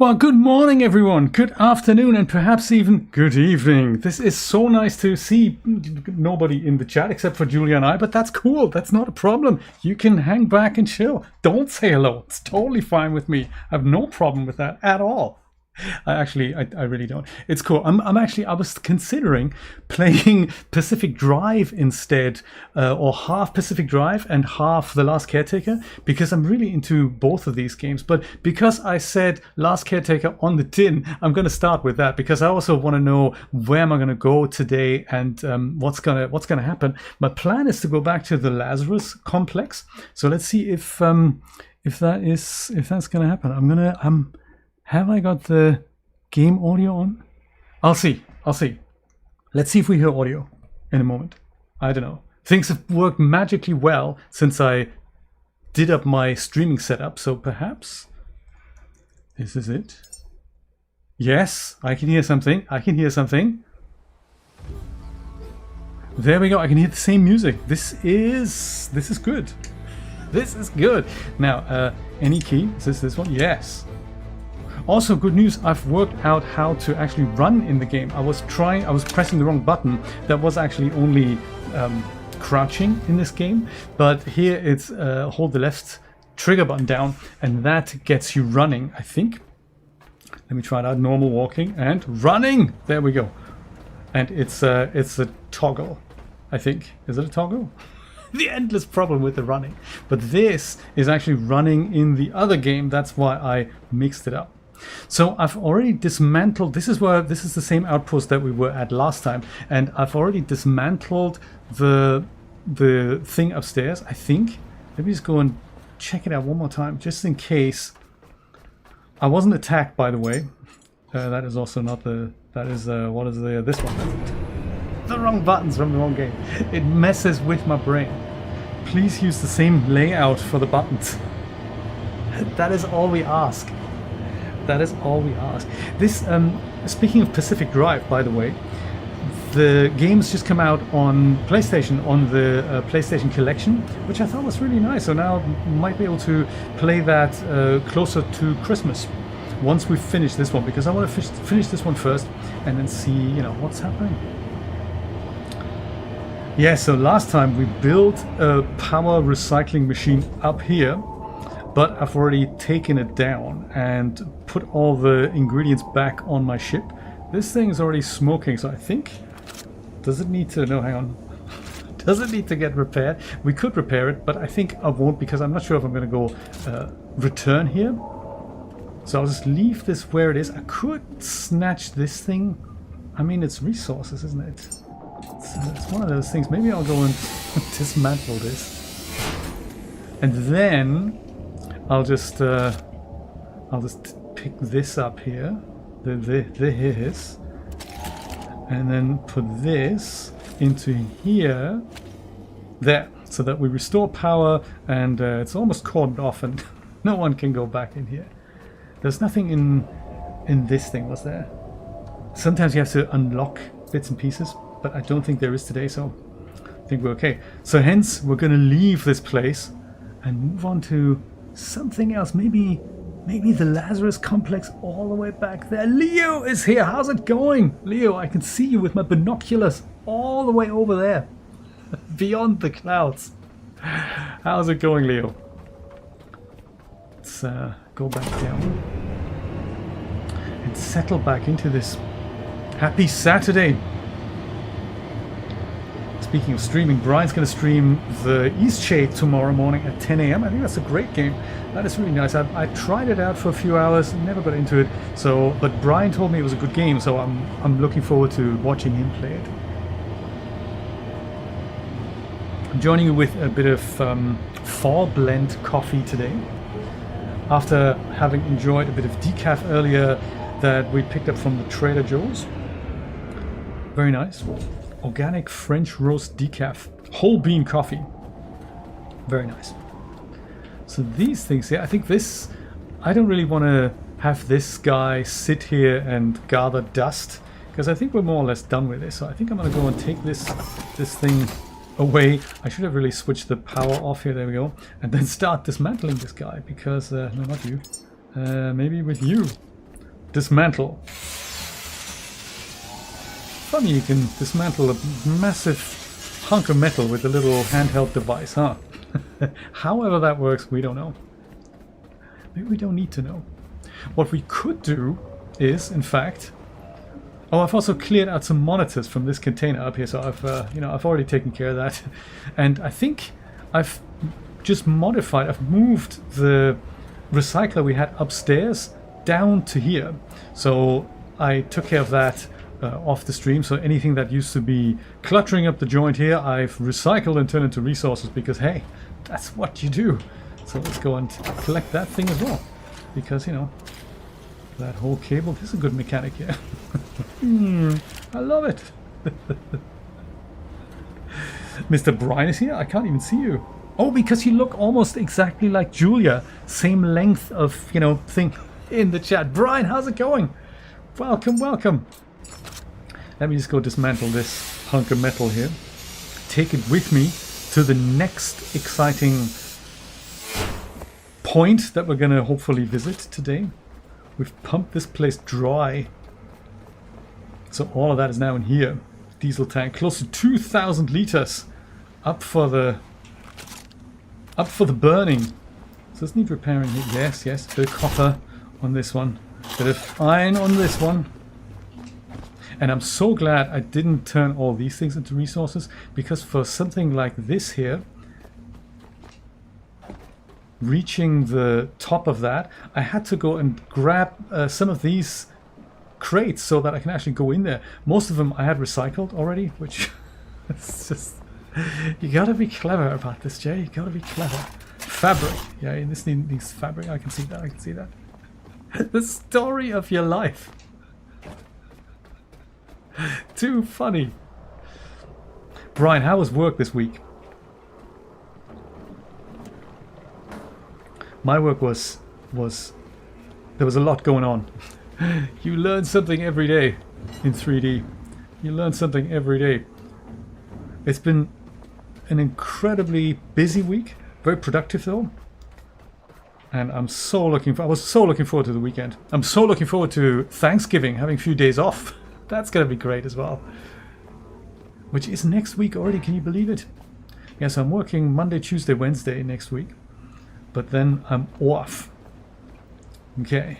Well, good morning, everyone. Good afternoon, and perhaps even good evening. This is so nice to see nobody in the chat except for Julia and I, but that's cool. That's not a problem. You can hang back and chill. Don't say hello. It's totally fine with me. I have no problem with that at all. I really don't. It's cool. I was considering playing Pacific Drive instead, or half Pacific Drive and half The Last Caretaker, because I'm really into both of these games. But because I said Last Caretaker on the tin, I'm going to start with that, because I also want to know where am I going to go today and what's gonna happen. My plan is to go back to the Lazarus complex. So let's see if that's going to happen. Have I got the game audio on? I'll see. Let's see if we hear audio in a moment. I don't know. Things have worked magically well since I did up my streaming setup, so perhaps this is it. Yes, I can hear something. There we go. I can hear the same music. This is good. This is good. Now, any key? Is this one? Yes. Also, good news, I've worked out how to actually run in the game. I was pressing the wrong button. That was actually only crouching in this game. But here it's hold the left trigger button down and that gets you running, I think. Let me try it out. Normal walking and running. There we go. And it's a toggle, I think. Is it a toggle? The endless problem with the running. But this is actually running in the other game. That's why I mixed it up. So I've already dismantled, this is the same outpost that we were at last time, and I've already dismantled the thing upstairs, I think. Maybe just go and check it out one more time, just in case. I wasn't attacked, by the way. That is also not this one? The wrong buttons from the wrong game. It messes with my brain. Please use the same layout for the buttons. That is all we ask. This, speaking of Pacific Drive, by the way, the game's just come out on PlayStation, on the PlayStation Collection, which I thought was really nice. So now I might be able to play that closer to Christmas once we finish this one, because I want to finish this one first and then see, what's happening. Yeah, so last time we built a power recycling machine up here, but I've already taken it down and put all the ingredients back on my ship. This thing is already smoking, so I think... Does it need to... No, hang on. Does it need to get repaired? We could repair it, but I think I won't, because I'm not sure if I'm going to go return here. So I'll just leave this where it is. I could snatch this thing. I mean, it's resources, isn't it? It's one of those things. Maybe I'll go and dismantle this. And then... I'll just pick this up here, his, and then put this into here, there, so that we restore power, and it's almost cordoned off, and no one can go back in here. There's nothing in this thing, was there? Sometimes you have to unlock bits and pieces, but I don't think there is today, so I think we're okay. So hence, we're going to leave this place and move on to something else. Maybe the Lazarus complex all the way back there. Leo is here. How's it going? Leo, I can see you with my binoculars all the way over there. Beyond the clouds. How's it going, Leo? Let's go back down and settle back into this happy Saturday. Speaking of streaming, Brian's going to stream the Eastshade tomorrow morning at 10 a.m. I think that's a great game. That is really nice. I tried it out for a few hours, never got into it. But Brian told me it was a good game, so I'm looking forward to watching him play it. I'm joining you with a bit of fall blend coffee today, after having enjoyed a bit of decaf earlier that we picked up from the Trader Joe's. Very nice. Organic French roast decaf, whole bean coffee. Very nice. So these things here, I think this, I don't really want to have this guy sit here and gather dust, because I think we're more or less done with this. So I think I'm going to go and take this thing away. I should have really switched the power off here. There we go. And then start dismantling this guy, because no, not you. Maybe with you. dismantle. Funny you can dismantle a massive hunk of metal with a little handheld device, huh? However that works, we don't know. Maybe we don't need to know. What we could do is, in fact... Oh, I've also cleared out some monitors from this container up here, so I've already taken care of that. And I think I've just modified, I've moved the recycler we had upstairs down to here. So I took care of that off the stream, so anything that used to be cluttering up the joint here, I've recycled and turned into resources, because hey, that's what you do. So let's go and collect that thing as well, because, you know, that whole cable, this is a good mechanic here. I love it. Mr. Brian is here. I can't even see you. Oh, because you look almost exactly like Julia. Same length of, you know, thing in the chat. Brian, how's it going? Welcome, welcome. Let me just go dismantle this hunk of metal here. Take it with me to the next exciting point that we're going to hopefully visit today. We've pumped this place dry. So all of that is now in here. Diesel tank, close to 2,000 liters, up for the burning. So this needs repairing here. Yes, yes. Bit of copper on this one. Bit of iron on this one. And I'm so glad I didn't turn all these things into resources, because for something like this here, reaching the top of that, I had to go and grab some of these crates so that I can actually go in there. Most of them I had recycled already, which it's just, you gotta be clever about this, Jay. You gotta be clever. Fabric, yeah, this needs fabric. I can see that. I can see that. The story of your life. Too funny. Brian, how was work this week? My work was there was a lot going on. You learn something every day in 3D. You learn something every day. It's been an incredibly busy week, very productive though. And I was so looking forward to the weekend. I'm so looking forward to Thanksgiving, having a few days off. That's going to be great as well. Which is next week already, can you believe it? Yes, I'm working Monday, Tuesday, Wednesday next week. But then I'm off. Okay,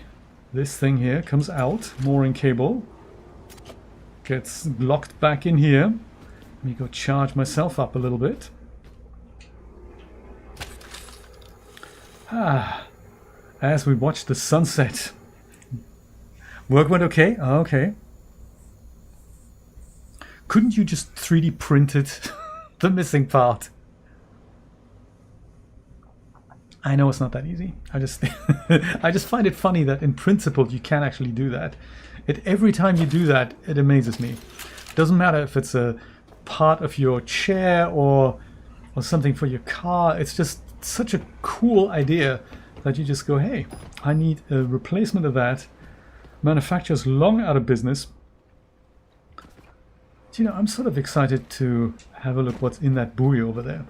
this thing here comes out, mooring cable. Gets locked back in here. Let me go charge myself up a little bit. As we watch the sunset. Work went okay? Oh, okay. Couldn't you just 3D printed the missing part? I know it's not that easy. I just find it funny that in principle you can actually do that. Every time you do that, it amazes me. It doesn't matter if it's a part of your chair or something for your car. It's just such a cool idea that you just go, hey, I need a replacement of that. Manufacturer's long out of business. You know, I'm sort of excited to have a look what's in that buoy over there.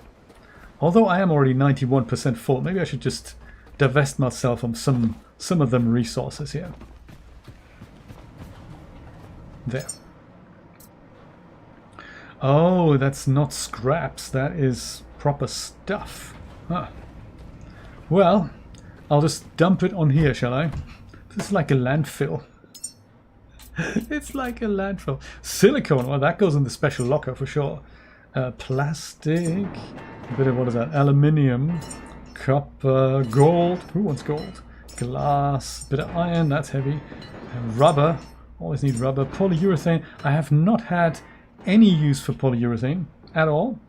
Although I am already 91% full, maybe I should just divest myself from some of them resources here. There. Oh, that's not scraps. That is proper stuff. Huh. Well, I'll just dump it on here, shall I? This is like a landfill. It's like a landfill. Silicone, well, that goes in the special locker for sure. Plastic, a bit of, what is that? Aluminium, copper, gold. Who wants gold? Glass, bit of iron, that's heavy. And rubber, always need rubber. Polyurethane, I have not had any use for polyurethane at all.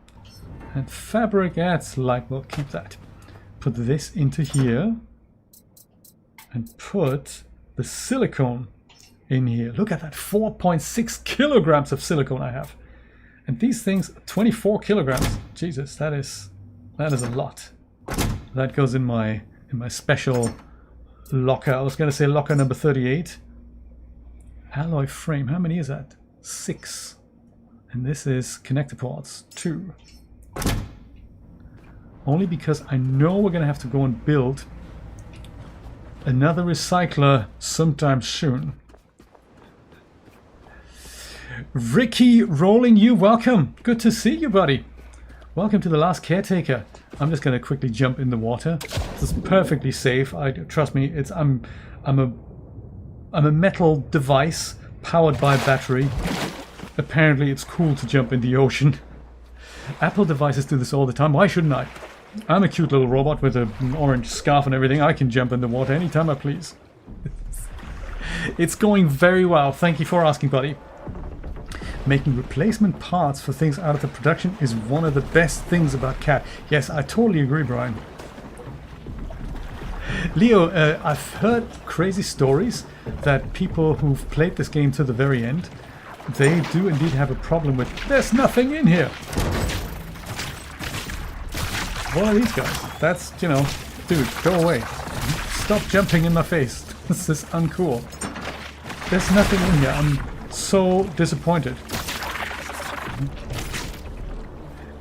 And fabric, that's light, we'll keep that. Put this into here and put the silicone in here. Look at that, 4.6 kilograms of silicone I have. And these things, 24 kilograms. Jesus, that is a lot. That goes in my special locker. I was going to say locker number 38. Alloy frame, how many is that? 6. And this is connector ports, 2. Only because I know we're going to have to go and build Another recycler sometime soon. Ricky Rolling, you welcome. Good to see you, buddy. Welcome to the last caretaker. I'm just going to quickly jump in the water. This is perfectly safe. Trust me. I'm a metal device powered by battery. Apparently, it's cool to jump in the ocean. Apple devices do this all the time. Why shouldn't I? I'm a cute little robot with an orange scarf and everything. I can jump in the water anytime I please. It's going very well. Thank you for asking, buddy. Making replacement parts for things out of the production is one of the best things about Cat. Yes, I totally agree, Brian. Leo, I've heard crazy stories that people who've played this game to the very end, they do indeed have a problem with, there's nothing in here. What are these guys? That's, you know, dude, go away. Stop jumping in my face. This is uncool. There's nothing in here. I'm so disappointed.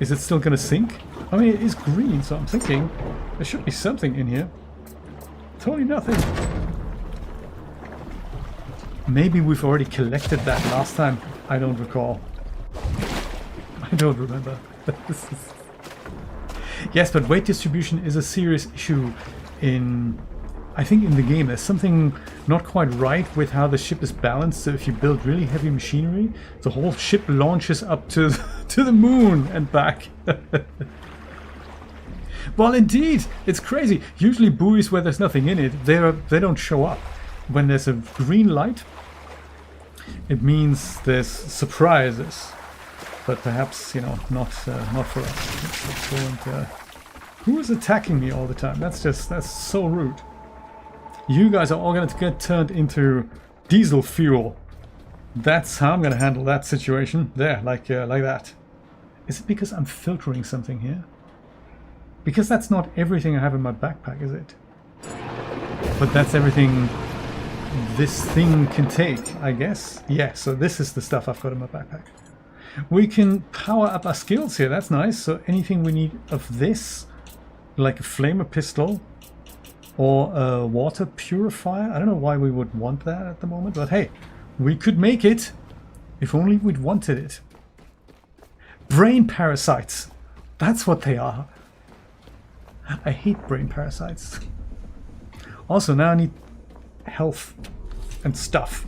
Is it still gonna sink? I mean, it is green, so I'm thinking there should be something in here. Totally nothing. Maybe we've already collected that last time. I don't recall. I don't remember. Yes, but weight distribution is a serious issue in, I think, in the game. There's something not quite right with how the ship is balanced. So if you build really heavy machinery, the whole ship launches up to the moon and back. Well, indeed, it's crazy. Usually buoys where there's nothing in it, they don't show up. When there's a green light, it means there's surprises. But perhaps, you know, not for us. Who is attacking me all the time? That's so rude. You guys are all going to get turned into diesel fuel. That's how I'm going to handle that situation. There, like that. Is it because I'm filtering something here? Because that's not everything I have in my backpack, is it? But that's everything this thing can take, I guess. Yeah, so this is the stuff I've got in my backpack. We can power up our skills here, that's nice. So anything we need of this, like a flamer pistol or a water purifier. I don't know why we would want that at the moment, but hey, we could make it if only we'd wanted it. Brain parasites, that's what they are. I hate brain parasites. Also, now I need health and stuff.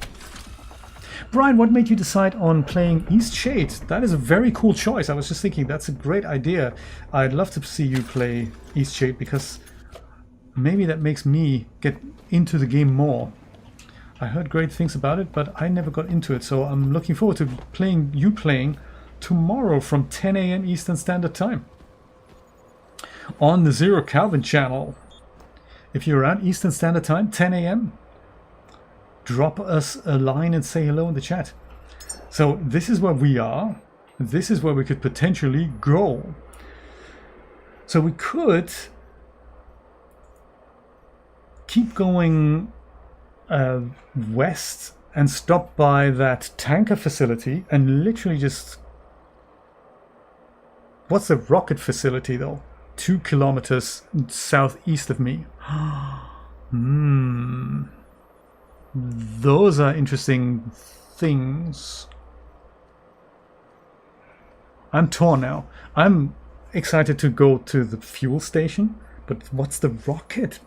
Brian, what made you decide on playing East Shade? That is a very cool choice. I was just thinking that's a great idea. I'd love to see you play East Shade because maybe that makes me get into the game more. I heard great things about it, but I never got into it, so I'm looking forward to playing tomorrow from 10 a.m. Eastern Standard Time on the Zero Calvin channel. If you're around Eastern Standard Time, 10 a.m., drop us a line and say hello in the chat. So this is where we are. This is where we could potentially go. So we could keep going west and stop by that tanker facility and literally just... What's the rocket facility though? 2 kilometers southeast of me. Those are interesting things. I'm torn now. I'm excited to go to the fuel station, but what's the rocket?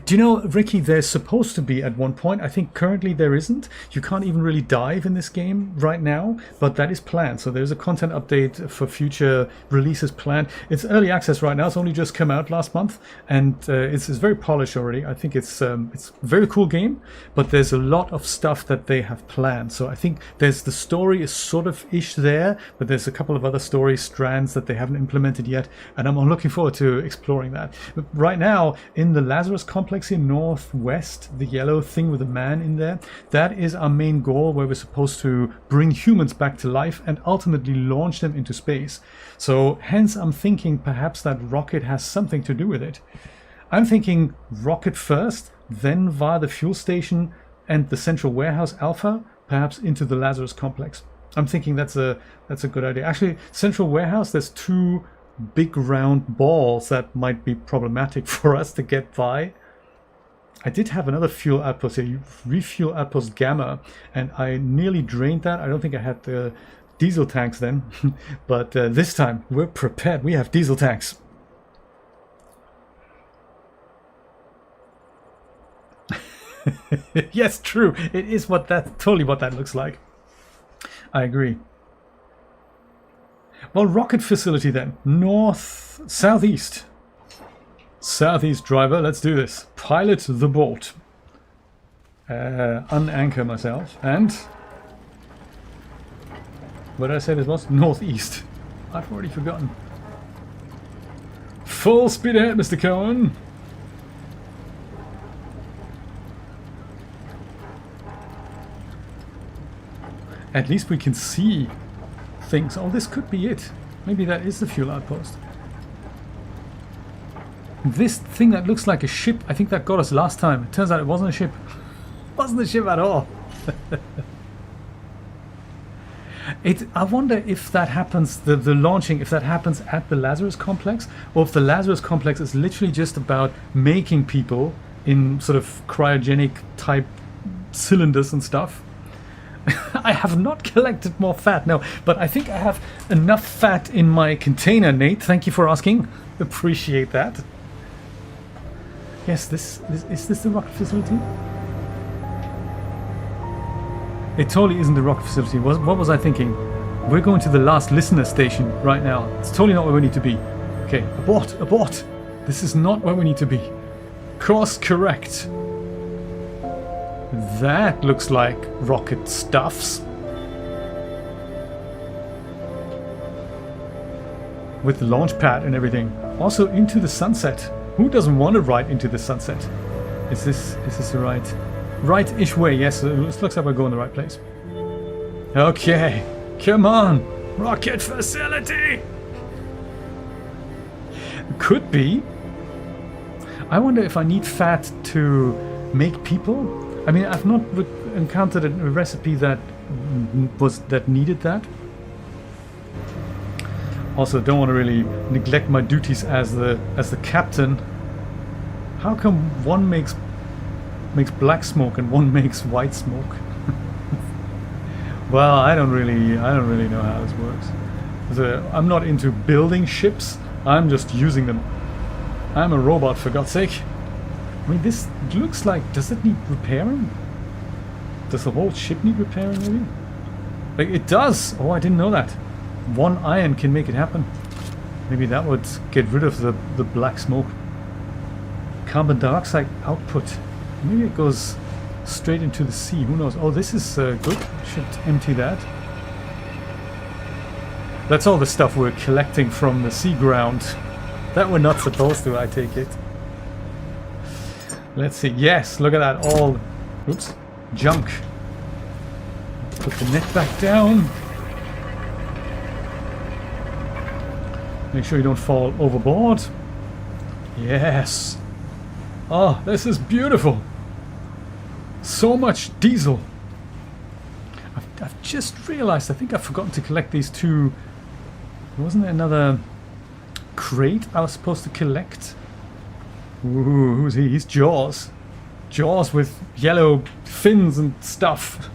Do you know, Ricky, there's supposed to be at one point, I think currently there isn't. You can't even really dive in this game right now, but that is planned. So there's a content update for future releases planned. It's early access right now. It's only just come out last month, and it's very polished already. I think it's a very cool game, but there's a lot of stuff that they have planned. So I think there's the story is sort of ish there, but there's a couple of other story strands that they haven't implemented yet, and I'm looking forward to exploring that. But right now, in the Lazarus complex in northwest, the yellow thing with the man in there, that is our main goal, where we're supposed to bring humans back to life and ultimately launch them into space. So hence I'm thinking perhaps that rocket has something to do with it. I'm thinking rocket first, then via the fuel station and the central warehouse alpha, perhaps into the Lazarus complex. I'm thinking that's a good idea. Actually, central warehouse, there's 2 big round balls that might be problematic for us to get by. I did have another fuel outpost here, refuel outpost Gamma, and I nearly drained that. I don't think I had the diesel tanks then, but this time we're prepared. We have diesel tanks. Yes, true. It is totally what that looks like. I agree. Well, rocket facility then. Southeast. Southeast driver, let's do this. Pilot the boat. Unanchor myself. And what did I say this was? Northeast. I've already forgotten. Full speed ahead, Mr. Cohen. At least we can see things. Oh, this could be it. Maybe that is the fuel outpost. This thing that looks like a ship, I think that got us last time. It turns out it wasn't a ship. It wasn't a ship at all. I wonder if that happens, the launching, if that happens at the Lazarus complex, or if the Lazarus complex is literally just about making people in sort of cryogenic type cylinders and stuff. I have not collected more fat, no, but I think I have enough fat in my container, Nate. Thank you for asking. Appreciate that. Yes, is this the rocket facility? It totally isn't the rocket facility. What was I thinking? We're going to the last listener station right now. It's totally not where we need to be. Okay, abort. This is not where we need to be. Course correct. That looks like rocket stuffs. With the launch pad and everything. Also into the sunset. Who doesn't want to ride into the sunset? Is this the right-ish way? Yes, it looks like we're going the right place. Okay, come on. Rocket facility. Could be. I wonder if I need fat to make people. I mean, I've not encountered a recipe that needed that. Also, don't want to really neglect my duties as the captain. How come one makes black smoke and one makes white smoke? Well, I don't really know how this works. I'm not into building ships. I'm just using them. I'm a robot, for God's sake. I mean, this looks like... Does it need repairing? Does the whole ship need repairing, maybe? Like, it does! Oh, I didn't know that. One iron can make it happen. Maybe that would get rid of the black smoke. Carbon dioxide output. Maybe it goes straight into the sea. Who knows? Oh, this is good. Should empty that. That's all the stuff we're collecting from the sea ground. That we're not supposed to, I take it. Let's see. Yes, look at that. All... Oops. Junk. Put the net back down. Make sure you don't fall overboard. Yes. Oh, this is beautiful. So much diesel. I've just realized, I think I've forgotten to collect these two. Wasn't there another crate I was supposed to collect? Ooh, who's he? He's Jaws. Jaws with yellow fins and stuff.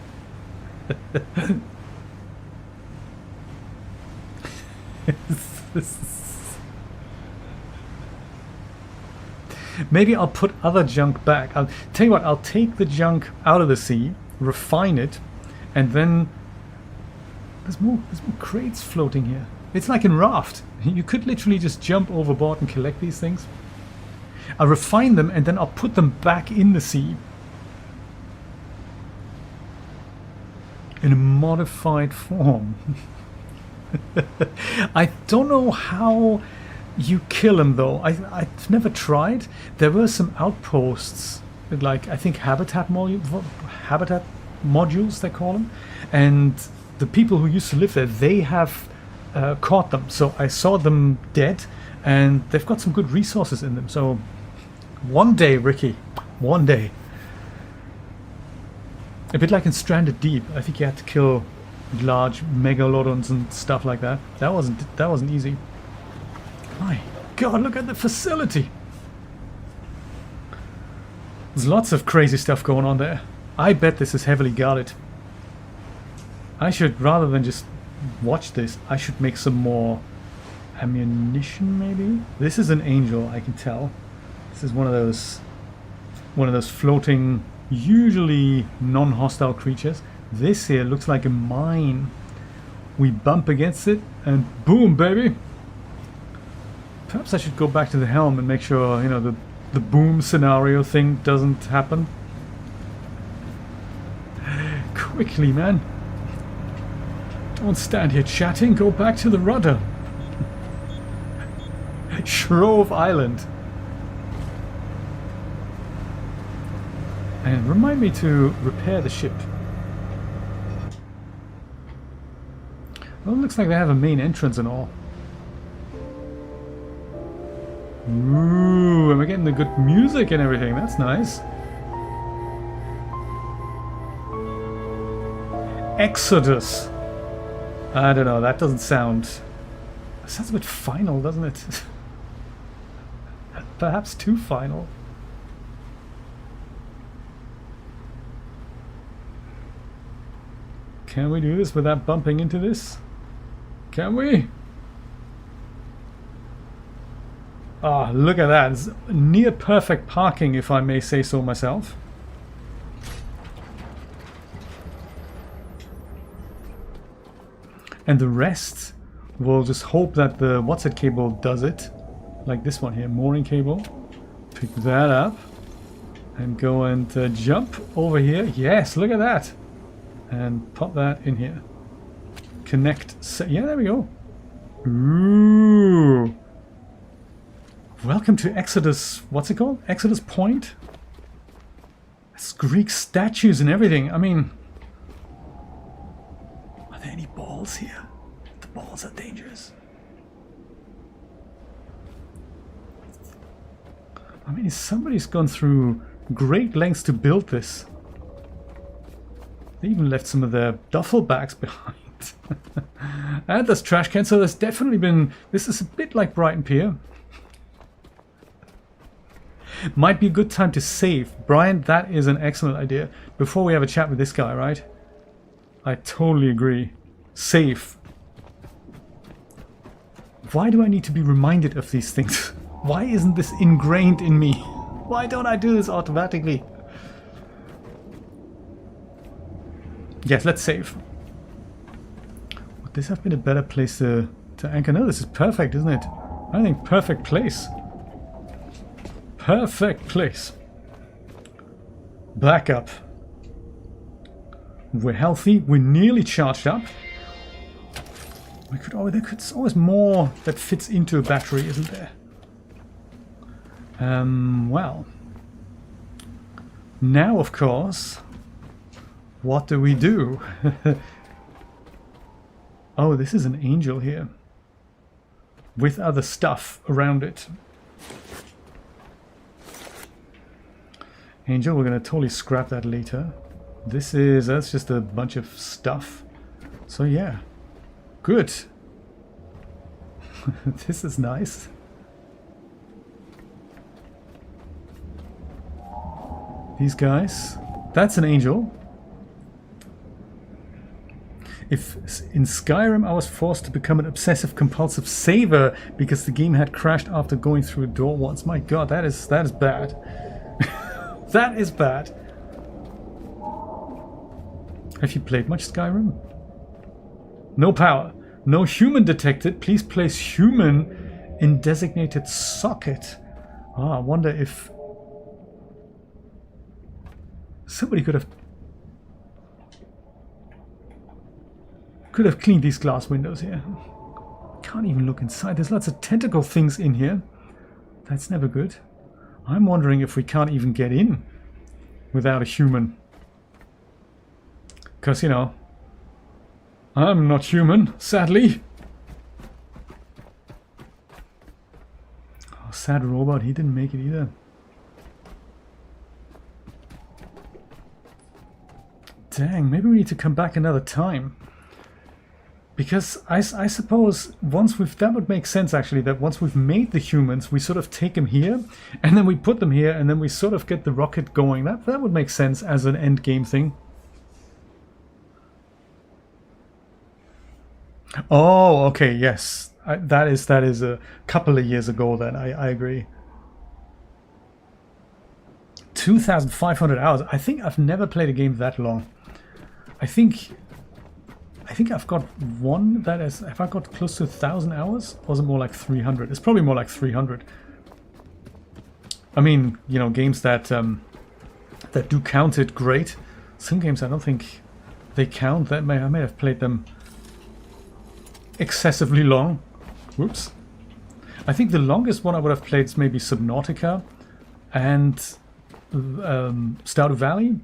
Maybe I'll put other junk back. I'll tell you what, I'll take the junk out of the sea, refine it, and then there's more crates floating here. It's like in Raft. You could literally just jump overboard and collect these things. I'll refine them and then I'll put them back in the sea in a modified form. I don't know how you kill them though. I've never tried. There were some outposts, like I think habitat modules they call them, and the people who used to live there, they have caught them. So I saw them dead, and they've got some good resources in them. So one day, Ricky, one day. A bit like in Stranded Deep, I think you had to kill large megalodons and stuff like that. That wasn't easy. My God, look at the facility. There's lots of crazy stuff going on there. I bet this is heavily guarded. I should, rather than just watch this, I should make some more ammunition maybe? This is an angel, I can tell. This is one of those floating, usually non-hostile creatures. This here looks like a mine. We bump against it and boom, baby! Perhaps I should go back to the helm and make sure, you know, the boom scenario thing doesn't happen. Quickly, man. Don't stand here chatting, go back to the rudder. Shrove Island. And remind me to repair the ship. Well, it looks like they have a main entrance and all. Ooh, and we're getting the good music and everything. That's nice. Exodus. I don't know, that doesn't sound... That sounds a bit final, doesn't it? Perhaps too final. Can we do this without bumping into this? Can we? Ah, look at that. It's near perfect parking, if I may say so myself. And the rest, we'll just hope that the what's-it cable does it. Like this one here, mooring cable. Pick that up. And go and jump over here. Yes, look at that. And pop that in here. Connect. Yeah, there we go. Ooh. Welcome to Exodus. What's it called? Exodus Point? It's Greek statues and everything. I mean... Are there any balls here? The balls are dangerous. I mean, somebody's gone through great lengths to build this. They even left some of their duffel bags behind. And there's trash cans, so there's definitely been... This is a bit like Brighton Pier. Might be a good time to save. Brian, that is an excellent idea. Before we have a chat with this guy, right? I totally agree. Save. Why do I need to be reminded of these things? Why isn't this ingrained in me? Why don't I do this automatically? Yes, let's save. Would this have been a better place to anchor? No, this is perfect, isn't it? I think perfect place. Perfect place. Back up. We're healthy. We're nearly charged up. We could there's always more that fits into a battery, isn't there? Well. Now, of course, what do we do? Oh, this is an angel here. With other stuff around it. Angel, we're going to totally scrap that later. That's just a bunch of stuff. So yeah, good. This is nice. These guys, that's an angel. If in Skyrim I was forced to become an obsessive compulsive saver because the game had crashed after going through a door once, my god, that is bad. That is bad. Have you played much Skyrim? No power. No human detected. Please place human in designated socket. Oh, I wonder if somebody could have cleaned these glass windows here. Can't even look inside. There's lots of tentacle things in here. That's never good. I'm wondering if we can't even get in without a human. Because, you know, I'm not human, sadly. Oh, sad robot, he didn't make it either. Dang, maybe we need to come back another time. Because I suppose once that would make sense actually, that once we've made the humans, we sort of take them here, and then we put them here, and then we sort of get the rocket going. That would make sense as an end game thing. Oh, okay, yes. That is a couple of years ago then, I agree. 2,500 hours. I think I've never played a game that long. I think I've got one that is... Have I got close to 1,000 hours? Or is it more like 300? It's probably more like 300. I mean, you know, games that that do count it, great. Some games I don't think they count. I may have played them excessively long. Whoops. I think the longest one I would have played is maybe Subnautica and Stardew Valley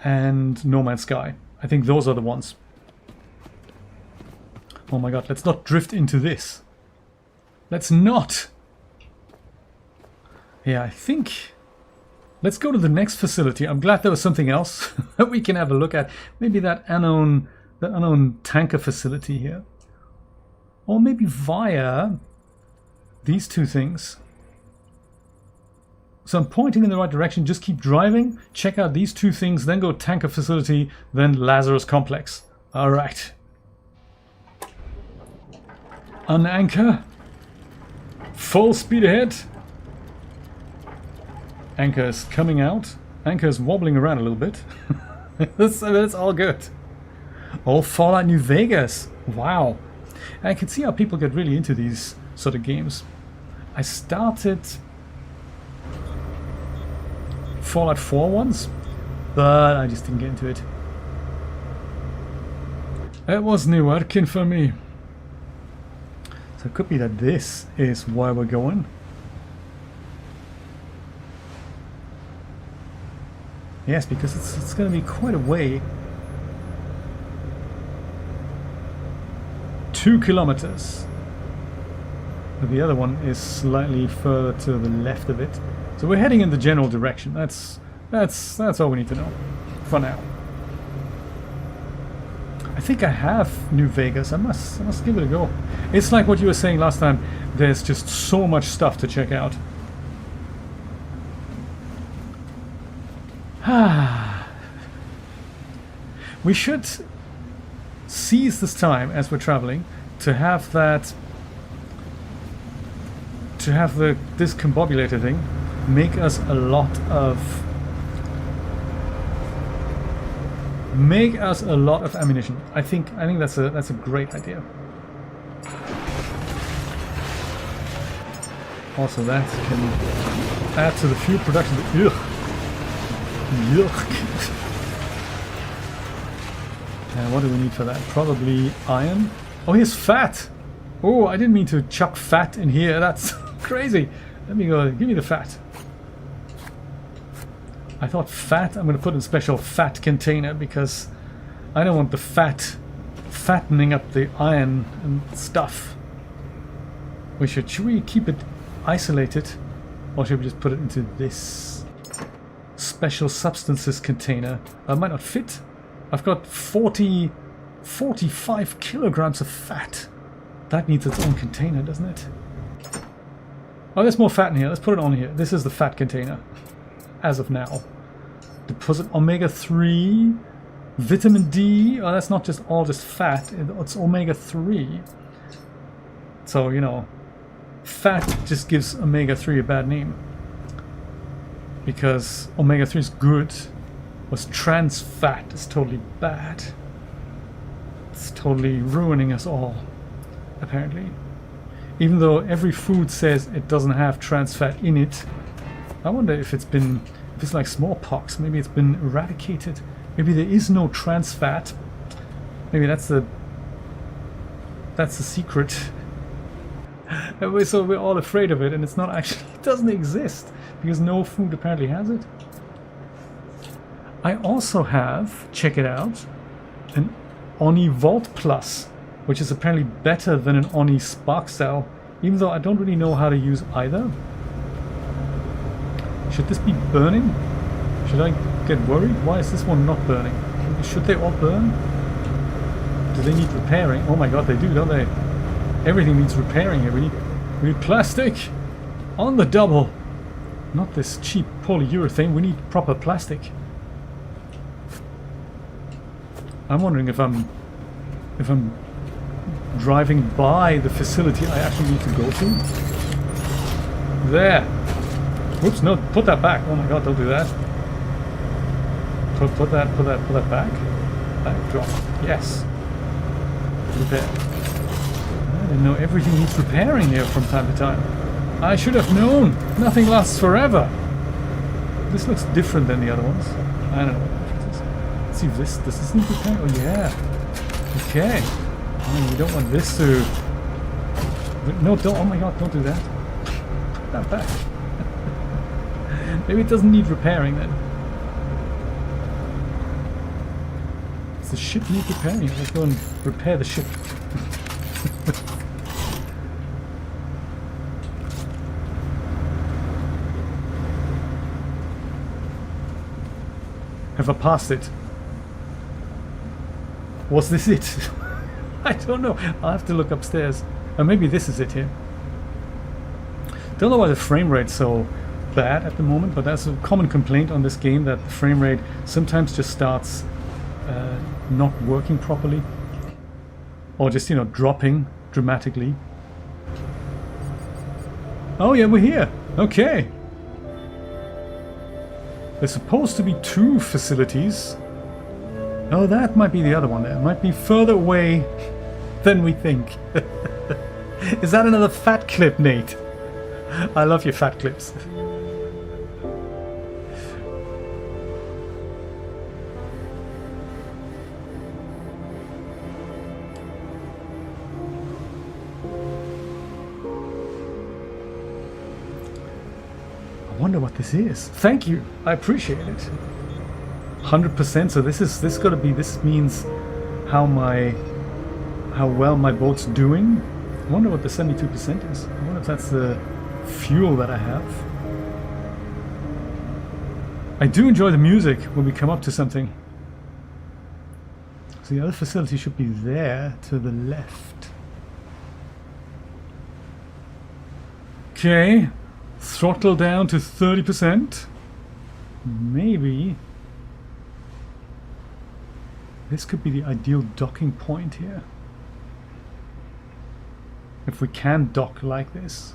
and No Man's Sky. I think those are the ones. Oh my god, let's not drift into this. Let's not! Yeah, I think... Let's go to the next facility. I'm glad there was something else that we can have a look at. Maybe that unknown tanker facility here. Or maybe via these two things. So I'm pointing in the right direction, just keep driving, check out these two things, then go tanker facility, then Lazarus complex. Alright. Unanchor. Full speed ahead. Anchor's coming out. Anchor's wobbling around a little bit. That's all good. Oh, Fallout New Vegas. Wow. I can see how people get really into these sort of games. I started Fallout 4 once, but I just didn't get into it. It wasn't working for me. So it could be that this is where we're going. Yes, because it's going to be quite a way. 2 kilometers. But the other one is slightly further to the left of it. So we're heading in the general direction. That's all we need to know for now. I think I have New Vegas. I must give it a go. It's like what you were saying last time. There's just so much stuff to check out. We should seize this time as we're traveling to have this discombobulator thing make us a lot of ammunition. I think that's a great idea. Also, that can add to the fuel production. Ugh. Yuck. What do we need for that? Probably iron. Oh, here's fat. Oh, I didn't mean to chuck fat in here. That's crazy. Let me go. Give me the fat. I thought fat. I'm going to put in a special fat container because I don't want the fat fattening up the iron and stuff. Should we keep it isolated, or should we just put it into this special substances container? It might not fit. I've got 45 kilograms of fat. That needs its own container, doesn't it? Oh, there's more fat in here. Let's put it on here. This is the fat container, as of now. Deposit omega-3, vitamin D. Oh, that's not just fat. It's omega-3. So, you know, fat just gives omega-3 a bad name. Because omega-3 is good. Was trans fat is totally bad. It's totally ruining us all, apparently. Even though every food says it doesn't have trans fat in it, I wonder if it's like smallpox. Maybe it's been eradicated. Maybe there is no trans fat. Maybe that's the secret. So we're all afraid of it, and it's not actually. It doesn't exist because no food apparently has it. I also have, check it out, an Oni Vault Plus, which is apparently better than an Oni Spark Cell, even though I don't really know how to use either. Should this be burning? Should I get worried? Why is this one not burning? Should they all burn? Do they need repairing? Oh my god, they do, don't they? Everything needs repairing here. We need plastic on the double. Not this cheap polyurethane. We need proper plastic. I'm wondering if I'm driving by the facility I actually need to go to. There. Oops, no, put that back. Oh my god, don't do that. Put that back. Back, drop. Yes. Repair. I didn't know everything needs repairing here from time to time. I should have known. Nothing lasts forever. This looks different than the other ones. I don't know what the difference is. Let's see if this need repairing. Oh yeah. Okay. Oh, we don't want this to. No, don't. Oh my god, don't do that. Put that back. Maybe it doesn't need repairing then. Does the ship need repairing? Let's go and repair the ship. Have I passed it? Was this it? I don't know. I'll have to look upstairs. Or maybe this is it here. Don't know why the frame rate's so bad at the moment, but that's a common complaint on this game, that the frame rate sometimes just starts not working properly, or just, you know, dropping dramatically. Oh yeah, we're here. Okay. There's supposed to be 2 facilities. Oh, that might be the other one there. It might be further away than we think. Is that another fat clip, Nate? I love your fat clips. I wonder what this is. Thank you. I appreciate it. 100%. So this got to be. This means how well my boat's doing. I wonder what the 72% is. I wonder if that's the fuel that I have. I do enjoy the music when we come up to something. So the other facility should be there to the left. Okay. Throttle down to 30%. Maybe this could be the ideal docking point here. If we can dock like this.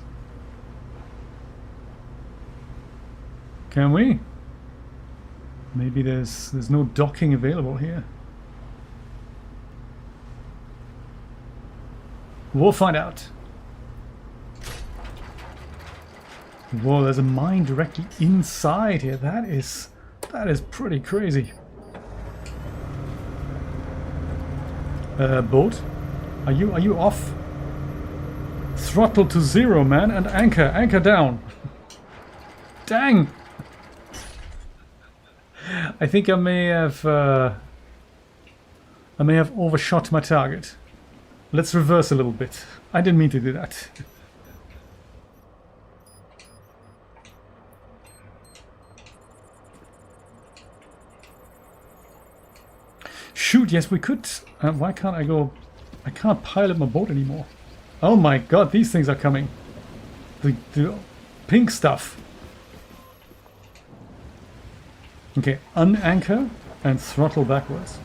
Can we? Maybe there's no docking available here. We'll find out. Whoa, there's a mine directly inside here. That is pretty crazy. Boat, are you off? Throttle to 0, man, and anchor down. Dang! I think I may have overshot my target. Let's reverse a little bit. I didn't mean to do that. Shoot, yes we could. Why can't I go? I can't pilot my boat anymore. Oh my god, these things are coming. The pink stuff. Okay, unanchor and throttle backwards.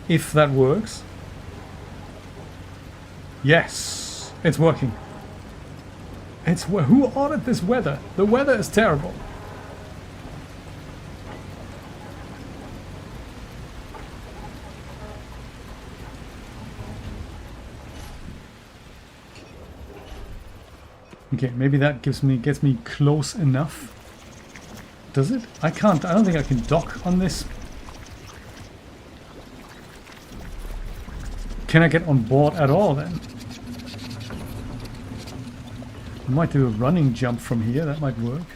If that works. Yes, it's working. Who ordered this weather? The weather is terrible. Okay, maybe that gets me close enough. Does it? I don't think I can dock on this. Can I get on board at all then? I might do a running jump from here, that might work.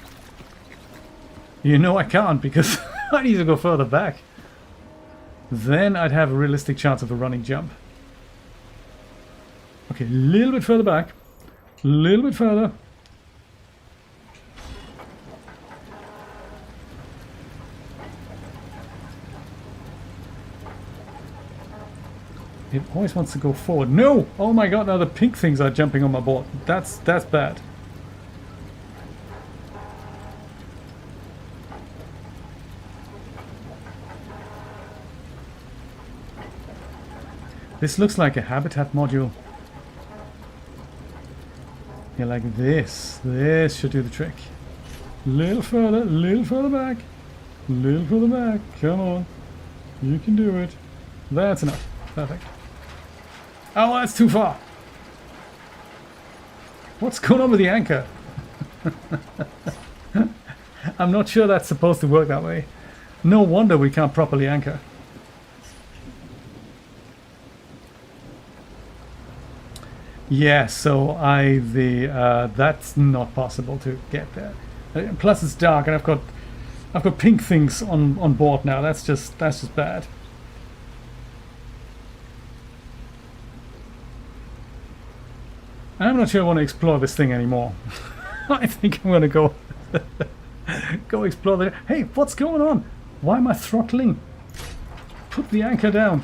You know I can't because I need to go further back. Then I'd have a realistic chance of a running jump. Okay, a little bit further back. A little bit further. It always wants to go forward. No! Oh my god, now the pink things are jumping on my board. That's bad. This looks like a habitat module. Yeah, like this. This should do the trick. Little further back. Little further back. Come on. You can do it. That's enough. Perfect. Oh, that's too far. What's going on with the anchor? I'm not sure that's supposed to work that way. No wonder we can't properly anchor. Yeah, so that's not possible to get there. Plus it's dark and I've got pink things on board now. That's just bad. I'm not sure I want to explore this thing anymore. I think I'm gonna go explore there. Hey, what's going on? Why am I throttling? Put the anchor down.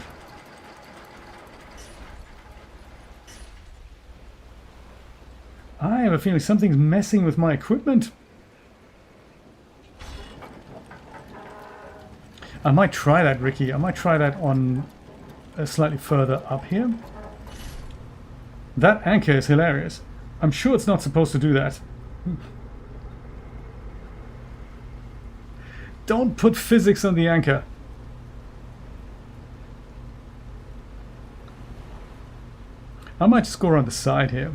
I have a feeling something's messing with my equipment. I might try that, Ricky. I might try that on slightly further up here. That anchor is hilarious. I'm sure it's not supposed to do that. Don't put physics on the anchor. I might just go around the side here.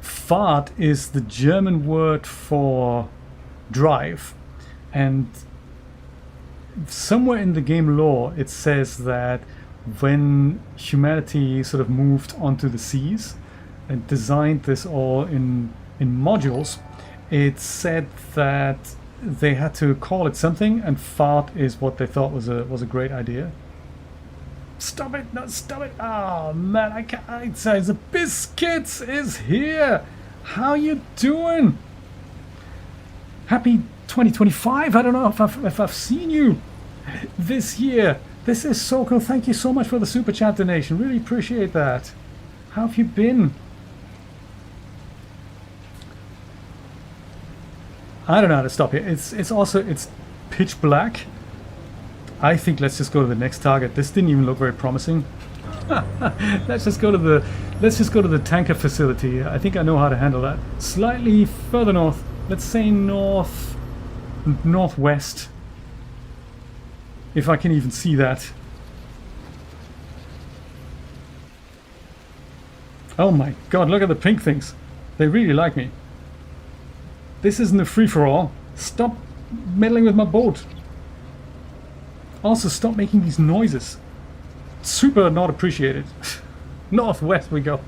Fahrt is the German word for drive, and somewhere in the game lore it says that when humanity sort of moved onto the seas and designed this all in modules, it said that they had to call it something, and Fahrt is what they thought was a great idea. Stop it! No, stop it! Oh man, I can't say the biscuits is here. How you doing? Happy 2025. I don't know if I've seen you this year. This is so cool. Thank you so much for the super chat donation. Really appreciate that. How have you been? I don't know how to stop here. It's pitch black. I think let's just go to the next target. This didn't even look very promising. Let's just go to the tanker facility. I think I know how to handle that. Slightly further north. Let's say northwest. If I can even see that. Oh my god, look at the pink things. They really like me. This isn't a free-for-all. Stop meddling with my boat. Also, stop making these noises. Super not appreciated. Northwest we go.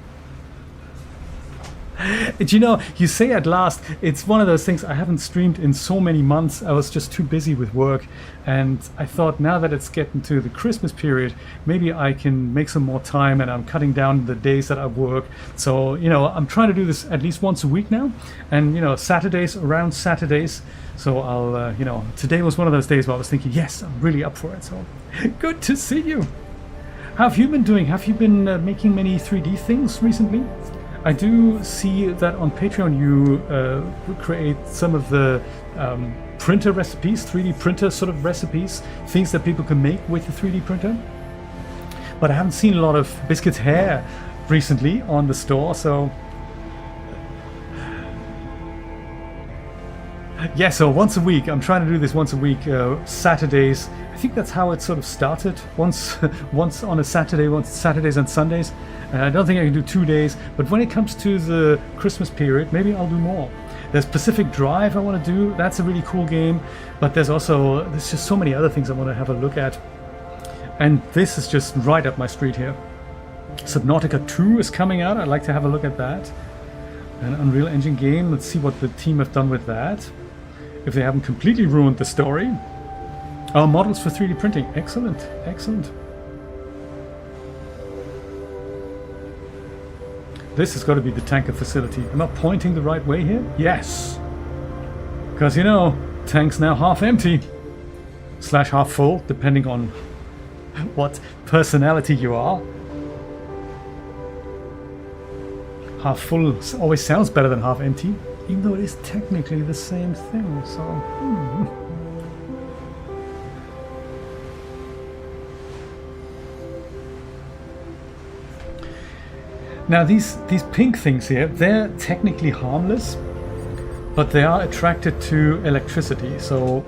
You know, you say at last, it's one of those things. I haven't streamed in so many months. I was just too busy with work, and I thought now that it's getting to the Christmas period, maybe I can make some more time, and I'm cutting down the days that I work. So, you know, I'm trying to do this at least once a week now, and, you know, around Saturdays. So I'll, you know, today was one of those days where I was thinking, yes, I'm really up for it. So good to see you. How have you been doing? Have you been making many 3D things recently? I do see that on Patreon you create some of the printer recipes, 3D printer sort of recipes, things that people can make with the 3D printer. But I haven't seen a lot of Biscuit's hair recently on the store, so... Yeah, so once a week. I'm trying to do this once a week, Saturdays. I think that's how it sort of started. Once on a Saturday, once Saturdays and Sundays. I don't think I can do 2 days, but when it comes to the Christmas period, maybe I'll do more. There's Pacific Drive I want to do. That's a really cool game, but there's just so many other things I want to have a look at. And this is just right up my street here. Subnautica 2 is coming out. I'd like to have a look at that. An Unreal Engine game. Let's see what the team have done with that. If they haven't completely ruined the story. Oh, models for 3D printing. Excellent, excellent. This has got to be the tanker facility. Am I pointing the right way here? Yes. Because, you know, tank's now half empty. / half full, depending on what personality you are. Half full always sounds better than half empty, even though it is technically the same thing, so... Now these pink things here, they're technically harmless, but they are attracted to electricity, so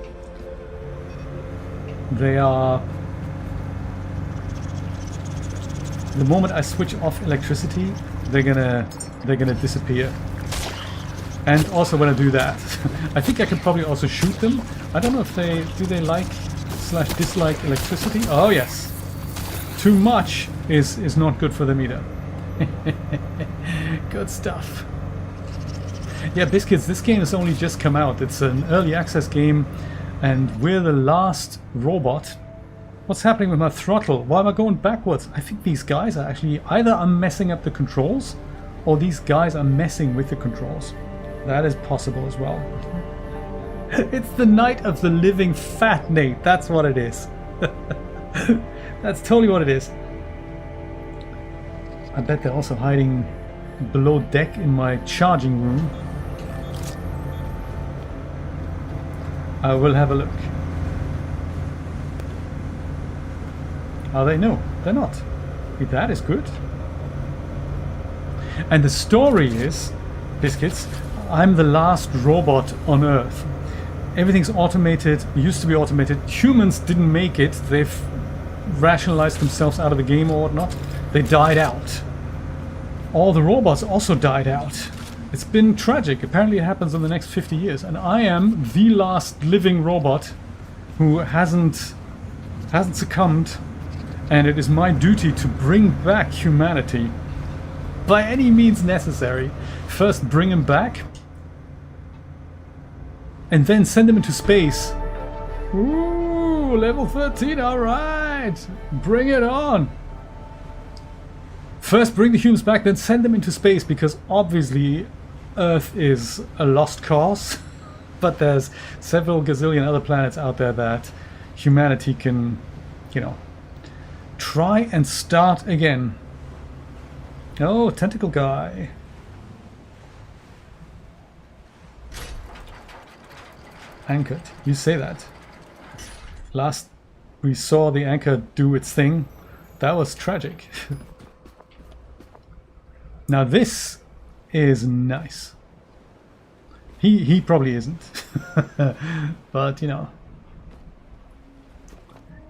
they are... The moment I switch off electricity, they're gonna disappear. And also when I do that, I think I can probably also shoot them. I don't know if they like / dislike electricity. Oh yes, too much is not good for them either. Good stuff. Yeah, Biscuits, this game has only just come out. It's an early access game, and we're the last robot. What's happening with my throttle? Why am I going backwards? I think these guys are actually... Either I'm messing up the controls, or these guys are messing with the controls. That is possible as well. It's the night of the living fat, Nate. That's what it is. That's totally what it is. I bet they're also hiding below deck in my charging room. I will have a look. Are they? No, they're not. That is good. And the story is, Biscuits, I'm the last robot on Earth. Everything's automated, used to be automated. Humans didn't make it. They've rationalized themselves out of the game or whatnot. They died out. All the robots also died out. It's been tragic. Apparently it happens in the next 50 years. And I am the last living robot who hasn't succumbed. And it is my duty to bring back humanity by any means necessary. First bring him back, and then send him into space. Ooh, level 13, alright! Bring it on! First bring the humans back, then send them into space, because obviously Earth is a lost cause. But there's several gazillion other planets out there that humanity can, you know, try and start again. Oh, tentacle guy. Anchored. You say that. Last we saw the anchor do its thing, that was tragic. Now this is nice. He probably isn't. But you know.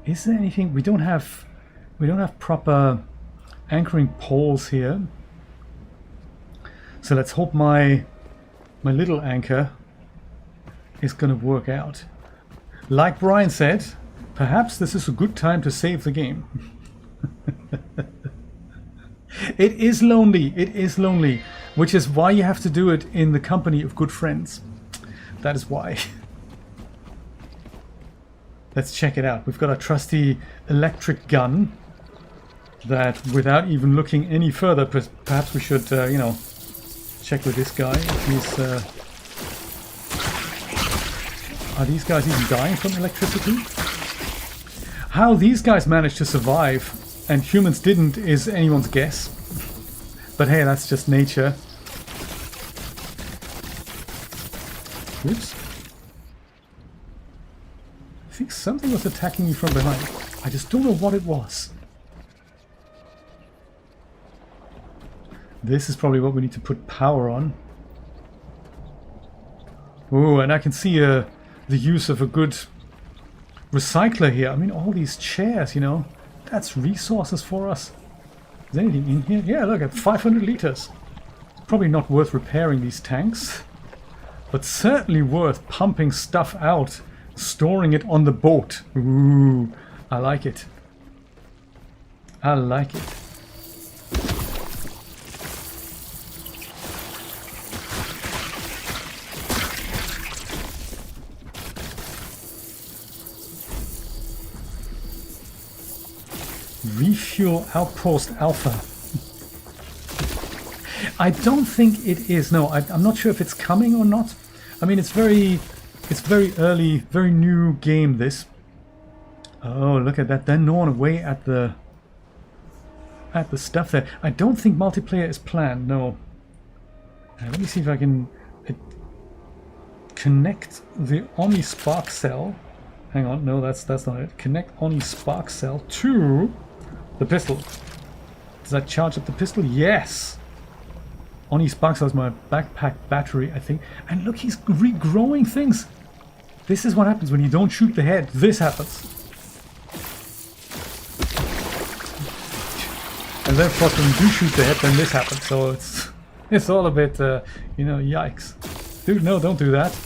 Is there anything we don't have proper anchoring poles here. So let's hope my little anchor is gonna work out. Like Brian said, perhaps this is a good time to save the game. It is lonely, which is why you have to do it in the company of good friends. That is why. Let's check it out. We've got a trusty electric gun that, without even looking any further, perhaps we should, you know, check with this guy. If he's, are these guys even dying from electricity? How these guys managed to survive and humans didn't is anyone's guess. But hey, that's just nature. Oops. I think something was attacking me from behind. I just don't know what it was. This is probably what we need to put power on. Oh, and I can see the use of a good recycler here. I mean, all these chairs, you know, that's resources for us. Is there anything in here? Yeah, look at 500 liters. Probably not worth repairing these tanks, but certainly worth pumping stuff out, storing it on the boat. Ooh, I like it. I like it. Refuel Outpost Alpha. I don't think it is. No, I'm not sure if it's coming or not. I mean, it's very early, very new game, this. Oh, look at that. They're gnawing away at the stuff there. I don't think multiplayer is planned, no. Let me see if I can connect the Oni Spark Cell. Hang on, no, that's not it. Connect Oni Spark Cell to the pistol. Does that charge up the pistol? Yes! Oni Spark Cell is my backpack battery, I think. And look, he's regrowing things. This is what happens when you don't shoot the head. This happens. And then of course when you do shoot the head, then this happens. So it's all a bit, you know, yikes. Dude, no, don't do that.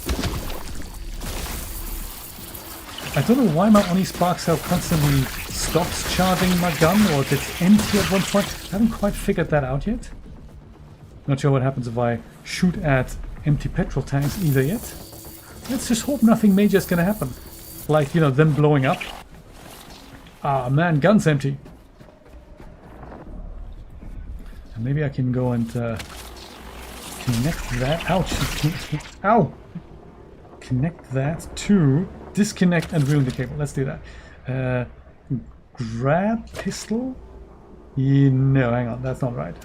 I don't know why my Oni Spark Cell constantly stops charging my gun, or if it's empty at one point. I haven't quite figured that out yet. Not sure what happens if I shoot at empty petrol tanks either yet. Let's just hope nothing major is gonna happen. Like, you know, them blowing up. Ah, man, gun's empty. And maybe I can go and connect that. Ouch! Ow! Connect that to disconnect and ruin the cable. Let's do that. Grab pistol? Yeah, no, hang on, that's not right.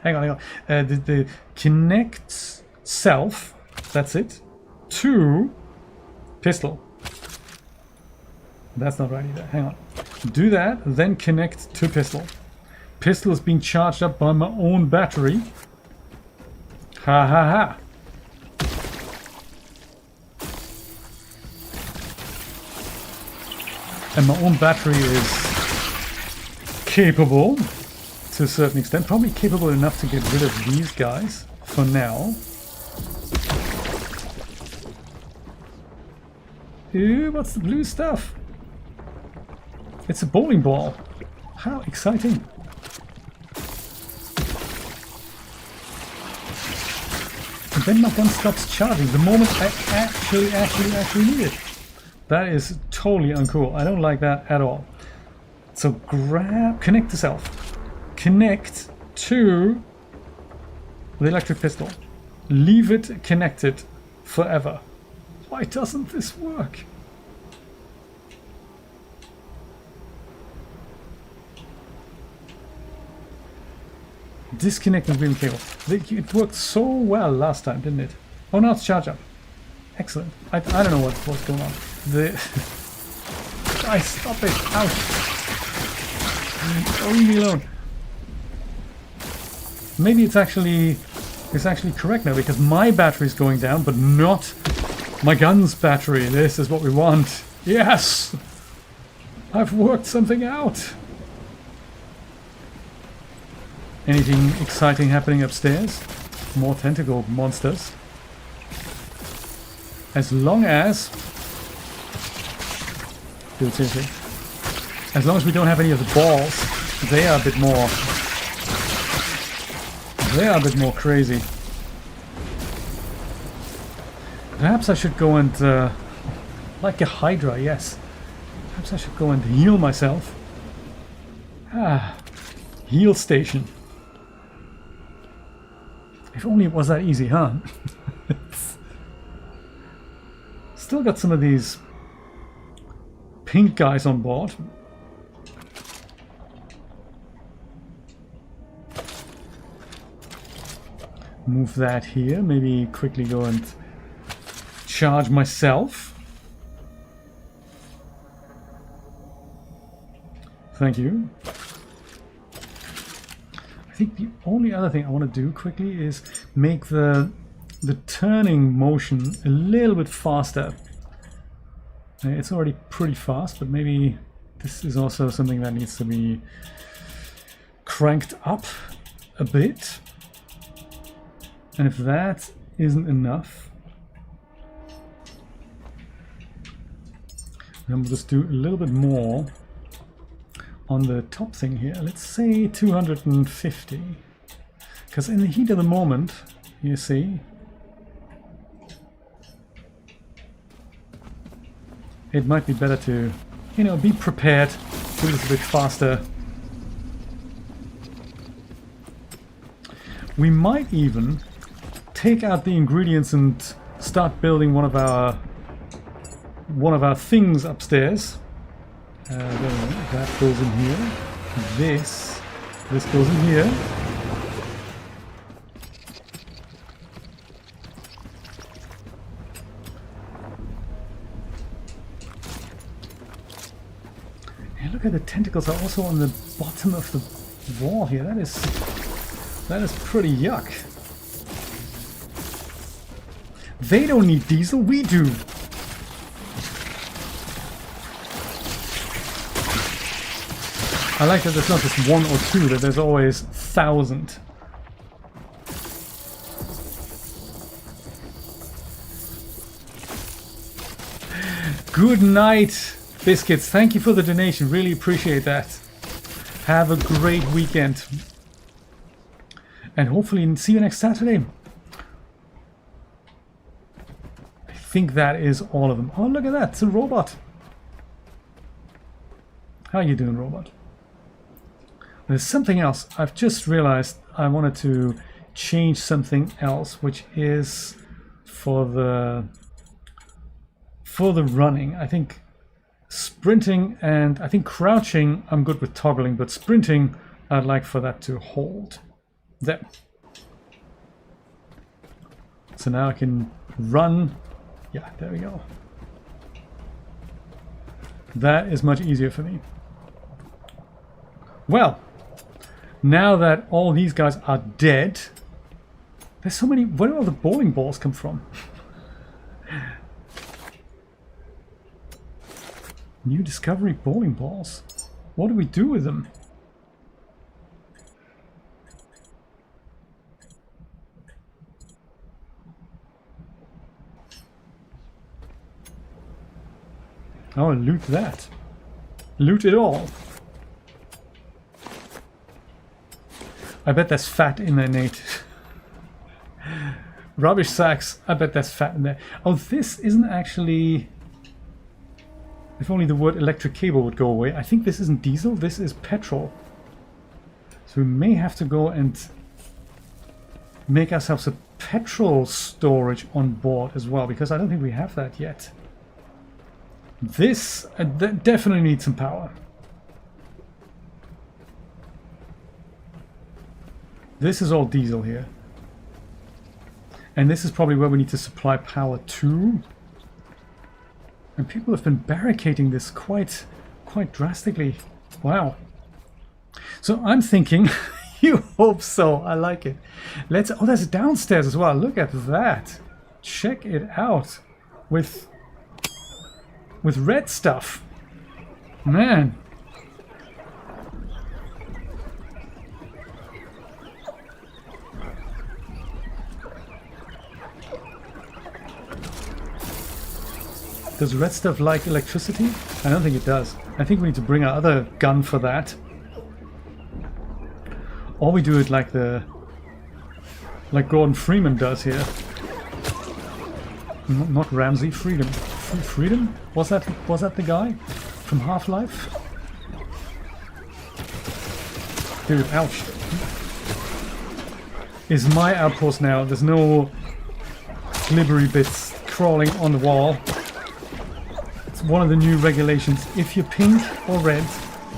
hang on. The connect self. That's it. To pistol. That's not right either. Hang on. Do that, then connect to pistol. Pistol is being charged up by my own battery. Ha ha ha. And my own battery is capable to a certain extent. Probably capable enough to get rid of these guys for now. Ooh, what's the blue stuff? It's a bowling ball. How exciting. And then my gun stops charging the moment I actually need it. That is totally uncool. I don't like that at all. So connect to self. Connect to the electric pistol. Leave it connected forever. Why doesn't this work? Disconnect and green cable. It worked so well last time, didn't it? Oh, now it's charge up. Excellent. I don't know what's going on. Guys, stop it! Ouch! Oh, leave me alone. Maybe it's actually correct now because my battery's going down, but not my gun's battery. This is what we want. Yes! I've worked something out. Anything exciting happening upstairs? More tentacle monsters. As long as... Dude, seriously. As long as we don't have any of the balls, they are a bit more... They are a bit more crazy. Perhaps I should go and... like a Hydra, yes. Perhaps I should go and heal myself. Ah. Heal station. If only it was that easy, huh? Still got some of these pink guys on board. Move that here. Maybe quickly go and charge myself. Thank you. I think the only other thing I want to do quickly is make the turning motion a little bit faster. It's already pretty fast, but maybe this is also something that needs to be cranked up a bit. And if that isn't enough, then we'll just do a little bit more on the top thing here. Let's say 250. Because in the heat of the moment, you see, it might be better to, you know, be prepared, do this a bit faster. We might even take out the ingredients and start building one of our things upstairs. That goes in here. This goes in here. And look at the tentacles are also on the bottom of the wall here. That is pretty yuck. They don't need diesel, we do. I like that there's not just one or two, that there's always 1,000. Good night, Biscuits. Thank you for the donation. Really appreciate that. Have a great weekend. And hopefully see you next Saturday. I think that is all of them. Oh, look at that. It's a robot. How you doing, robot? There's something else. I've just realized I wanted to change something else, which is for the running. I think sprinting and I think crouching I'm good with toggling, but sprinting I'd like for that to hold. There. So now I can run. Yeah, there we go. That is much easier for me. Well, now that all these guys are dead, there's so many. Where do all the bowling balls come from? New discovery bowling balls. What do we do with them? Oh, loot that. Loot it all. I bet there's fat in there, Nate. Rubbish sacks. I bet there's fat in there. Oh, this isn't actually... If only the word electric cable would go away. I think this isn't diesel, this is petrol. So we may have to go and make ourselves a petrol storage on board as well, because I don't think we have that yet. This definitely needs some power. This is all diesel here. And this is probably where we need to supply power to. And people have been barricading this quite drastically. Wow. So I'm thinking, you hope so, I like it. Let's, oh, there's downstairs as well. Look at that. Check it out. With red stuff. Man. Does red stuff like electricity? I don't think it does. I think we need to bring our other gun for that. Or we do it like Gordon Freeman does here. Not Ramsey, Freedom. Freedom? Was that the guy from Half-Life? Dude, ouch. Is my outpost now. There's no glibbery bits crawling on the wall. It's one of the new regulations. If you're pink or red,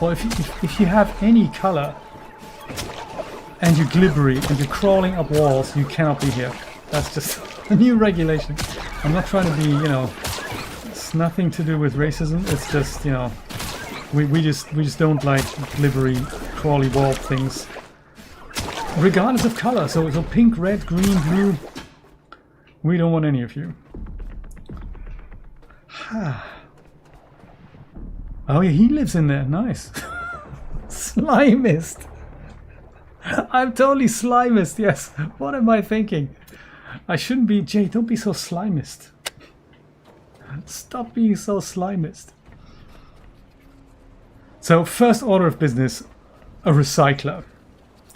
or if you have any color and you're glibbery and you're crawling up walls, you cannot be here. That's just a new regulation. I'm not trying to be, you know, it's nothing to do with racism. It's just, you know, we just don't like glibbery, crawly wall things, regardless of color. So pink, red, green, blue. We don't want any of you. Oh yeah, he lives in there. Nice. Slimist. I'm totally slimist. Yes. What am I thinking? I shouldn't be. Jay, don't be so slimist. Stop being so slimist. So first order of business, a recycler.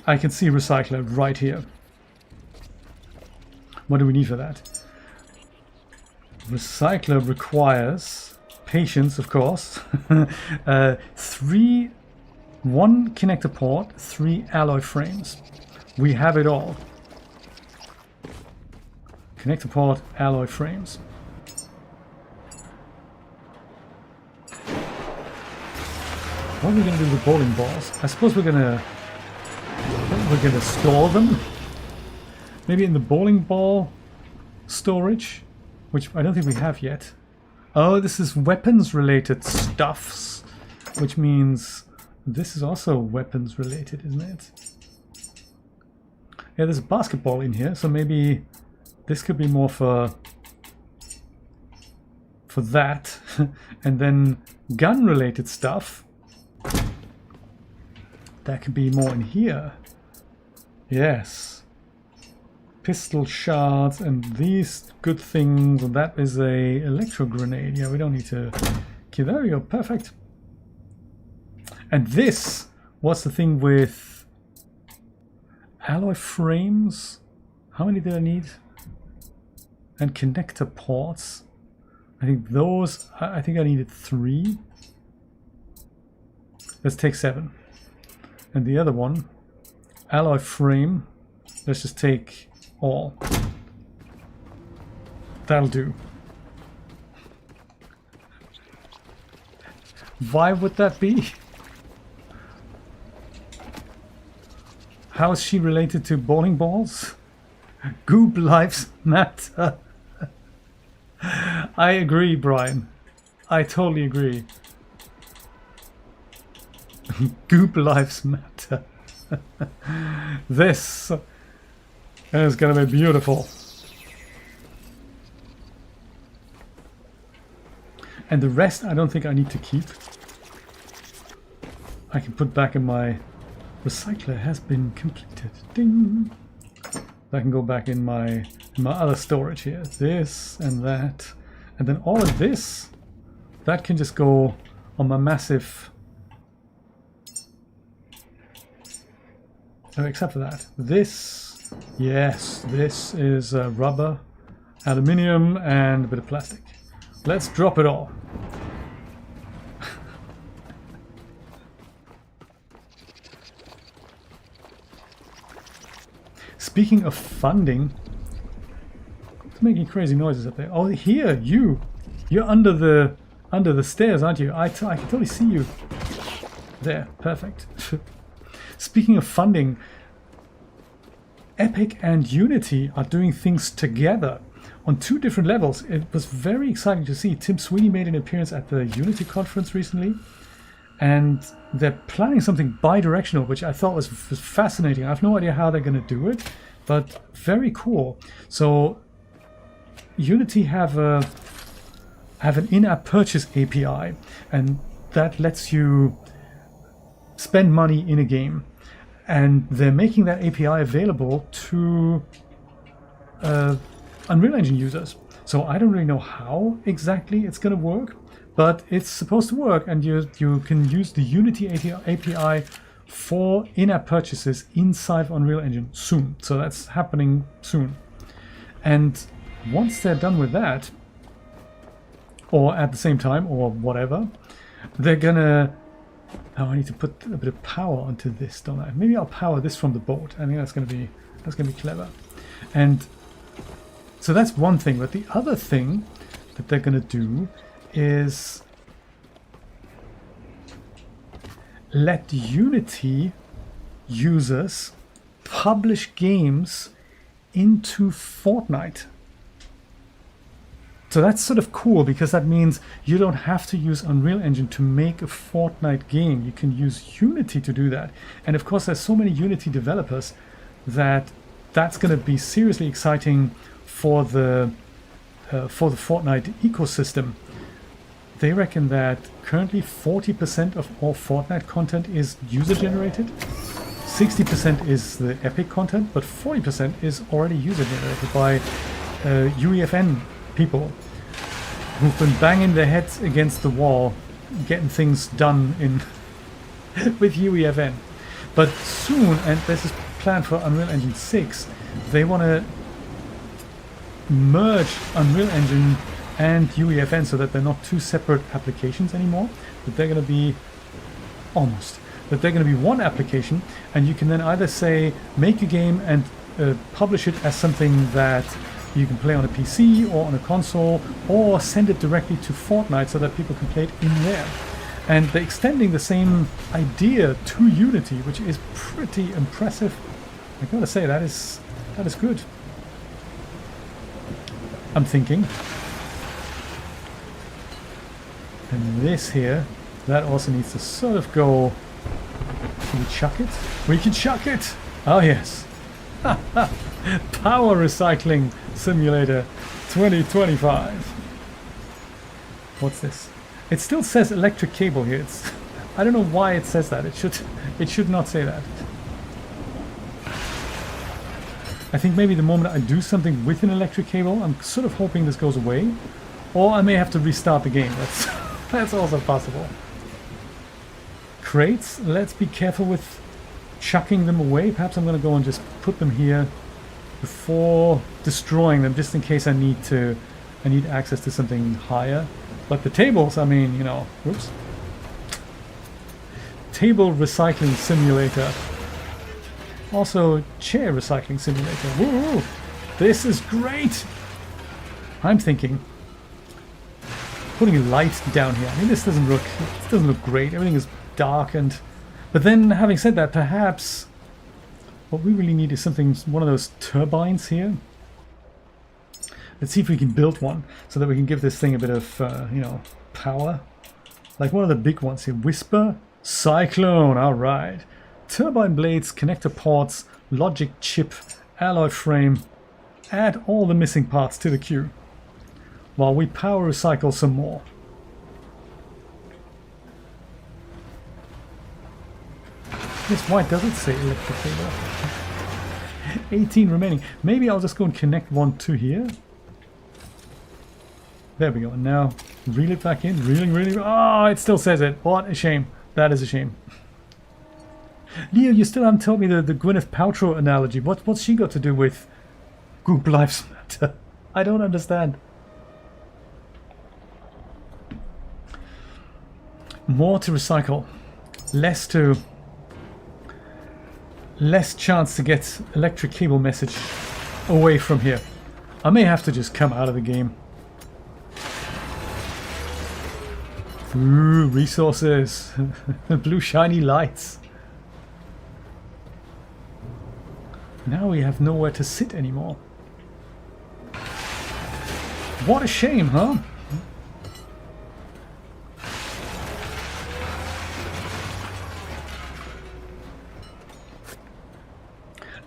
I can see recycler right here. What do we need for that? Recycler requires patience, of course. 1 connector port, 3 alloy frames. We have it all. Connector port, alloy frames. What are we going to do with the bowling balls? I suppose we're going to store them. Maybe in the bowling ball storage, which I don't think we have yet. Oh, this is weapons related stuffs, which means this is also weapons related, isn't it? Yeah, there's a basketball in here, so maybe this could be more for that. And then gun related stuff, that could be more in here. Yes. Pistol shards and these good things, and that is a electro grenade. Yeah, we don't need to... Okay, there we go, perfect. And this was the thing with alloy frames. How many did I need? And connector ports. I think those, I think I needed 3. Let's take 7. And the other one, alloy frame, let's just take all. That'll do. Why would that be? How is she related to bowling balls? Goop lives matter. I agree, Brian. I totally agree. Goop lives matter. This is gonna be beautiful. And the rest I don't think I need to keep. I can put back in my recycler has been completed. Ding! I can go back in my other storage here. This and that. And then all of this, that can just go on my massive... Oh, except for that. This, yes, this is rubber, aluminium, and a bit of plastic. Let's drop it all. Speaking of funding, it's making crazy noises up there. Oh, here, you're under the stairs, aren't you? I can totally see you. There, perfect. Speaking of funding, Epic and Unity are doing things together on 2 different levels. It was very exciting to see. Tim Sweeney made an appearance at the Unity conference recently, and they're planning something bi-directional, which I thought was fascinating. I have no idea how they're going to do it, but very cool. So Unity have an in-app purchase API, and that lets you spend money in a game, and they're making that API available to Unreal Engine users. So I don't really know how exactly it's going to work, but it's supposed to work, and you can use the Unity API for in-app purchases inside of Unreal Engine soon. So that's happening soon. And once they're done with that, or at the same time, or whatever, they're gonna... Oh, I need to put a bit of power onto this, don't I? Maybe I'll power this from the boat. I think that's gonna be clever. And so that's one thing. But the other thing that they're gonna do is let Unity users publish games into Fortnite. So that's sort of cool, because that means you don't have to use Unreal Engine to make a Fortnite game. You can use Unity to do that. And of course, there's so many Unity developers that that's going to be seriously exciting for the Fortnite ecosystem. They reckon that currently 40% of all Fortnite content is user-generated. 60% is the Epic content, but 40% is already user-generated by UEFN people who've been banging their heads against the wall, getting things done in with UEFN. But soon, and this is planned for Unreal Engine 6, they want to merge Unreal Engine and UEFN so that they're not 2 separate applications anymore, but they're going to be that they're going to be one application, and you can then either say make a game and publish it as something that you can play on a PC or on a console, or send it directly to Fortnite so that people can play it in there. And they're extending the same idea to Unity, which is pretty impressive. I gotta say, that is good. I'm thinking. And this here, that also needs to sort of go... Can we chuck it? We can chuck it! Oh yes. Power Recycling Simulator 2025. What's this? It still says electric cable here. I don't know why it says that. It should not say that. I think maybe the moment I do something with an electric cable, I'm sort of hoping this goes away. Or I may have to restart the game. That's also possible. Crates, let's be careful with chucking them away. Perhaps I'm going to go and just put them here before destroying them, just in case I need access to something higher. But the tables, I mean, you know, whoops. Table Recycling Simulator. Also, Chair Recycling Simulator. Woo! This is great! I'm thinking putting a light down here. I mean, this doesn't look great. Everything is darkened. But then, having said that, perhaps what we really need is one of those turbines here. Let's see if we can build one so that we can give this thing a bit of, you know, power. Like one of the big ones here. Whisper, Cyclone, alright. Turbine blades, connector ports, logic chip, alloy frame. Add all the missing parts to the queue while we power recycle some more. Yes, why does it say electric cable? 18 remaining. Maybe I'll just go and connect one to here. There we go. And now reel it back in. Reeling. Oh, it still says it. What a shame. That is a shame. Leo, you still haven't told me the Gwyneth Paltrow analogy. What's she got to do with Group Lives Matter? I don't understand. More to recycle. Less chance to get electric cable message away from here. I may have to just come out of the game. Ooh, resources. Blue shiny lights. Now we have nowhere to sit anymore. What a shame, huh?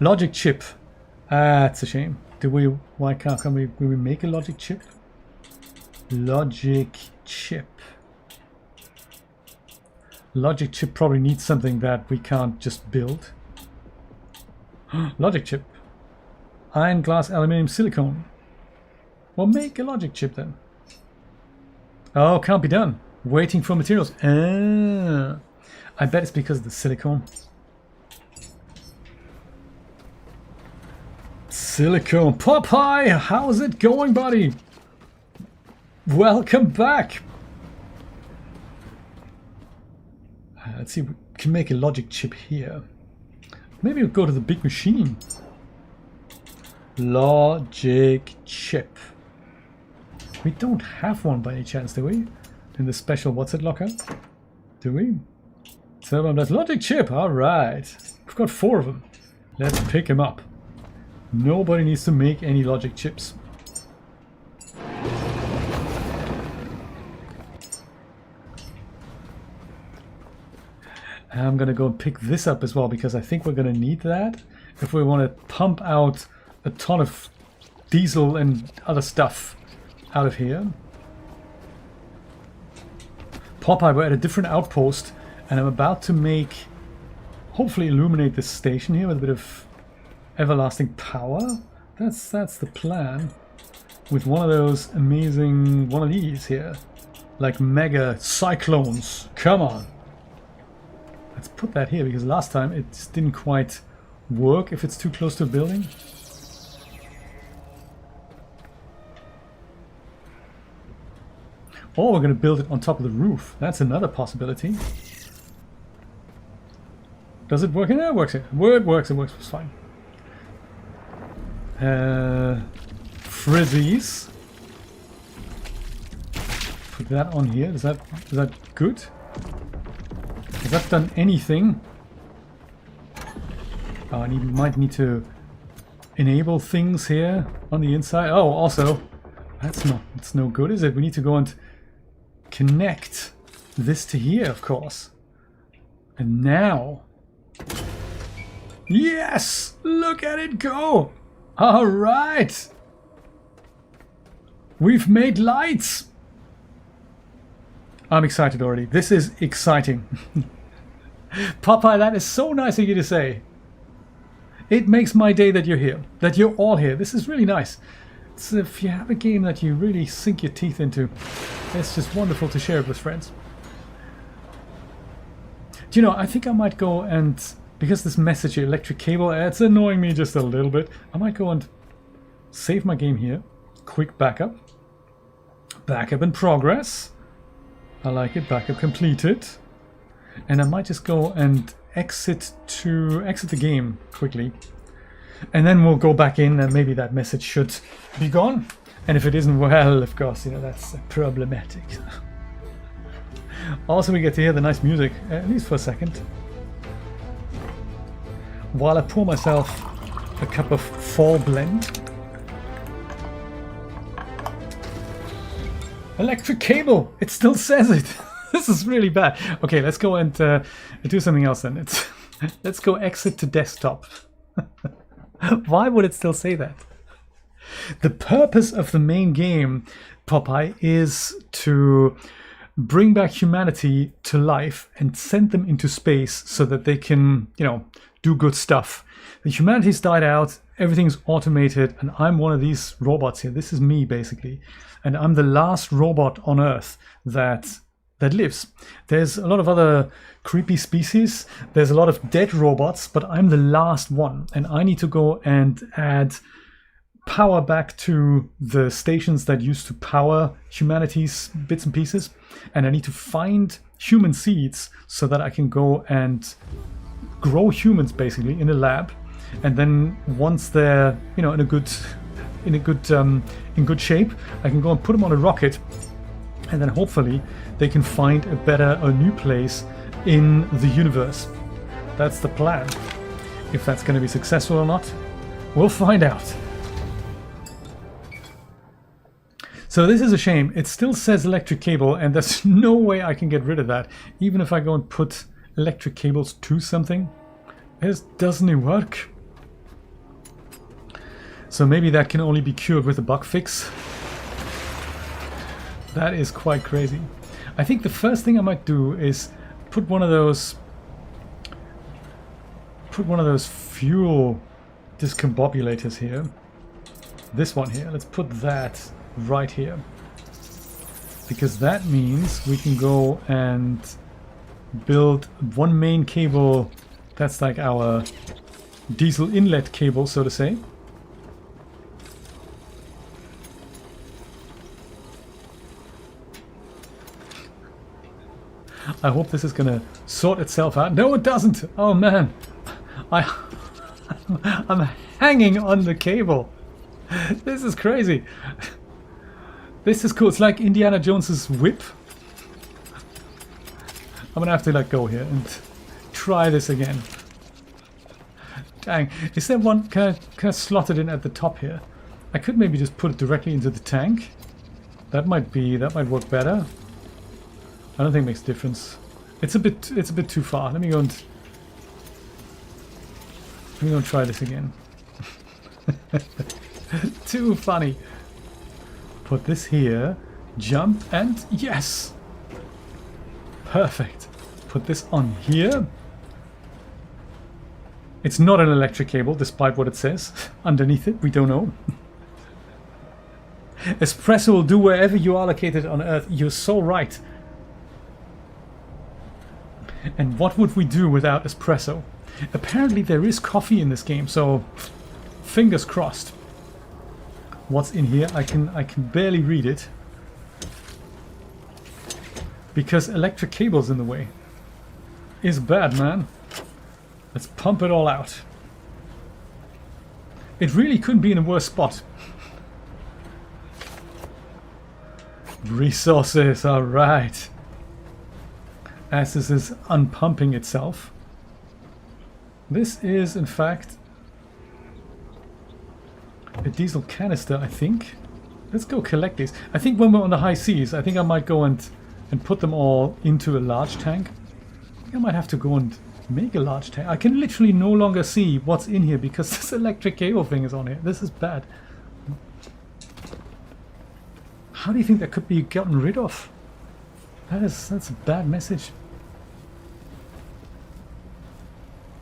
Logic chip. That's a shame. Why can't we make a logic chip? Logic chip. Logic chip probably needs something that we can't just build. Logic chip. Iron, glass, aluminium, silicone. Well, make a logic chip then. Oh, can't be done. Waiting for materials. Ah, I bet it's because of the silicone. Silicone. Popeye, how's it going, buddy? Welcome back. Let's see if we can make a logic chip here. Maybe we'll go to the big machine. Logic chip. We don't have one by any chance, do we? In the special what's it locker? Do we? So that's logic chip. Alright. We've got 4 of them. Let's pick them up. Nobody needs to make any logic chips. I'm gonna go and pick this up as well because I think we're gonna need that if we want to pump out a ton of diesel and other stuff out of here. Popeye, we're at a different outpost and I'm about to hopefully illuminate this station here with a bit of everlasting power. That's the plan. With one of those amazing, one of these here. Like mega cyclones. Come on. Let's put that here because last time it just didn't quite work if it's too close to a building. Or we're going to build it on top of the roof. That's another possibility. Does it work? Yeah, it works. It works. It's fine. Frizzies. Put that on here. Is that good? Has that done anything? Oh, I might need to enable things here on the inside. Oh, also, it's no good, is it? We need to go and connect this to here, of course. And now, yes! Look at it go! All right! We've made lights! I'm excited already. This is exciting. Popeye, that is so nice of you to say. It makes my day that you're here, that you're all here. This is really nice. So if you have a game that you really sink your teeth into, it's just wonderful to share it with friends. Do you know, I think I might go and, because this message here, electric cable, it's annoying me just a little bit. I might go and save my game here. Quick backup. Backup in progress. I like it. Backup completed. And I might just go and exit the game quickly. And then we'll go back in and maybe that message should be gone. And if it isn't, well, of course, you know, that's problematic. Also, we get to hear the nice music, at least for a second. While I pour myself a cup of fall blend. Electric cable! It still says it! This is really bad. Okay, let's go and do something else then. Let's go exit to desktop. Why would it still say that? The purpose of the main game, Popeye, is to bring back humanity to life and send them into space so that they can, you know, do good stuff. The humanity's died out, everything's automated, and I'm one of these robots here. This is me, basically. And I'm the last robot on Earth that lives. There's a lot of other creepy species. There's a lot of dead robots, but I'm the last one. And I need to go and add power back to the stations that used to power humanity's bits and pieces. And I need to find human seeds so that I can go and grow humans, basically, in a lab. And then once they're, you know, in good shape, I can go and put them on a rocket, and then hopefully they can find a new place in the universe. That's the plan. If that's going to be successful or not, we'll find out. So this is a shame. It still says electric cable, and there's no way I can get rid of that. Even if I go and put electric cables to something, it doesn't work. So maybe that can only be cured with a bug fix. That is quite crazy. I think the first thing I might do is put one of those fuel discombobulators here. This one here. Let's put that right here. Because that means we can go and build one main cable. That's like our diesel inlet cable, so to say. I hope this is gonna sort itself out. No, it doesn't! Oh man! I'm hanging on the cable! This is crazy! This is cool. It's like Indiana Jones's whip. I'm gonna have to let go here and try this again. Dang. Is there one? Can I slot it in at the top here? I could maybe just put it directly into the tank. That might work better. I don't think it makes a difference. It's a bit too far. Let me go and try this again. Too funny. Put this here, jump, and yes! Perfect. Put this on here. It's not an electric cable, despite what it says underneath it. We don't know. Espresso will do wherever you are located on Earth. You're so right. And what would we do without espresso? Apparently there is coffee in this game, so fingers crossed. What's in here? I can barely read it because electric cable's in the way. It's bad, man. Let's pump it all out. It really couldn't be in a worse spot. Resources, all right. as this is unpumping itself. This is, in fact, a diesel canister, I think. Let's go collect these. I think when we're on the high seas, I think I might go and put them all into a large tank. I think I might have to go and make a large tank. I can literally no longer see what's in here because this electric cable thing is on here. This is bad. How do you think that could be gotten rid of? That's a bad message.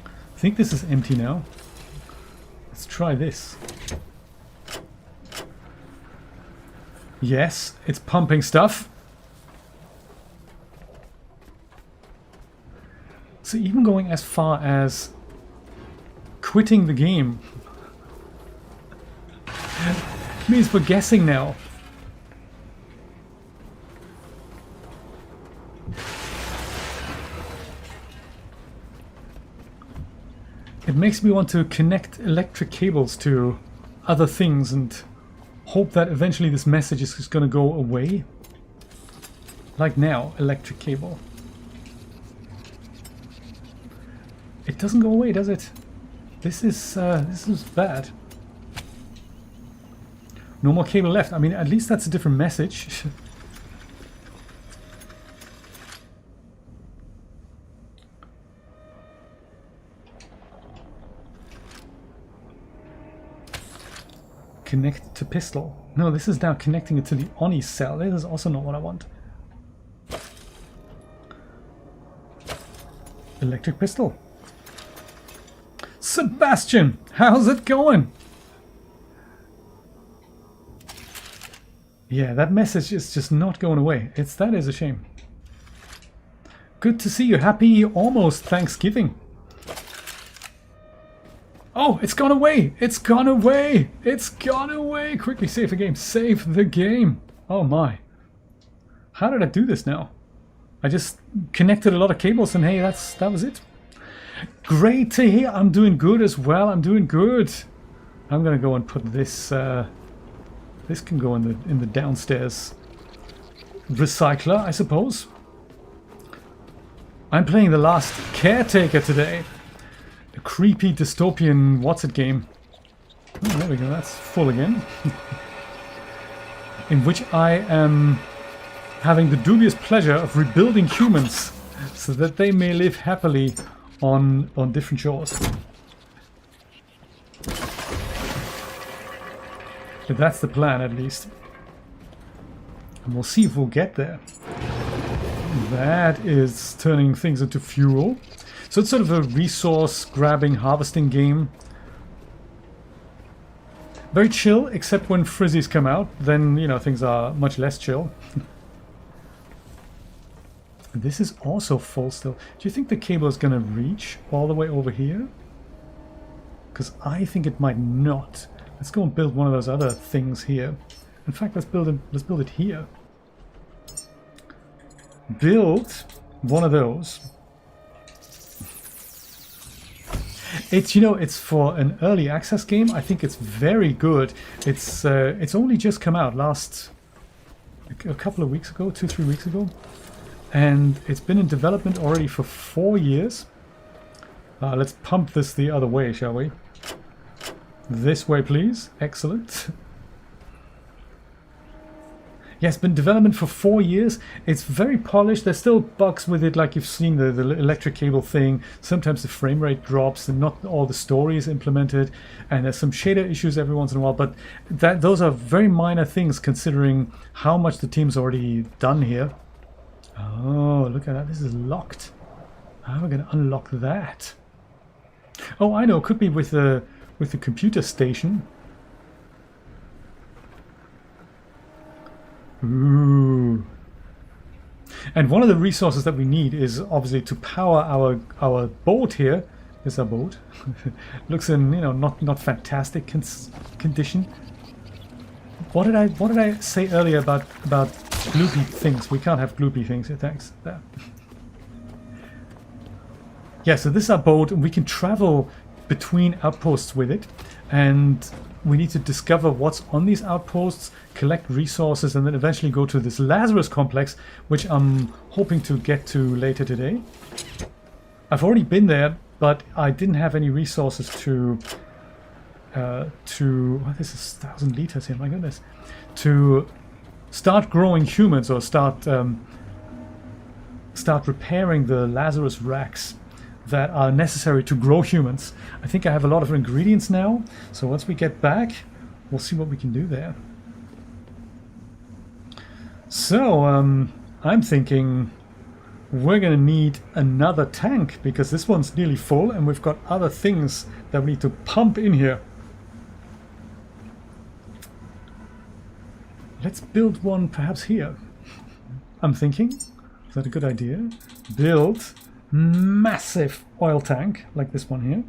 I think this is empty now. Let's try this. Yes, it's pumping stuff. So even going as far as quitting the game means we're guessing now. It makes me want to connect electric cables to other things and hope that eventually this message is just going to go away. Like now, electric cable. It doesn't go away, does it? This is bad. No more cable left. I mean, at least that's a different message. Connect to pistol. No, this is now connecting it to the Oni cell. This is also not what I want. Electric pistol. Sebastian, how's it going? Yeah, that message is just not going away. That is a shame. Good to see you. Happy almost Thanksgiving. Oh, it's gone away! It's gone away! It's gone away! Quickly save the game. Save the game! Oh my. How did I do this now? I just connected a lot of cables and hey, that was it. Great to hear. I'm doing good as well. I'm doing good. I'm gonna go and put this this can go in the downstairs recycler, I suppose. I'm playing the last Caretaker today. A creepy dystopian what's-it game. Oh, there we go, that's full again. In which I am having the dubious pleasure of rebuilding humans so that they may live happily on different shores. But that's the plan, at least. And we'll see if we'll get there. That is turning things into fuel. So it's sort of a resource-grabbing, harvesting game. Very chill, except when frizzies come out. Then, you know, things are much less chill. This is also full still. Do you think the cable is going to reach all the way over here? Because I think it might not. Let's go and build one of those other things here. In fact, let's build it here. Build one of those. It's, you know, it's for an early access game. I think it's very good. It's only just come out a couple of weeks ago, 2-3 weeks ago, and it's been in development already for 4 years. Let's pump this the other way, shall we? This way, please. Excellent. Yeah, it's been in development for 4 years. It's very polished. There's still bugs with it, like you've seen the electric cable thing. Sometimes the frame rate drops and not all the story is implemented. And there's some shader issues every once in a while. But those are very minor things considering how much the team's already done here. Oh, look at that. This is locked. How am I going to unlock that? Oh, I know. It could be with the computer station. Ooh. And one of the resources that we need is obviously to power our boat here. Is our boat. Looks in, you know, not fantastic condition. What did I say earlier about gloopy things? We can't have gloopy things here, thanks. There. Yeah, so this is our boat and we can travel between outposts with it, and we need to discover what's on these outposts, collect resources, and then eventually go to this Lazarus complex, which I'm hoping to get to later today. I've already been there, but I didn't have any resources to what is this, 1,000 liters here, my goodness, to start growing humans or start repairing the Lazarus racks that are necessary to grow humans. I think I have a lot of ingredients now, so once we get back, we'll see what we can do there. So I'm thinking we're gonna need another tank, because this one's nearly full and we've got other things that we need to pump in here. Let's build one perhaps here. I'm thinking, is that a good idea? Build massive oil tank like this one here.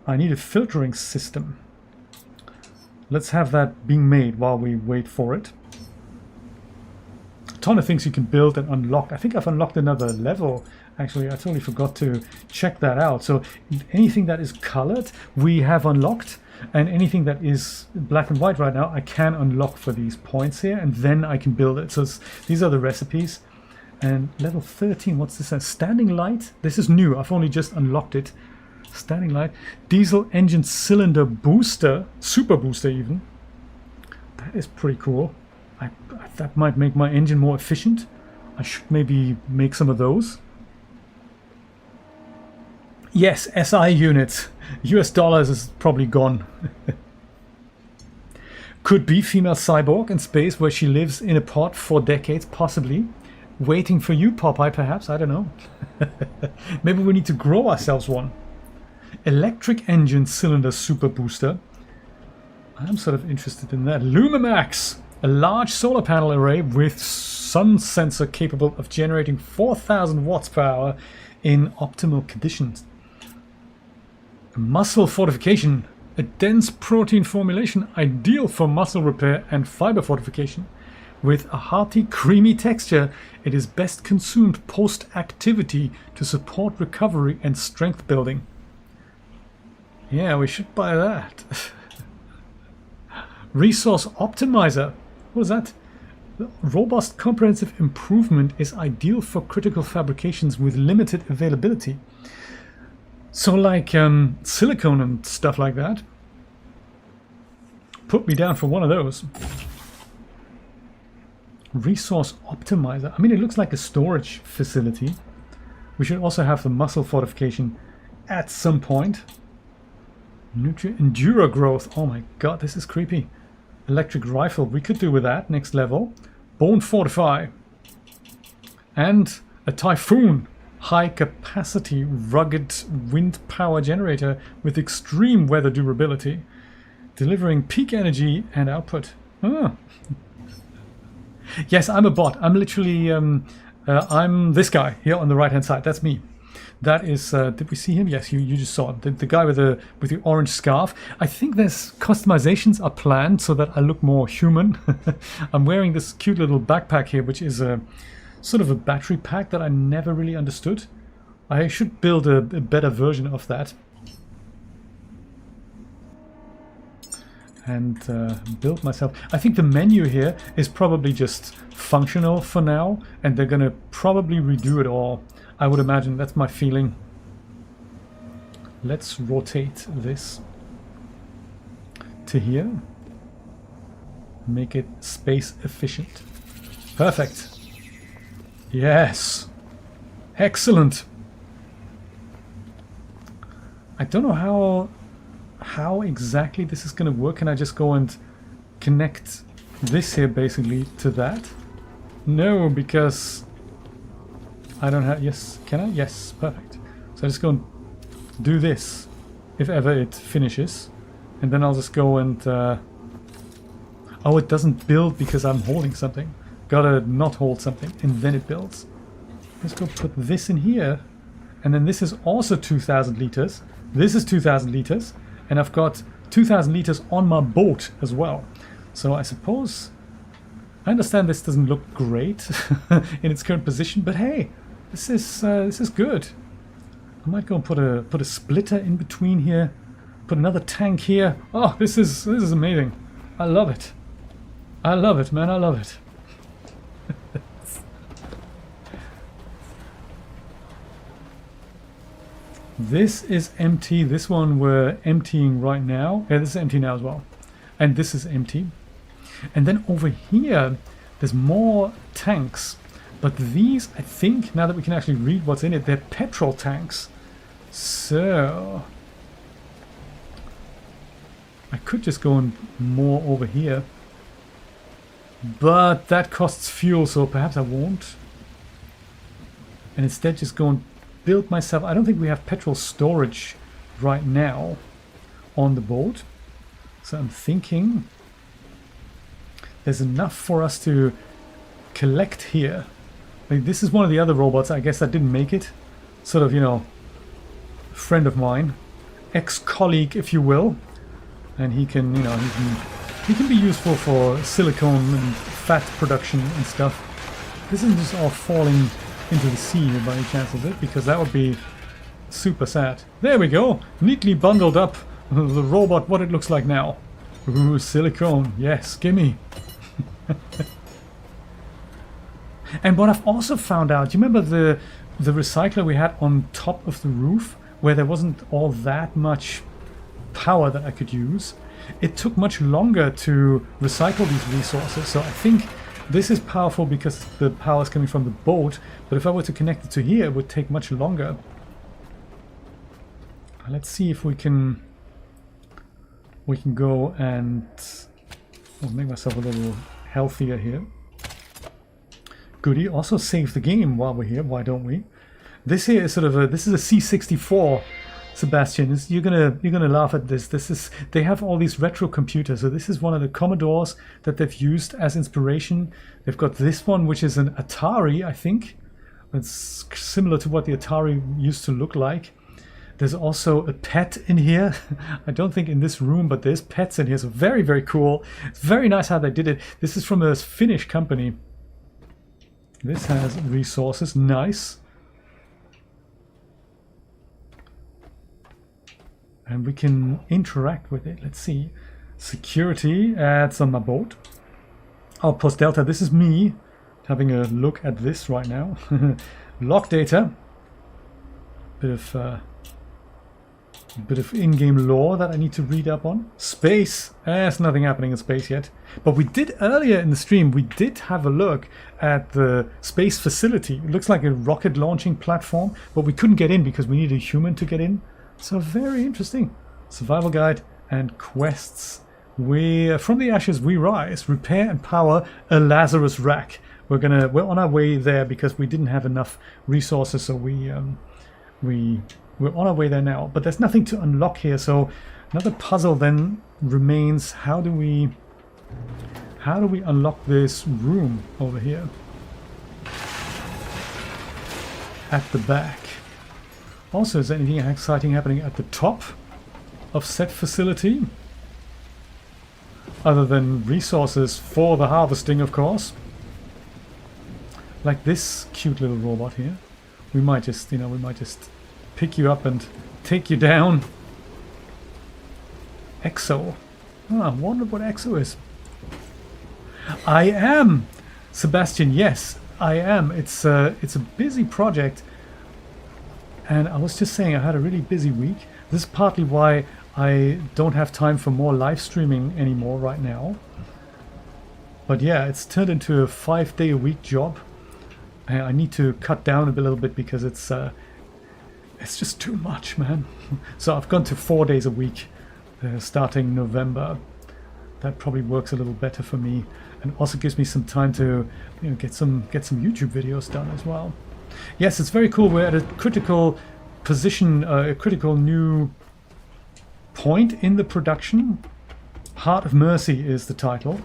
I need a filtering system. Let's have that being made while we wait for it. A ton of things you can build and unlock. I think I've unlocked another level. Actually, I totally forgot to check that out. So anything that is colored, we have unlocked. And anything that is black and white right now, I can unlock for these points here, and then I can build it. So these are the recipes. And level 13, what's this? Standing light? This is new. I've only just unlocked it. Standing light. Diesel engine cylinder booster. Super booster even. That is pretty cool. That might make my engine more efficient. I should maybe make some of those. Yes, SI units. US dollars is probably gone. Could be female cyborg in space where she lives in a pod for decades, possibly. Waiting for you, Popeye, perhaps? I don't know. Maybe we need to grow ourselves one. Electric engine cylinder super booster. I'm sort of interested in that. Lumimax! A large solar panel array with sun sensor capable of generating 4,000 watts per hour in optimal conditions. Muscle fortification, a dense protein formulation ideal for muscle repair and fiber fortification. With a hearty, creamy texture, it is best consumed post-activity to support recovery and strength building. Yeah, we should buy that. Resource optimizer. What is that? Robust comprehensive improvement is ideal for critical fabrications with limited availability. So like silicone and stuff like that. Put me down for one of those. Resource optimizer. I mean, it looks like a storage facility. We should also have the muscle fortification at some point. Enduro growth. Oh my god, this is creepy. Electric rifle. We could do with that. Next level. Bone fortify. And a typhoon. High capacity rugged wind power generator with extreme weather durability, delivering peak energy and output. Ah. Yes, I'm a bot. I'm literally I'm this guy here on the right hand side. That's me. That is did we see him? Yes, you just saw him. The guy with the orange scarf. I think there's customizations are planned so that I look more human. I'm wearing this cute little backpack here, which is a sort of a battery pack that I never really understood. I should build a better version of that. And build myself. I think the menu here is probably just functional for now, and they're gonna probably redo it all. I would imagine, that's my feeling. Let's rotate this to here. Make it space efficient. Perfect. Yes. Excellent. I don't know how exactly this is going to work. Can I just go and connect this here basically to that? No, because I don't have... Yes, can I? Yes, perfect. So I just go and do this if ever it finishes. And then I'll just go and... Oh, it doesn't build because I'm holding something. Gotta not hold something, and then it builds. Let's go put this in here. And then this is also 2,000 liters. This is 2,000 liters. And I've got 2,000 liters on my boat as well. So I suppose... I understand this doesn't look great in its current position, but hey, this is good. I might go and put a splitter in between here Put another tank here. Oh, this is amazing. I love it. I love it, man. I love it. This is empty. This one we're emptying right now. Yeah, this is empty now as well. And this is empty. And then over here, there's more tanks. But these, I think, now that we can actually read what's in it, they're petrol tanks. So I could just go and more over here. But that costs fuel, so perhaps I won't. And instead just go and build myself. I don't think we have petrol storage right now on the boat. So I'm thinking there's enough for us to collect here. Like, this is one of the other robots, I guess, that didn't make it. Sort of, you know, friend of mine, ex-colleague, if you will. And he can, you know, he can be useful for silicone and fat production and stuff. This isn't just all falling into the sea by any chance, is it? Because that would be super sad. There we go, neatly bundled up the robot, what it looks like now. Ooh, silicone, yes, gimme. And what I've also found out, do you remember the recycler we had on top of the roof, where there wasn't all that much power that I could use? It took much longer to recycle these resources, so I think this is powerful because the power is coming from the boat, but if I were to connect it to here, it would take much longer. Let's see if we can go and I'll make myself a little healthier here. Goody, also save the game while we're here, why don't we? This here is sort of this is a C64, Sebastian. You're gonna laugh at this. They have all these retro computers. So this is one of the Commodores that they've used as inspiration. They've got this one, which is an Atari, I think. It's similar to what the Atari used to look like. There's also a pet in here. I don't think in this room, but there's pets in here. So very, very cool. It's very nice how they did it. This is from a Finnish company. This has resources. Nice. And we can interact with it. Let's see. Security. It's on my boat. Outpost Delta. This is me having a look at this right now. Log data. Bit of in-game lore that I need to read up on. Space. There's nothing happening in space yet. But we did earlier in the stream, we did have a look at the space facility. It looks like a rocket launching platform, but we couldn't get in because we need a human to get in. So very interesting. Survival guide and quests. From the ashes we rise. Repair and power a Lazarus rack. We're on our way there because we didn't have enough resources, so we're on our way there now. But there's nothing to unlock here, so another puzzle then remains. How do we unlock this room over here at the back? Also, is there anything exciting happening at the top of said facility? Other than resources for the harvesting, of course. Like this cute little robot here. We might just, pick you up and take you down. Exo. I wonder what Exo is. I am! Sebastian, yes, I am. It's a busy project. And I was just saying I had a really busy week. This is partly why I don't have time for more live streaming anymore right now. But yeah, it's turned into a 5-day-a-week job. I need to cut down a little bit because it's just too much, man. So I've gone to 4 days a week starting November. That probably works a little better for me, and also gives me some time to get some YouTube videos done as well. Yes, it's very cool. We're at a critical position, a critical new point in the production. Heart of Mercy is the title,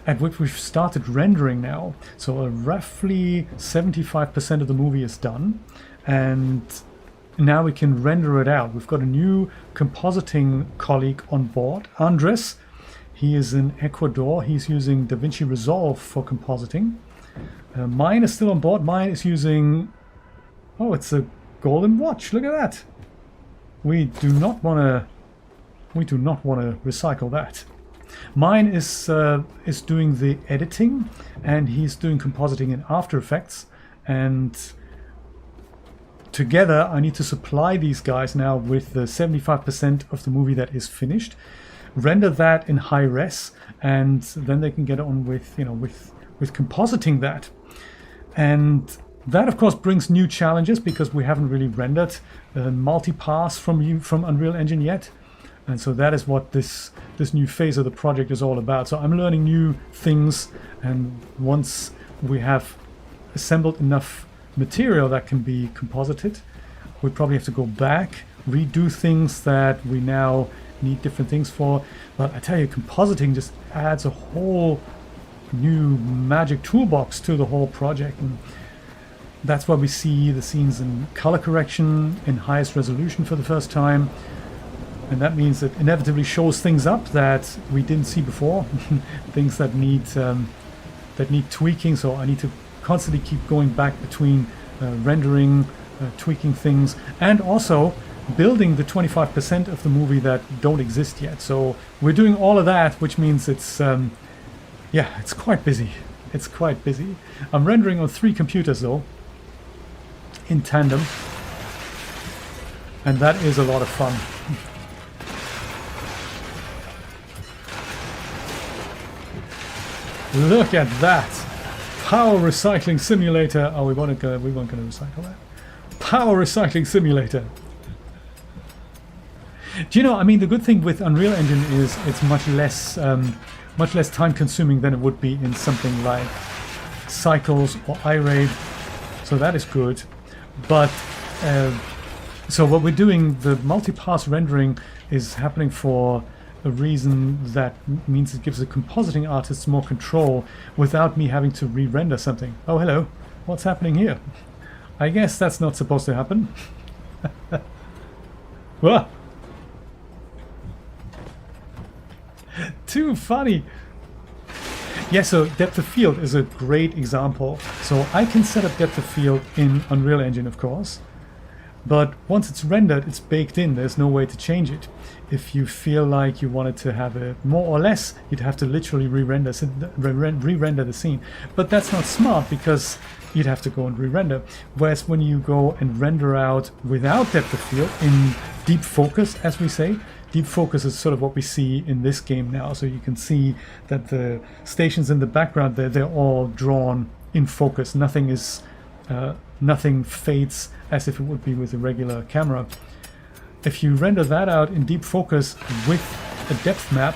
at which we've started rendering now. So roughly 75% of the movie is done, and now we can render it out. We've got a new compositing colleague on board, Andres. He is in Ecuador. He's using DaVinci Resolve for compositing. Mine is still on board. Mine is using... Oh, it's a golden watch. Look at that. we do not want to recycle that. Mine is doing the editing, and he's doing compositing in After Effects, and together I need to supply these guys now with the 75% of the movie that is finished, render that in high res, and then they can get on with with compositing that. And that of course brings new challenges because we haven't really rendered multi-pass from Unreal Engine yet. And so that is what this new phase of the project is all about. So I'm learning new things, and once we have assembled enough material that can be composited, we probably have to go back, redo things that we now need different things for. But I tell you, compositing just adds a whole new magic toolbox to the whole project. And that's why we see the scenes in color correction in highest resolution for the first time. And that means it inevitably shows things up that we didn't see before, things that need tweaking. So I need to constantly keep going back between rendering, tweaking things, and also building the 25% of the movie that don't exist yet. So we're doing all of that, which means it's it's quite busy. It's quite busy. I'm rendering on 3 computers though, in tandem, and that is a lot of fun. Look at that! Power recycling simulator. Oh, we weren't going to recycle that. Power recycling simulator. Do you know? I mean, the good thing with Unreal Engine is it's much less time-consuming than it would be in something like Cycles or iRaid. So that is good. But so what we're doing, the multi-pass rendering is happening for a reason that means it gives the compositing artists more control without me having to re-render something. Oh, hello. What's happening here? I guess that's not supposed to happen. Whoa. Too funny. Yeah, so depth of field is a great example. So I can set up depth of field in Unreal Engine, of course. But once it's rendered, it's baked in. There's no way to change it. If you feel like you wanted to have it more or less, you'd have to literally re-render the scene. But that's not smart because you'd have to go and re-render. Whereas when you go and render out without depth of field in deep focus, as we say, deep focus is sort of what we see in this game now. So you can see that the stations in the background, they're all drawn in focus. Nothing fades as if it would be with a regular camera. If you render that out in deep focus with a depth map,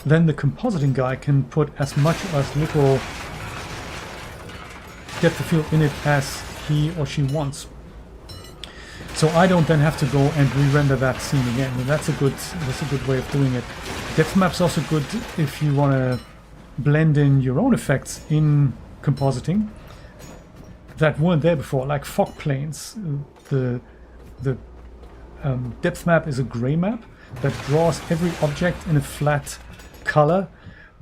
then the compositing guy can put as much or as little depth of field in it as he or she wants. So I don't then have to go and re-render that scene again. And that's a good way of doing it. Depth map's also good if you want to blend in your own effects in compositing that weren't there before, like fog planes. The depth map is a gray map that draws every object in a flat color.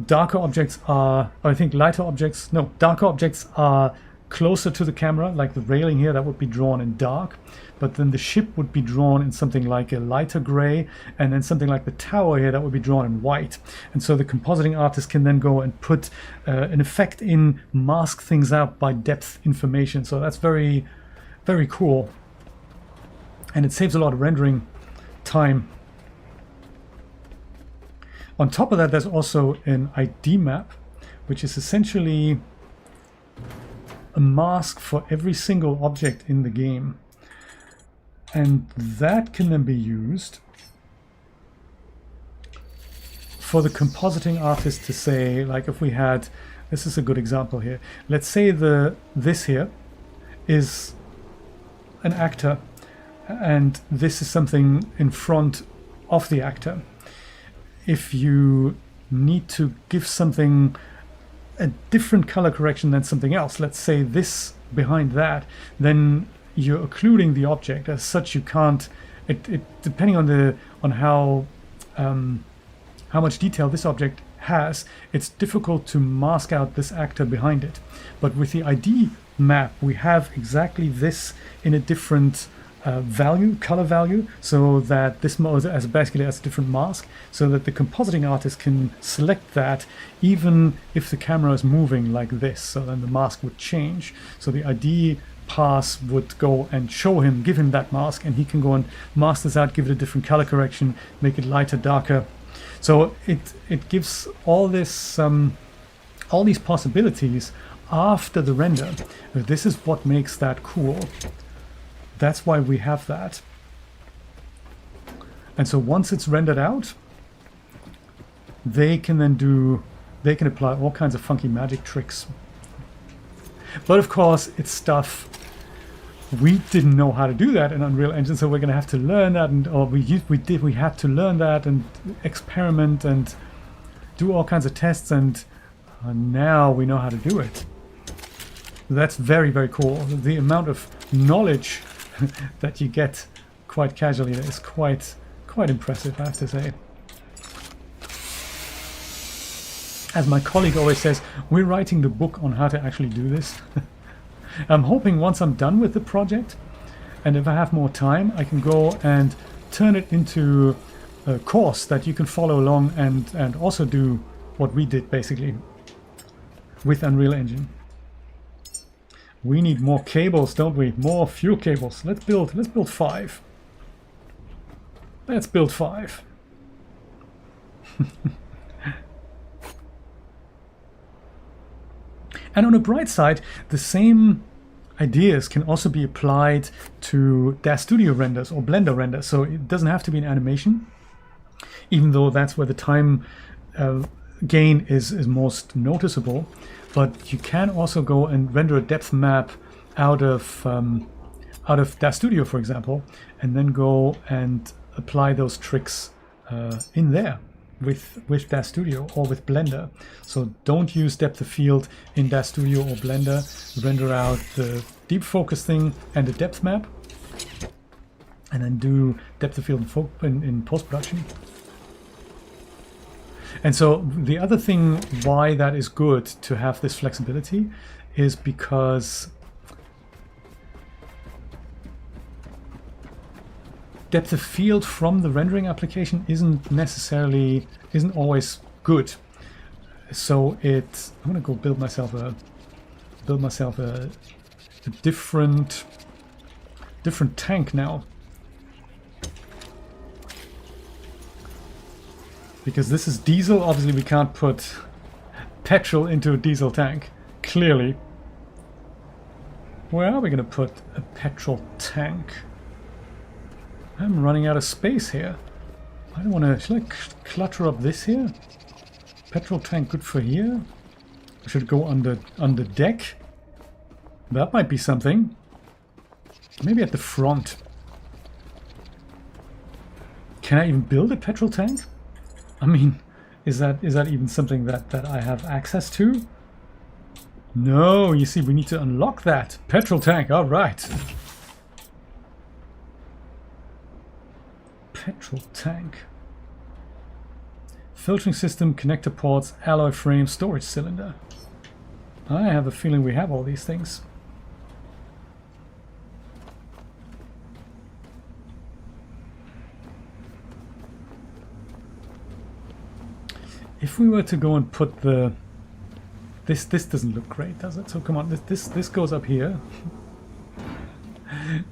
Darker objects are closer to the camera, like the railing here, that would be drawn in dark, but then the ship would be drawn in something like a lighter gray, and then something like the tower here, that would be drawn in white. And so the compositing artist can then go and put an effect in, mask things out by depth information. So that's very, very cool, and it saves a lot of rendering time. On top of that, there's also an ID map, which is essentially a mask for every single object in the game, and that can then be used for the compositing artist to say, like, if we had, this is a good example here, let's say this here is an actor and this is something in front of the actor. If you need to give something a different color correction than something else, let's say this behind that, then you're occluding the object. As such, you can't, depending on how much detail this object has, it's difficult to mask out this actor behind it. But with the ID map, we have exactly this in a different color value, so that this mode as basically as a different mask, so that the compositing artist can select that even if the camera is moving like this. So then the mask would change. So the ID pass would go and show him, give him that mask, and he can go and mask this out, give it a different color correction, make it lighter, darker. So it gives all this all these possibilities after the render. This is what makes that cool. That's why we have that. And so once it's rendered out, they can apply all kinds of funky magic tricks. But of course, it's stuff we didn't know how to do that in Unreal Engine, so we're going to have to learn that, we had to learn that and experiment and do all kinds of tests, and now we know how to do it. That's very, very cool. The amount of knowledge that you get quite casually is quite impressive, I have to say. As my colleague always says, we're writing the book on how to actually do this. I'm hoping once I'm done with the project, and if I have more time, I can go and turn it into a course that you can follow along and also do what we did basically with Unreal Engine. We need more cables, don't we? More fuel cables. Let's build 5. Let's build 5. And on the bright side, the same ideas can also be applied to Dash Studio renders or Blender renders. So it doesn't have to be an animation, even though that's where the time gain is most noticeable. But you can also go and render a depth map out of Dash Studio, for example, and then go and apply those tricks in there with Dash Studio or with Blender. So don't use depth of field in Dash Studio or Blender. Render out the deep focus thing and the depth map, and then do depth of field in post-production. And so the other thing why that is good to have this flexibility is because depth of field from the rendering application isn't always good. So I'm gonna go build myself a different tank now, because this is diesel. Obviously we can't put petrol into a diesel tank, clearly. Where are we gonna put a petrol tank? I'm running out of space here. I don't want to... Should I clutter up this here? Petrol tank good for here? I should go under deck. That might be something. Maybe at the front. Can I even build a petrol tank? I mean, is that even something that I have access to? No, you see, we need to unlock that. Petrol tank, all right. Petrol tank. Filtering system, connector ports, alloy frame, storage cylinder. I have a feeling we have all these things. If we were to go and put the... This doesn't look great, does it? So come on, this goes up here.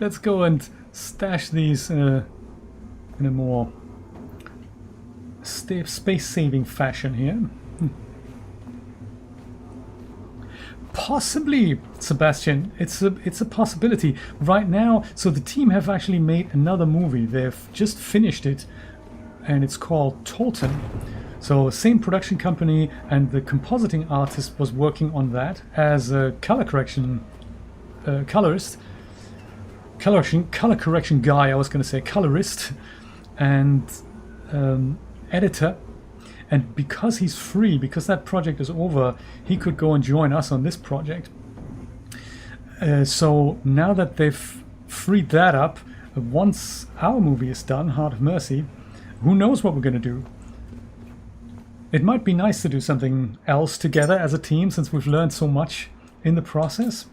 Let's go and stash these in a more space-saving fashion here. Possibly, Sebastian, it's a possibility. Right now, so the team have actually made another movie. They've just finished it, and it's called Tolton. So same production company, and the compositing artist was working on that as a color correction colorist. Color correction guy, I was going to say colorist, and editor. And because he's free, because that project is over, he could go and join us on this project. So now that they've freed that up, once our movie is done, Heart of Mercy, who knows what we're going to do? It might be nice to do something else together as a team, since we've learned so much in the process.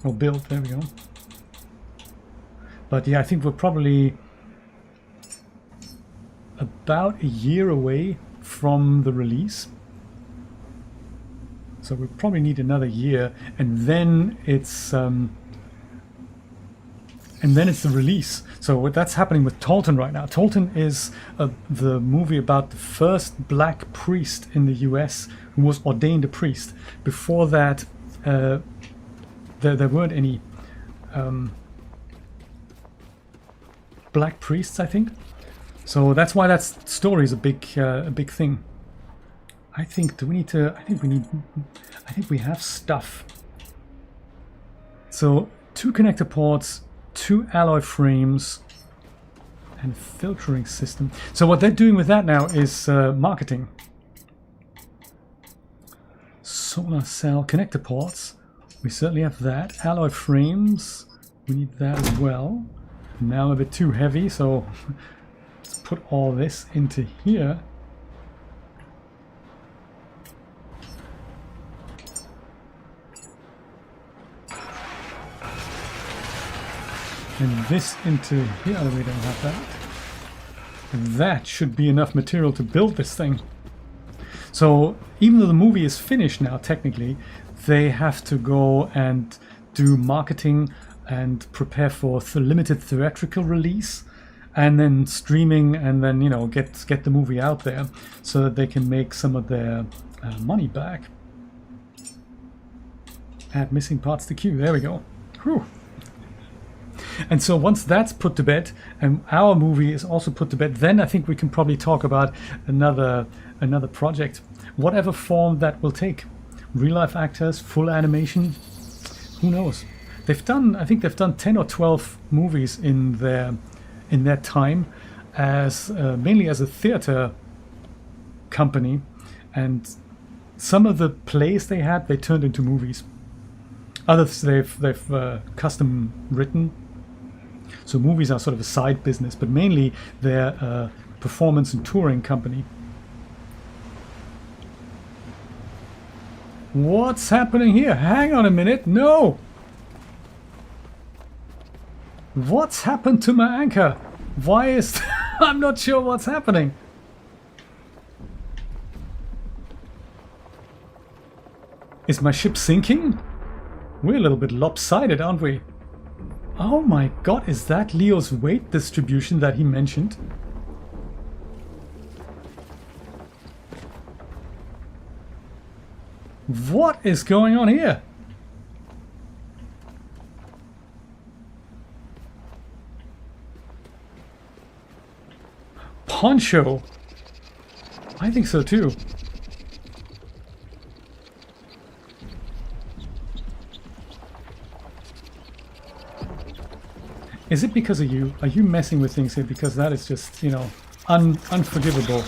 Or build, there we go. But yeah, I think we're probably about a year away from the release. So we probably need another year, and then it's the release. So that's happening with Tolton right now. Tolton is the movie about the first black priest in the US who was ordained a priest. Before that, there weren't any black priests, I think. So that's why that story is a big thing. I think, do we need to, I think we have stuff. So 2 connector ports, 2 alloy frames, and filtering system. So what they're doing with that now is marketing. Solar cell connector ports. We certainly have that. Alloy frames. We need that as well. Now a bit too heavy, so let's put all this into here. And this into here. Oh, we don't have that. And that should be enough material to build this thing. So even though the movie is finished now, technically, they have to go and do marketing and prepare for the limited theatrical release, and then streaming, and then, you know, get the movie out there so that they can make some of their money back. Add missing parts to queue. There we go. Whew. And so once that's put to bed, and our movie is also put to bed, then I think we can probably talk about another project, whatever form that will take. Real life actors, full animation, who knows? They've done, I think they've done 10 or 12 movies in their time, as mainly as a theater company, and some of the plays they had, they turned into movies. Others they've custom written. So movies are sort of a side business, but mainly they're a performance and touring company. What's happening here? Hang on a minute. No! What's happened to my anchor? Why is... I'm not sure what's happening. Is my ship sinking? We're a little bit lopsided, aren't we? Oh my god, is that Leo's weight distribution that he mentioned? What is going on here? Poncho? I think so too. Is it because of you? Are you messing with things here? Because that is just, you know, unforgivable.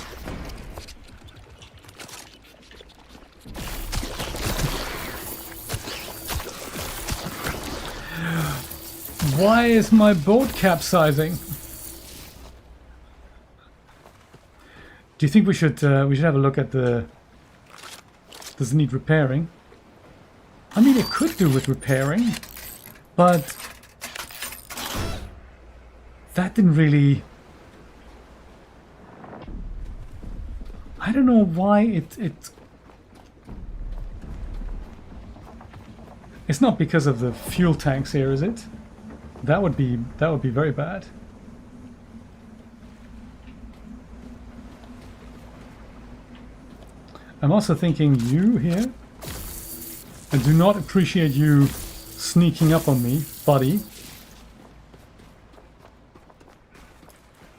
Why is my boat capsizing? Do you think we should have a look at the... Does it need repairing? I mean, it could do with repairing, but that didn't really... I don't know why it's not because of the fuel tanks here, is it? That would be very bad. I'm also thinking you here. I do not appreciate you sneaking up on me, buddy.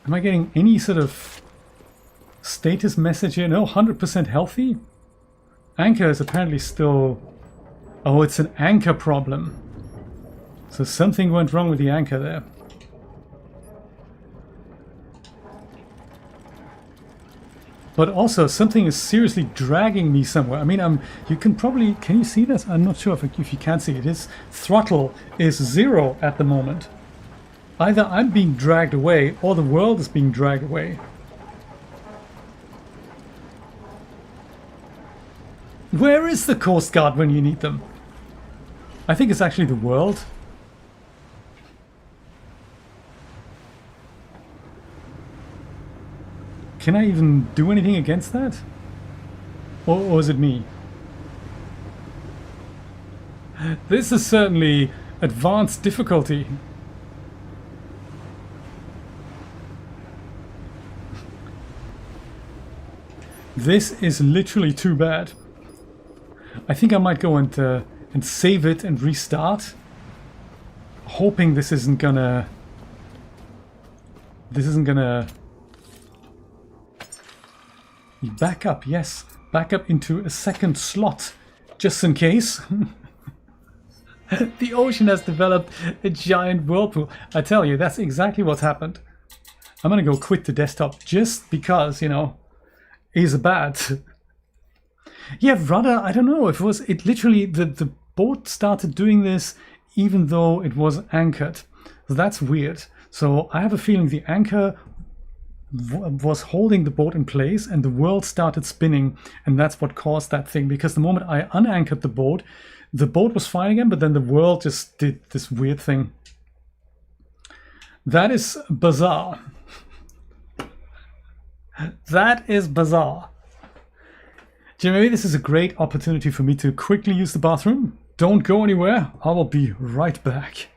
Am I getting any sort of status message here? No, 100% healthy? Anchor is apparently still... Oh, it's an anchor problem. So something went wrong with the anchor there. But also something is seriously dragging me somewhere. I mean, you can probably... Can you see this? I'm not sure if you can see it. His throttle is 0 at the moment. Either I'm being dragged away or the world is being dragged away. Where is the Coast Guard when you need them? I think it's actually the world. Can I even do anything against that? Or is it me? This is certainly advanced difficulty. This is literally too bad. I think I might go and save it and restart. Hoping this isn't gonna... Back up, yes. Back up into a second slot. Just in case. The ocean has developed a giant whirlpool. I tell you, that's exactly what's happened. I'm gonna go quit the desktop just because, you know, is bad. Yeah, rudder, I don't know. It literally, the boat started doing this even though it was anchored. So that's weird. So I have a feeling the anchor was holding the boat in place and the world started spinning, and that's what caused that thing, because the moment I unanchored the boat was fine again, but then the world just did this weird thing. That is bizarre. That is bizarre. Jim, maybe this is a great opportunity for me to quickly use the bathroom. Don't go anywhere. I will be right back.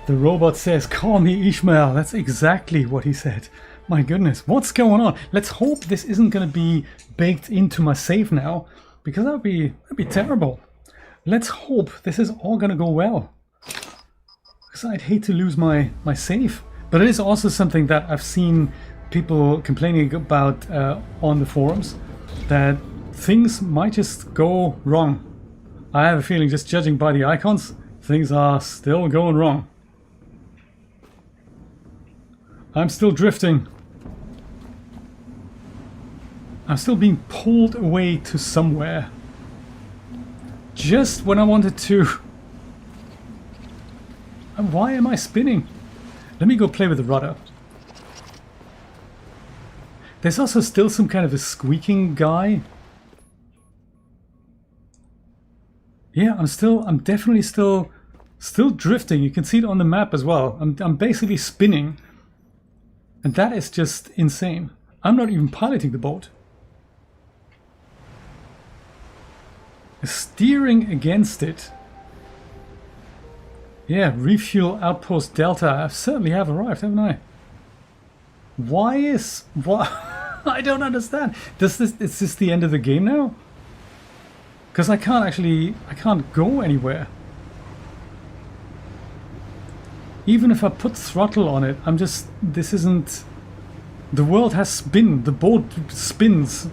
The robot says, "Call me Ishmael." That's exactly what he said. My goodness, what's going on? Let's hope this isn't going to be baked into my save now, because that'd be terrible. Let's hope this is all going to go well, because I'd hate to lose my save. But it is also something that I've seen people complaining about on the forums, that things might just go wrong. I have a feeling, just judging by the icons, things are still going wrong. I'm still drifting. I'm still being pulled away to somewhere. Just when I wanted to. And why am I spinning? Let me go play with the rudder. There's also still some kind of a squeaking guy. Yeah, I'm definitely still drifting. You can see it on the map as well. I'm basically spinning. And that is just insane. I'm not even piloting the boat. Steering against it. Yeah, refuel outpost Delta. I certainly have arrived, haven't I? What? I don't understand. Is this the end of the game now? Because I can't go anywhere. Even if I put throttle on it, this isn't... The world has spin. The boat spins.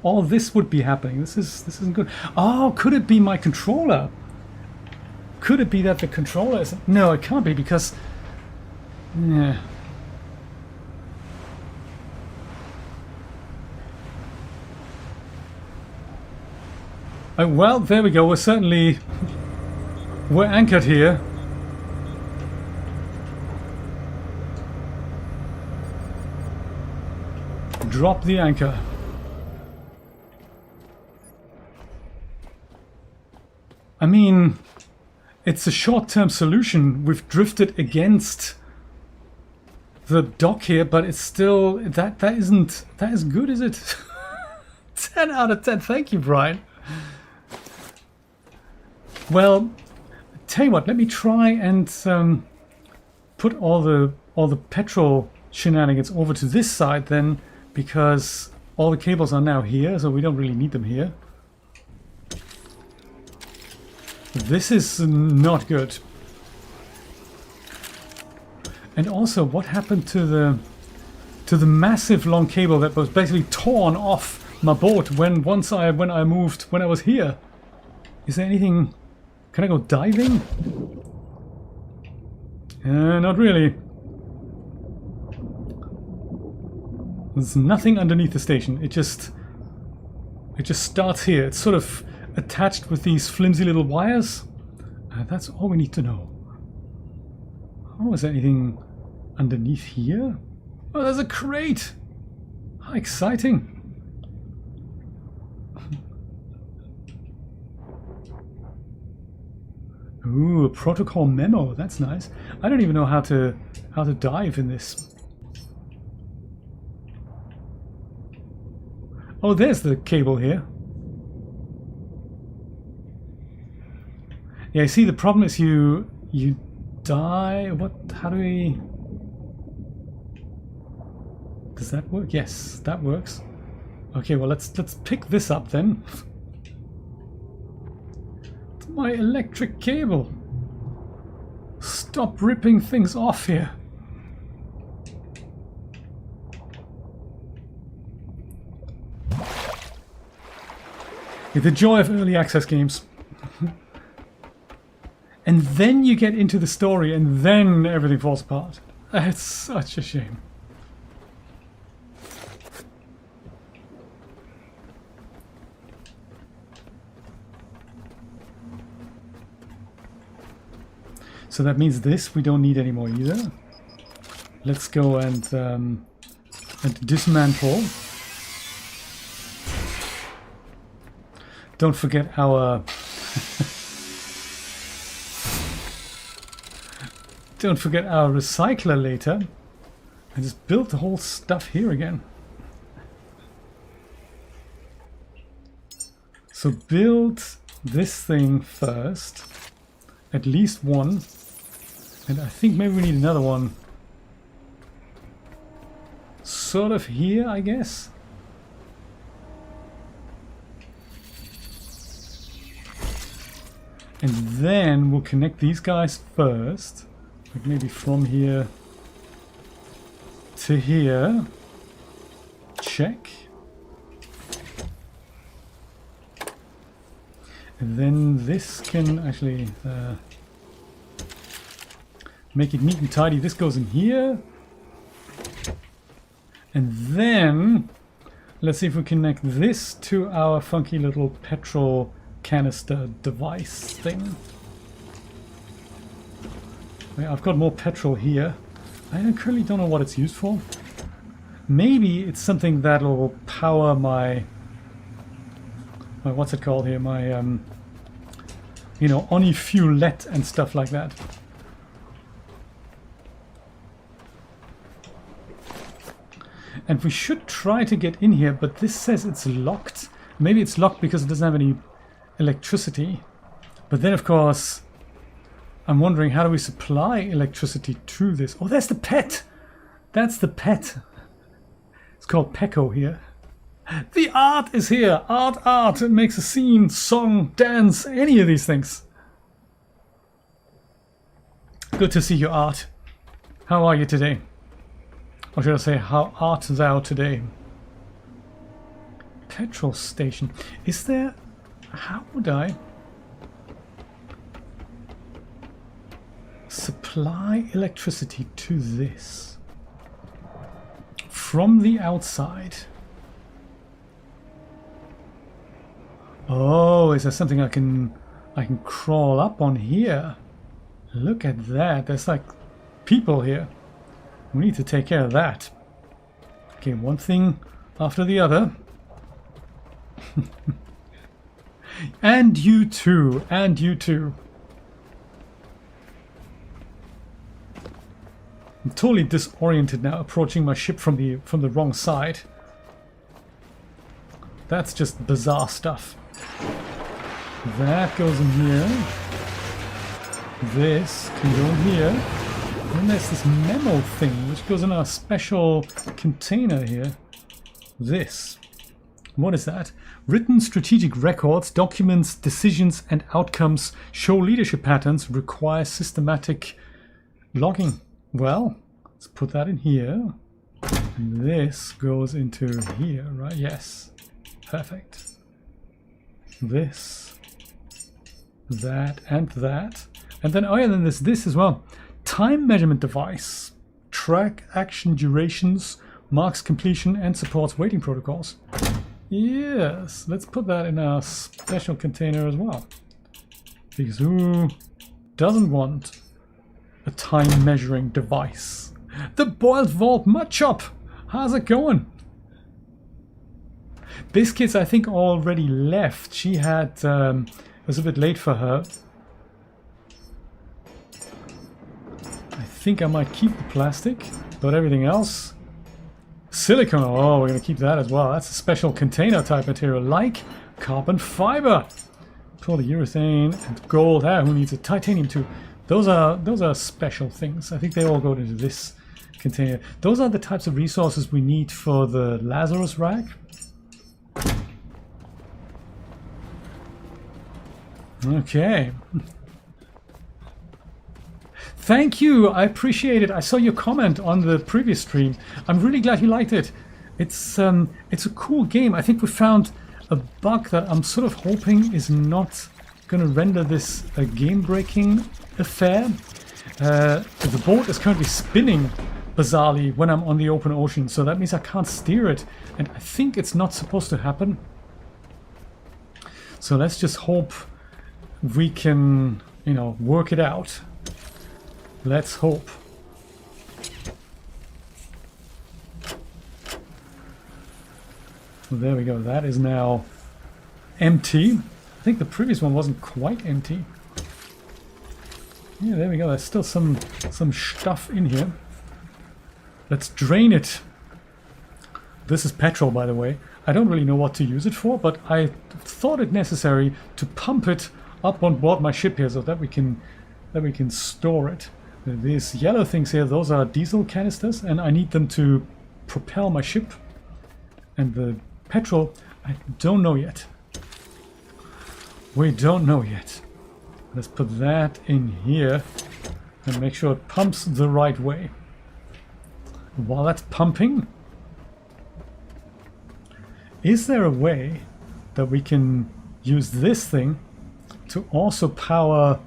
All this would be happening. This isn't good. Oh, could it be my controller? Could it be that the controller isn't... No, it can't be because... Yeah. Well, there we go. We're anchored here. Drop the anchor. I mean, it's a short-term solution. We've drifted against the dock here, but it's still that isn't as good, is it? 10 out of 10. Thank you, Brian. Well, tell you what, let me try and put all the petrol shenanigans over to this side then, because all the cables are now here, so we don't really need them here. This is not good. And also, what happened to the massive long cable that was basically torn off my boat when I was here? Is there anything? Can I go diving? Not really. There's nothing underneath the station. It just starts here. It's sort of attached with these flimsy little wires. That's all we need to know. Oh, is there anything underneath here? Oh, there's a crate! How exciting! Ooh, a protocol memo. That's nice. I don't even know how to dive in this. Oh, there's the cable here. Yeah, I see. The problem is you die. What? How do we? Does that work? Yes, that works. Okay, well let's pick this up then. It's my electric cable. Stop ripping things off here. Yeah, the joy of early access games. And then you get into the story and then everything falls apart. It's such a shame. So that means this we don't need anymore either. Let's go and dismantle. Don't forget our don't forget our recycler later. And just build the whole stuff here again. So build this thing first. At least one. And I think maybe we need another one. Sort of here, I guess. And then we'll connect these guys first. Like maybe from here to here. Check. And then this can actually make it neat and tidy. This goes in here. And then let's see if we connect this to our funky little petrol canister device thing. I've got more petrol here. I currently don't know what it's used for. Maybe it's something that'll power my what's it called here? My, you know, onifulette and stuff like that. And we should try to get in here, but this says it's locked. Maybe it's locked because it doesn't have any electricity. But then, of course, I'm wondering, how do we supply electricity to this? Oh, there's the pet! That's the pet. It's called Pecco here. The art is here! Art! It makes a scene, song, dance, any of these things. Good to see you, Art. How are you today? Or should I say, how art thou today? Petrol station. Is there... How would I... supply electricity to this? From the outside. Oh, is there something I can crawl up on here? Look at that. There's like people here. We need to take care of that. Okay, one thing after the other. And you too. And you too. I'm totally disoriented now, approaching my ship from the wrong side. That's just bizarre stuff. That goes in here. This can go in here. And there's this memo thing, which goes in our special container here. This. What is that? Written strategic records, documents, decisions, and outcomes show leadership patterns, require systematic logging. Well, let's put that in here. And this goes into here, right? Yes. Perfect. This. That and that. And then, oh yeah, then there's this as well. Time measurement device. Track action durations, marks completion, and supports waiting protocols. Yes, let's put that in our special container as well. Because who doesn't want a time measuring device? The Boiled Vault Mudchop! How's it going? Biscuits, I think, already left. She had, it was a bit late for her. I think I might keep the plastic, but everything else. Silicone, oh, we're going to keep that as well. That's a special container type material, like carbon fiber. Polyurethane and gold. Ah, who needs a titanium too? Those are special things. I think they all go into this container. Those are the types of resources we need for the Lazarus rack. Okay. Thank you, I appreciate it. I saw your comment on the previous stream. I'm really glad you liked it. It's a cool game. I think we found a bug that I'm sort of hoping is not going to render this a game-breaking affair. The boat is currently spinning bizarrely when I'm on the open ocean, so that means I can't steer it, and I think it's not supposed to happen. So let's just hope we can, you know, work it out. Let's hope. Well, there we go. That is now empty. I think the previous one wasn't quite empty. Yeah, there we go. There's still some stuff in here. Let's drain it. This is petrol, by the way. I don't really know what to use it for, but I thought it necessary to pump it up on board my ship here so that we can store it. These yellow things here, those are diesel canisters, and I need them to propel my ship. And the petrol, I don't know yet. We don't know yet. Let's put that in here and make sure it pumps the right way. While that's pumping, is there a way that we can use this thing to also power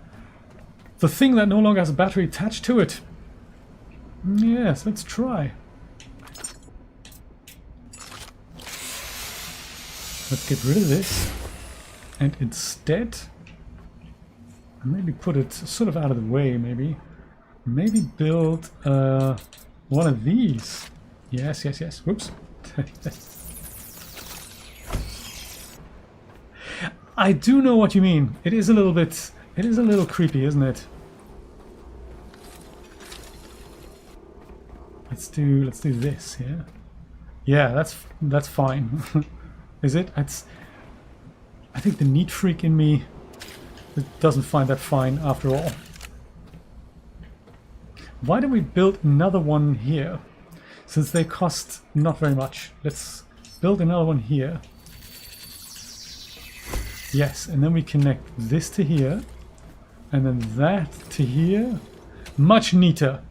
the thing that no longer has a battery attached to it? Yes, let's try. Let's get rid of this. And instead, maybe put it sort of out of the way, maybe. Maybe build one of these. Yes. Whoops. I do know what you mean. It is a little bit... It is a little creepy, isn't it? Let's do this here. Yeah, that's fine. Is it? I think the neat freak in me doesn't find that fine after all. Why don't we build another one here? Since they cost not very much. Let's build another one here. Yes, and then we connect this to here. And then that to here. Much neater.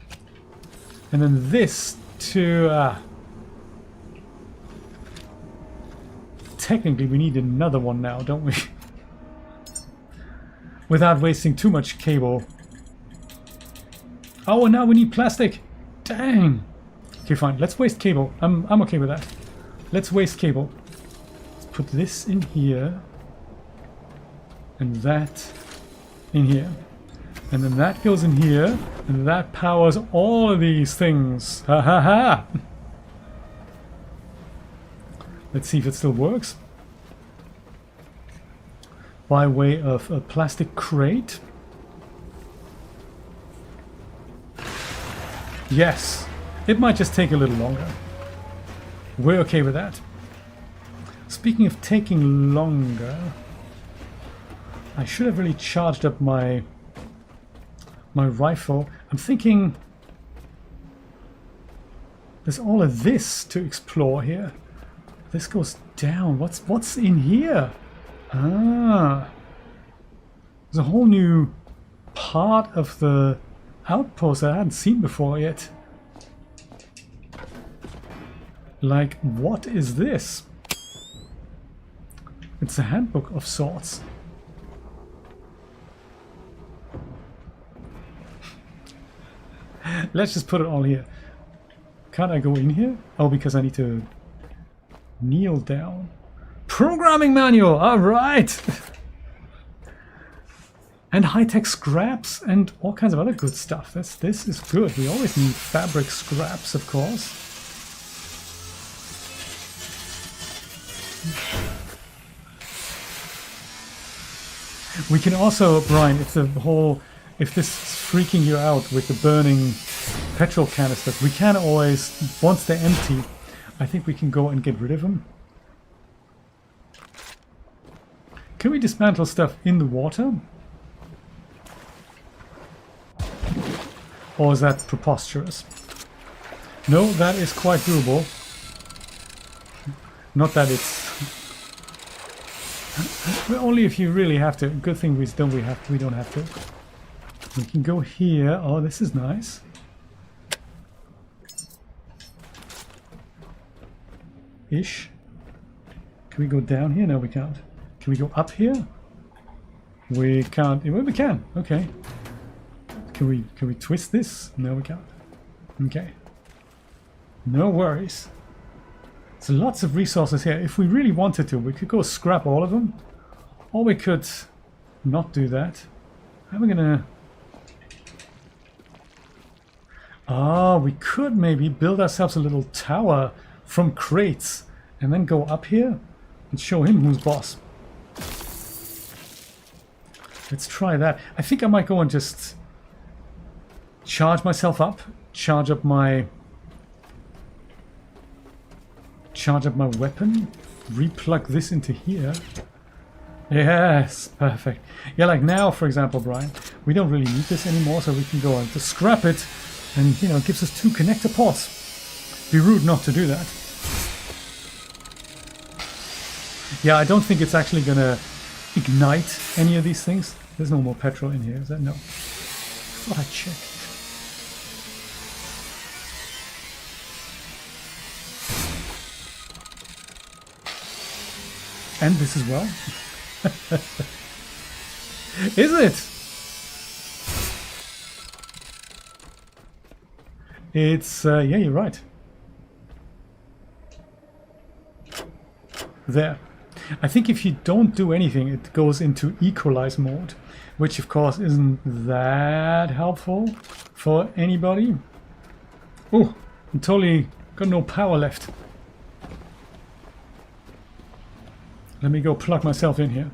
And then this to... Technically we need another one now, don't we? Without wasting too much cable. Oh, and now we need plastic. Dang. Okay, fine. Let's waste cable. I'm okay with that. Let's waste cable. Let's put this in here. And that in here. And then that goes in here. And that powers all of these things. Ha ha ha. Let's see if it still works. By way of a plastic crate. Yes. It might just take a little longer. We're okay with that. Speaking of taking longer, I should have really charged up my rifle. I'm thinking there's all of this to explore here. This goes down. What's in here? Ah. There's a whole new part of the outpost that I hadn't seen before yet. Like, what is this? It's a handbook of sorts. Let's just put it all here. Can't I go in here? Oh, because I need to kneel down. Programming manual! Alright! And high-tech scraps and all kinds of other good stuff. This is good. We always need fabric scraps, of course. We can also, Brian, if this is freaking you out with the burning petrol canisters, we can always, once they're empty, I think we can go and get rid of them. Can we dismantle stuff in the water? Or is that preposterous? No, that is quite doable. Not that it's... Well, only if you really have to. Good thing we don't have to. We can go here. Oh, this is nice. Ish. Can we go down here? No, we can't. Can we go up here? We can't. Well, we can. Okay. Can we twist this? No, we can't. Okay. No worries. So lots of resources here. If we really wanted to, we could go scrap all of them. Or we could not do that. How are we gonna... Ah, we could maybe build ourselves a little tower from crates and then go up here and show him who's boss. Let's try that. I think I might go and just charge myself up, charge up my weapon, replug this into here. Yes, perfect. Yeah, like now, for example, Brian, we don't really need this anymore, so we can go and just scrap it, and you know, it gives us 2 connector ports. Be rude not to do that. Yeah, I don't think it's actually gonna ignite any of these things. There's no more petrol in here, is that? No. I thought I checked. And this as well. Is it? It's, yeah, you're right. There. I think if you don't do anything, it goes into equalize mode, which of course isn't that helpful for anybody. Oh, I'm totally got no power left. Let me go plug myself in here.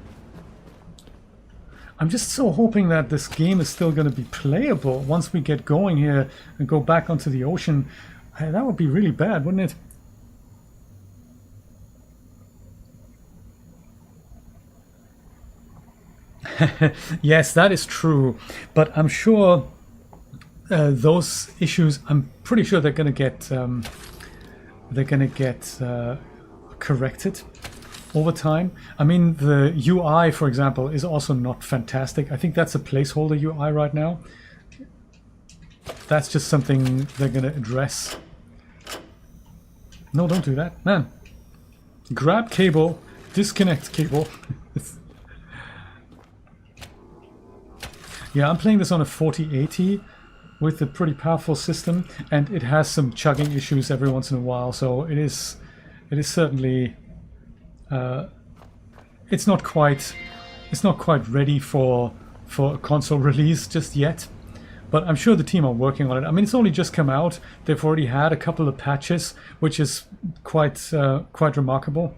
I'm just so hoping that this game is still going to be playable once we get going here and go back onto the ocean. That would be really bad, wouldn't it? Yes, that is true, but I'm sure those issues, I'm pretty sure they're going to get corrected over time. I mean, the UI, for example, is also not fantastic. I think that's a placeholder UI right now. That's just something they're going to address. No, don't do that, man. Grab cable, disconnect cable. Yeah, I'm playing this on a 4080 with a pretty powerful system, and it has some chugging issues every once in a while. So it is certainly it's not quite ready for a console release just yet. But I'm sure the team are working on it. I mean, it's only just come out. They've already had a couple of patches, which is quite remarkable.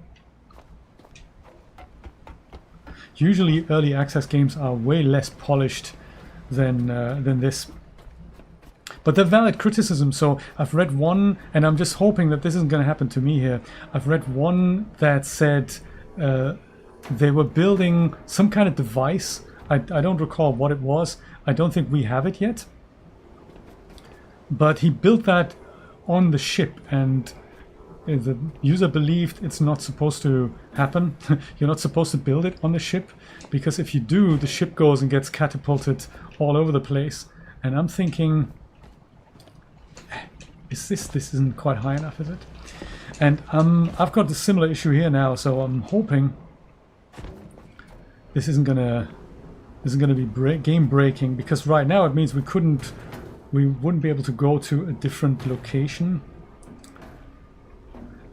Usually, early access games are way less polished than this. But they're valid criticism. So I've read one, and I'm just hoping that this isn't going to happen to me here. I've read one that said they were building some kind of device. I don't recall what it was. I don't think we have it yet. But he built that on the ship, and the user believed it's not supposed to happen. You're not supposed to build it on the ship, because if you do, the ship goes and gets catapulted all over the place. And I'm thinking, this isn't quite high enough, is it? And I've got a similar issue here now, so I'm hoping this isn't gonna be game breaking, because right now it means we wouldn't be able to go to a different location.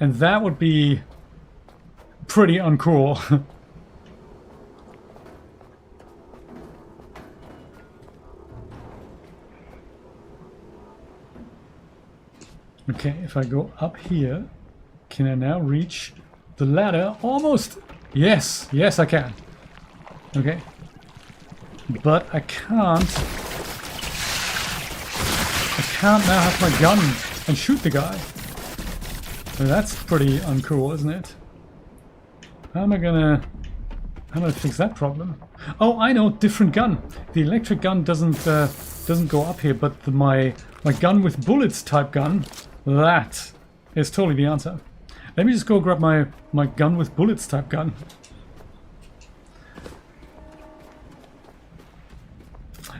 And that would be pretty uncool. Okay, if I go up here, can I now reach the ladder? Almost! Yes, yes I can. Okay. But I can't now have my gun and shoot the guy. So that's pretty uncool, isn't it? How am I gonna fix that problem? Oh, I know, different gun. The electric gun doesn't go up here, but my gun with bullets type gun, that is totally the answer. Let me just go grab my gun with bullets type gun.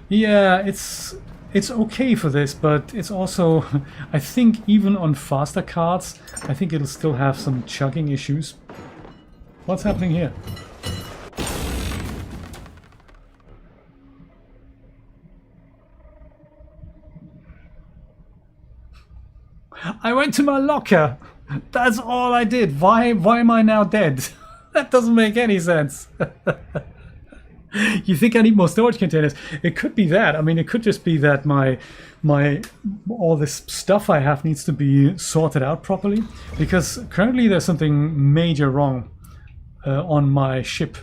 Yeah, it's okay for this, but it's also, I think even on faster cards, I think it'll still have some chugging issues. What's happening here? I went to my locker. That's all I did. Why am I now dead? That doesn't make any sense. You think I need more storage containers? It could be that. I mean, it could just be that my all this stuff I have needs to be sorted out properly, because currently there's something major wrong on my ship.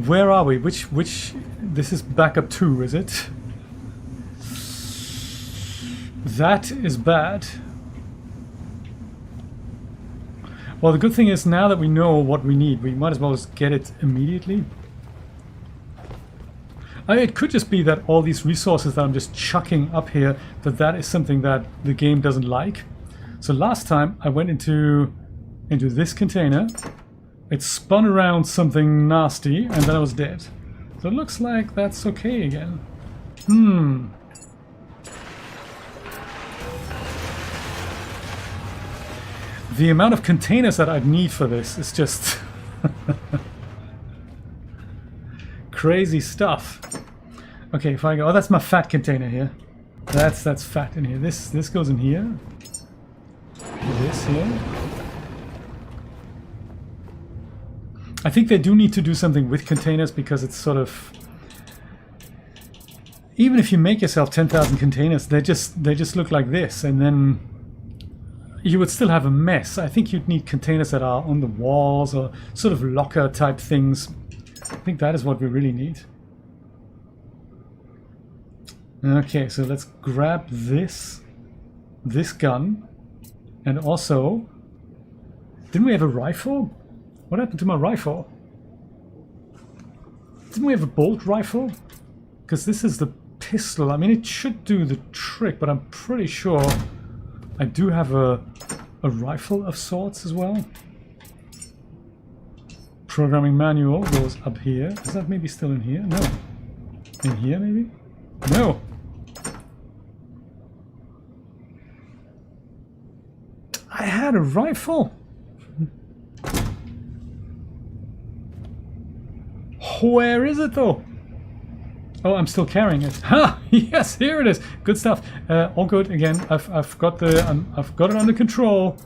Where are we? Which this is backup 2, is it? That is bad. Well, the good thing is now that we know what we need, we might as well just get it immediately. I mean, it could just be that all these resources that I'm just chucking up here, that is something that the game doesn't like. So last time I went into this container, it spun around something nasty, and then I was dead. So it looks like that's okay again. The amount of containers that I'd need for this is just crazy stuff. Okay, if I go, oh, that's my fat container here. That's fat in here. This goes in here. This here. I think they do need to do something with containers, because it's sort of, even if you make yourself 10,000 containers, they just look like this, and then you would still have a mess. I think you'd need containers that are on the walls or sort of locker type things. I think that is what we really need. Okay, so let's grab this gun, and also, didn't we have a rifle? What happened to my rifle? Didn't we have a bolt rifle? Because this is the pistol. I mean, it should do the trick, but I'm pretty sure I do have a rifle of sorts as well. Programming manual goes up here. Is that maybe still in here? No. In here, maybe? No. I had a rifle. Where is it though? Oh, I'm still carrying it. Ha! Yes, here it is. Good stuff. All good. Again, I've got it under control.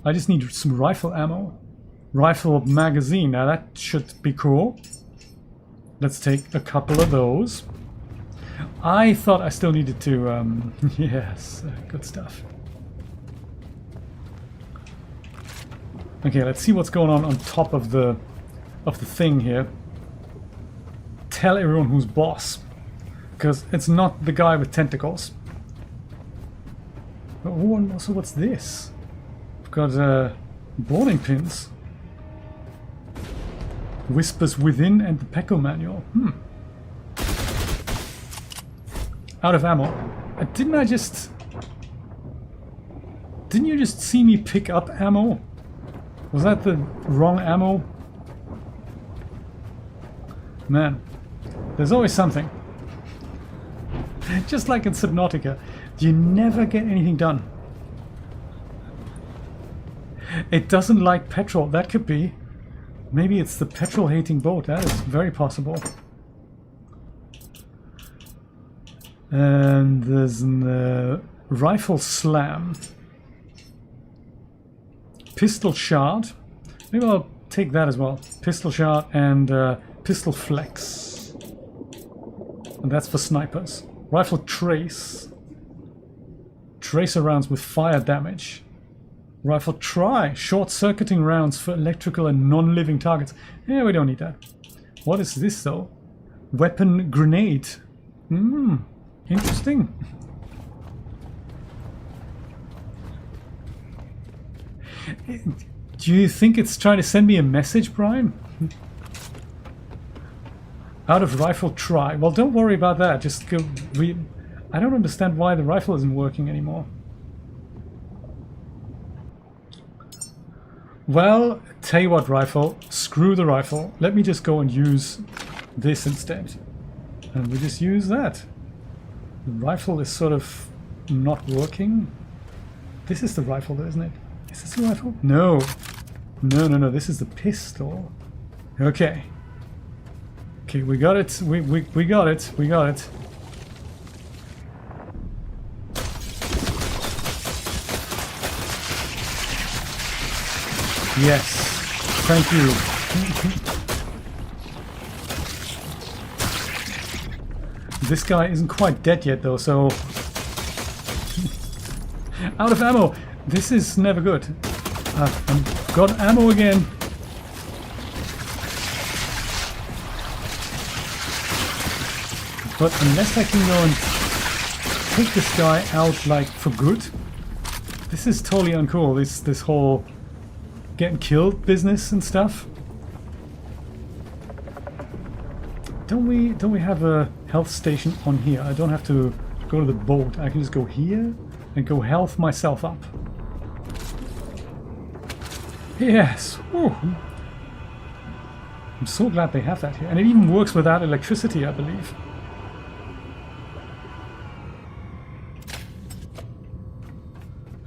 I just need some rifle ammo, rifle magazine. Now that should be cool. Let's take a couple of those. I thought I still needed to. Yes, good stuff. Okay, let's see what's going on top of the thing here. Tell everyone who's boss, because it's not the guy with tentacles. Oh, and also what's this? We've got boarding pins. Whispers within and the Pecco manual. Out of ammo. Didn't you just see me pick up ammo? Was that the wrong ammo? Man, there's always something. Just like in Subnautica, you never get anything done. It doesn't like petrol. That could be. Maybe it's the petrol-hating boat. That is very possible. And there's a rifle slam. Pistol shard. Maybe I'll take that as well. Pistol shard and pistol flex. And that's for snipers. Rifle trace. Tracer rounds with fire damage. Rifle try. Short-circuiting rounds for electrical and non-living targets. Yeah, we don't need that. What is this though? Weapon grenade. Interesting. Do you think it's trying to send me a message, Brian? Out of rifle try. Well, don't worry about that. Just go. I don't understand why the rifle isn't working anymore. Well, tell you what, rifle. Screw the rifle. Let me just go and use this instead. And we just use that. The rifle is sort of not working. This is the rifle, though, isn't it? Is this the rifle? No. No. This is the pistol. Okay. Okay, we got it. We got it. We got it. Yes. Thank you. This guy isn't quite dead yet, though, so... Out of ammo! This is never good. I've got ammo again. But unless I can go and take this guy out, like, for good, this is totally uncool. This whole getting killed business and stuff. Don't we have a health station on here? I don't have to go to the boat. I can just go here and go health myself up. Yes. Whew. I'm so glad they have that here. And it even works without electricity, I believe.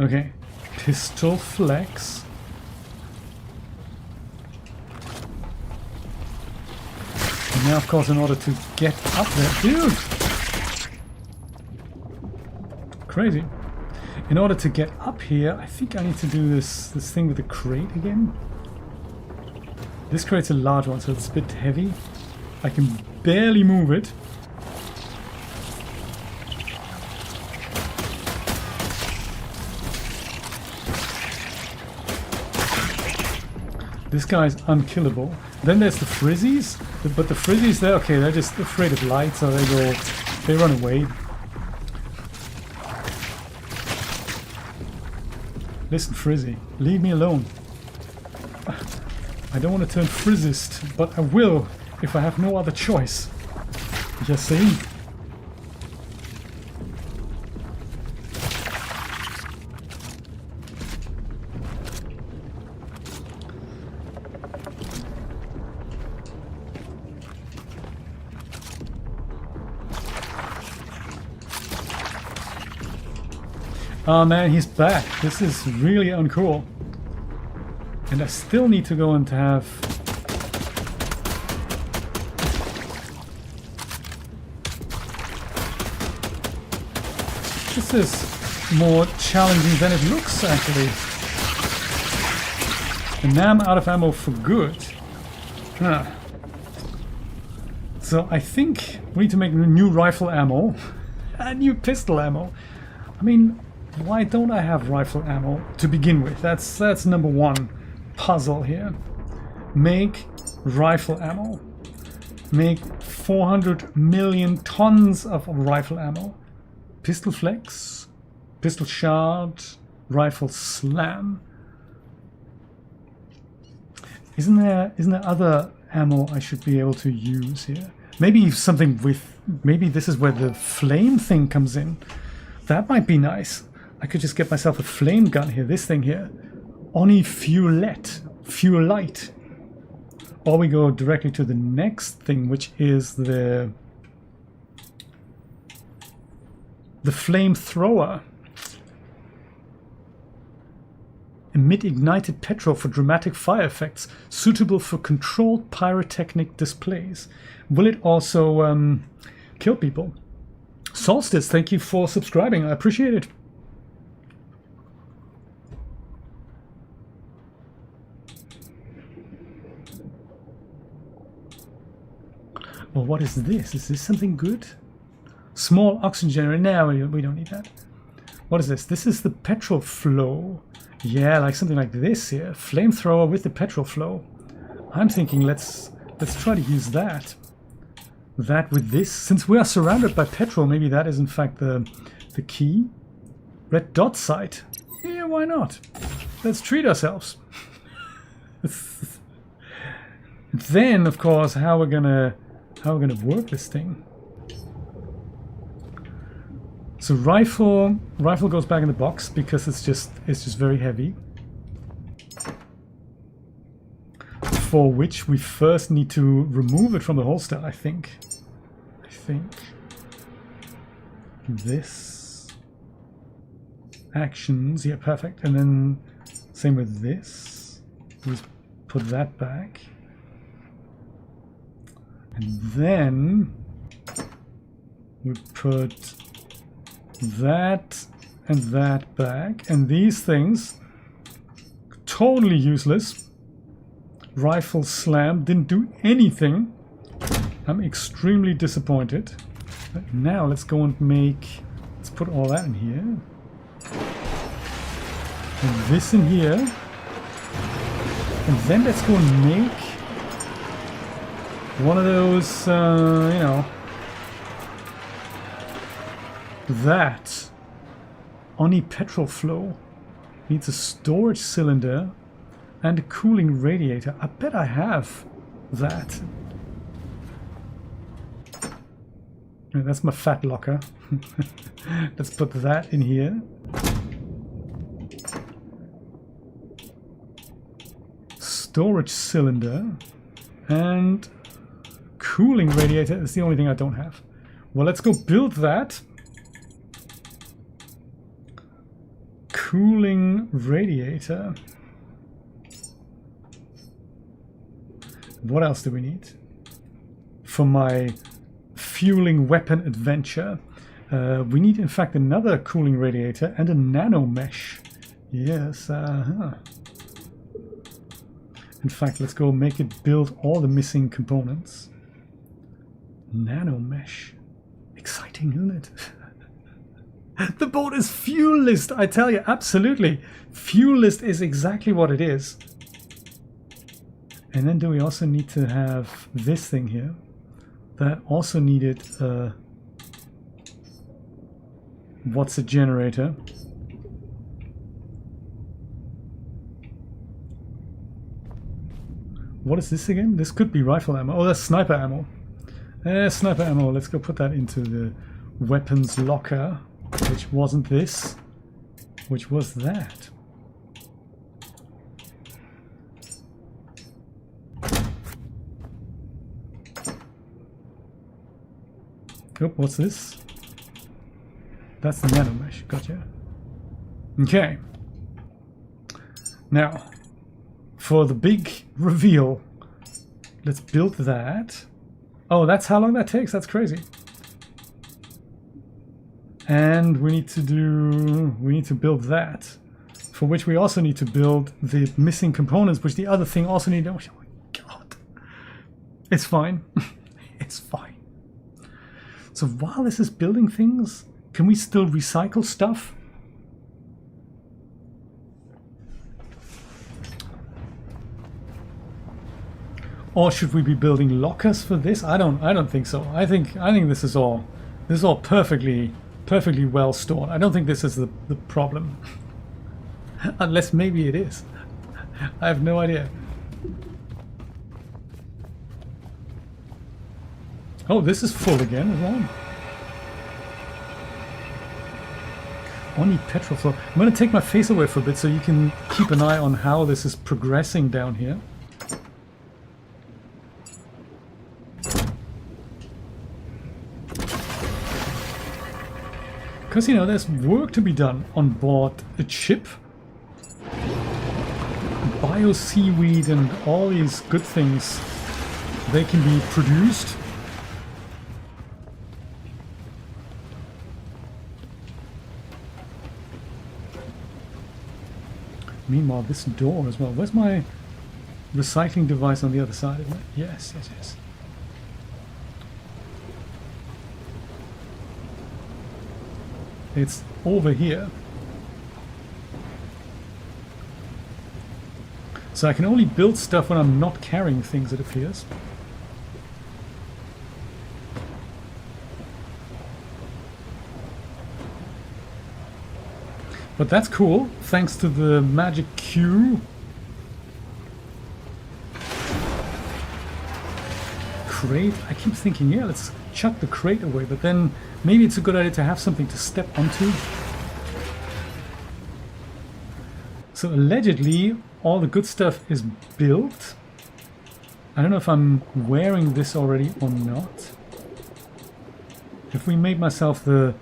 Okay. Pistol flex. And now, of course, in order to get up there... Dude! Crazy. In order to get up here, I think I need to do this thing with the crate again. This crate's a large one, so it's a bit heavy. I can barely move it. This guy's unkillable. Then there's the Frizzies, but the Frizzies, they're okay, they're just afraid of light, so they run away. Listen, Frizzy, leave me alone. I don't want to turn Frizzist, but I will if I have no other choice. You see? Oh man, he's back. This is really uncool. And I still need to go and have... This is more challenging than it looks, actually. And now I'm out of ammo for good. Huh. So I think we need to make new rifle ammo. And new pistol ammo. I mean, why don't I have rifle ammo to begin with? That's number one puzzle here. Make rifle ammo. Make 400 million tons of rifle ammo. Pistol flex, pistol shard, rifle slam. Isn't there other ammo I should be able to use here? Maybe something with... Maybe this is where the flame thing comes in. That might be nice. I could just get myself a flame gun here. This thing here. Oni Fuelite. Or we go directly to the next thing, which is the Flamethrower. Emit ignited petrol for dramatic fire effects, suitable for controlled pyrotechnic displays. Will it also kill people? Solstice, thank you for subscribing. I appreciate it. Well, what is this? Is this something good? Small oxygen generator. No, we don't need that. What is this? This is the petrol flow. Yeah, like something like this here. Flamethrower with the petrol flow. I'm thinking let's try to use that. That with this. Since we are surrounded by petrol, maybe that is in fact the key. Red dot sight. Yeah, why not? Let's treat ourselves. Then, of course, how we're gonna work this thing. So rifle goes back in the box because it's just very heavy. For which we first need to remove it from the holster, I think. This. Actions, yeah, perfect. And then same with this. Just put that back. And then we put that and that back. And these things, totally useless. Rifle slam, didn't do anything. I'm extremely disappointed. But now let's go and let's put all that in here. And this in here. And then let's go and make one of those, you know, that Oni petrol flow needs a storage cylinder and a cooling radiator. I bet I have that. Yeah, that's my fat locker. Let's put that in here. Storage cylinder and cooling radiator is the only thing I don't have. Well, let's go build that. Cooling radiator. What else do we need? For my fueling weapon adventure, we need in fact another cooling radiator and a nano mesh. Yes, in fact, let's go make it build all the missing components. Nano mesh. Exciting, isn't it? The boat is fuel-less, I tell you, absolutely. Fuel-less is exactly what it is. And then do we also need to have this thing here? That also needed what's a generator? What is this again? This could be rifle ammo. Oh, that's sniper ammo. Sniper ammo. Let's go put that into the weapons locker, which wasn't this, which was that. Oh, what's this? That's the nano mesh. Gotcha. Okay. Now, for the big reveal, let's build that. Oh, that's how long that takes? That's crazy. And we need to build that, for which we also need to build the missing components, which the other thing also needs. Oh my god. It's fine. It's fine. So while this is building things, can we still recycle stuff? Or should we be building lockers for this? I don't think so. I think this is all perfectly well stored. I don't think this is the problem. Unless maybe it is. I have no idea. Oh, this is full again as well. Only petrol flow. I'm going to take my face away for a bit so you can keep an eye on how this is progressing down here. Because, you know, there's work to be done on board a ship. Bio seaweed and all these good things, they can be produced. Meanwhile, this door as well. Where's my recycling device on the other side? Isn't it? Yes, yes, yes. It's over here. So I can only build stuff when I'm not carrying things, it appears. But that's cool, thanks to the magic Q. Crate, I keep thinking, yeah, let's chuck the crate away, but then maybe it's a good idea to have something to step onto. So allegedly, all the good stuff is built. I don't know if I'm wearing this already or not. Have we made myself the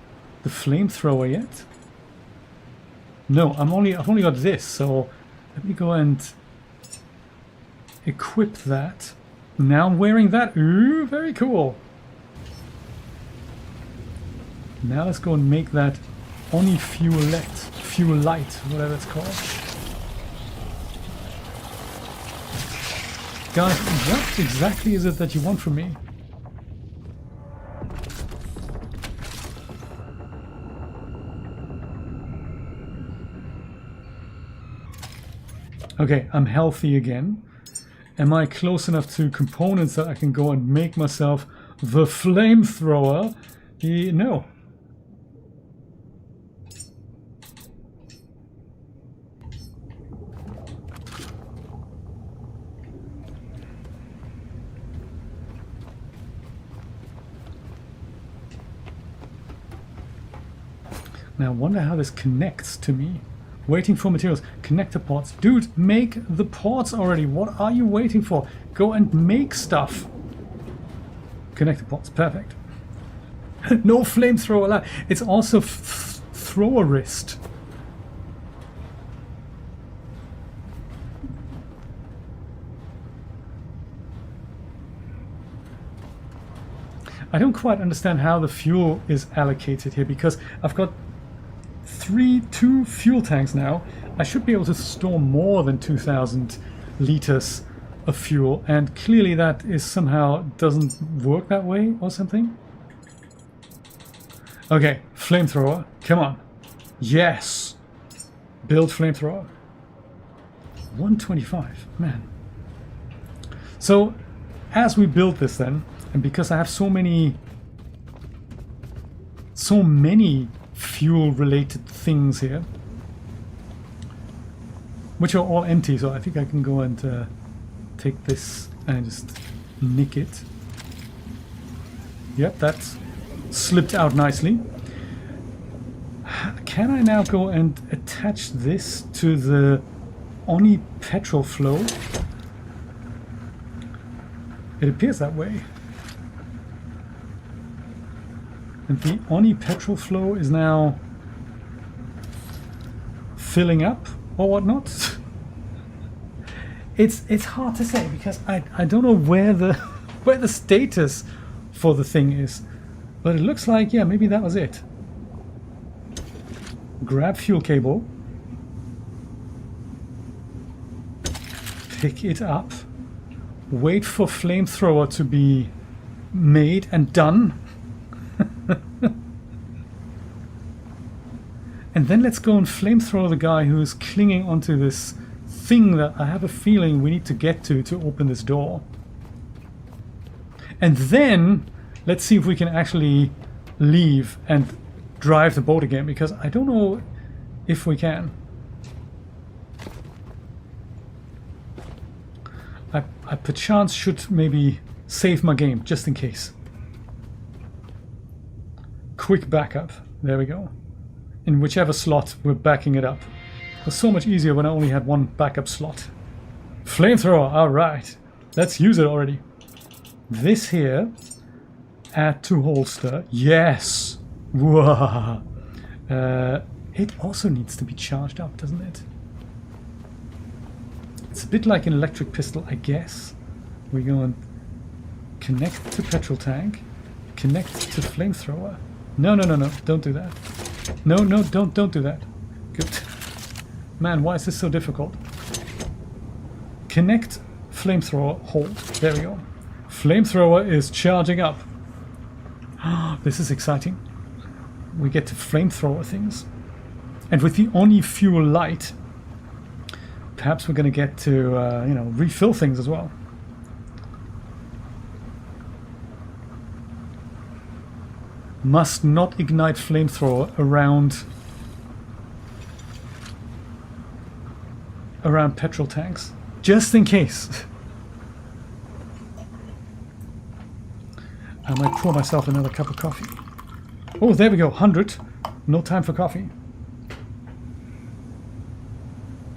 flamethrower yet? No, I've only got this, so let me go and equip that. Now I'm wearing that. Ooh, very cool. Now let's go and make that Oni Fuelite, whatever it's called. Guys, what exactly is it that you want from me? Okay, I'm healthy again. Am I close enough to components that I can go and make myself the flamethrower? No. Now I wonder how this connects to me. Waiting for materials. Connector ports. Dude, make the ports already. What are you waiting for? Go and make stuff. Connector ports. Perfect. No flamethrower allowed. It's also thrower wrist. I don't quite understand how the fuel is allocated here, because I've got two fuel tanks now. I should be able to store more than 2,000 liters of fuel, and clearly that is somehow doesn't work that way or something. Okay, flamethrower, come on. Yes! Build flamethrower. 125, man. So as we build this then, and because I have so many fuel related things here, which are all empty, so I think I can go and take this and just nick it. Yep, that's slipped out nicely. Can I now go and attach this to the Oni petrol flow? It appears that way. And the Oni petrol flow is now filling up or whatnot. It's hard to say because I don't know where the status for the thing is. But it looks like, yeah, maybe that was it. Grab fuel cable. Pick it up. Wait for flamethrower to be made and done. And then let's go and flamethrower the guy who is clinging onto this thing that I have a feeling we need to get to open this door. And then let's see if we can actually leave and drive the boat again, because I don't know if we can. I perchance should maybe save my game just in case. Quick backup. There we go. In whichever slot we're backing it up. It was so much easier when I only had one backup slot. Flamethrower, alright. Let's use it already. This here, add to holster. Yes! Whoa! It also needs to be charged up, doesn't it? It's a bit like an electric pistol, I guess. We go and connect to petrol tank, connect to flamethrower. No, don't do that. No, don't do that. Good. Man, why is this so difficult? Connect flamethrower, hold. There we go. Flamethrower is charging up. This is exciting. We get to flamethrower things. And with the Oni fuel light, perhaps we're going to get to, refill things as well. Must not ignite flamethrower around petrol tanks, just in case. I might pour myself another cup of coffee. Oh, there we go, 100. No time for coffee.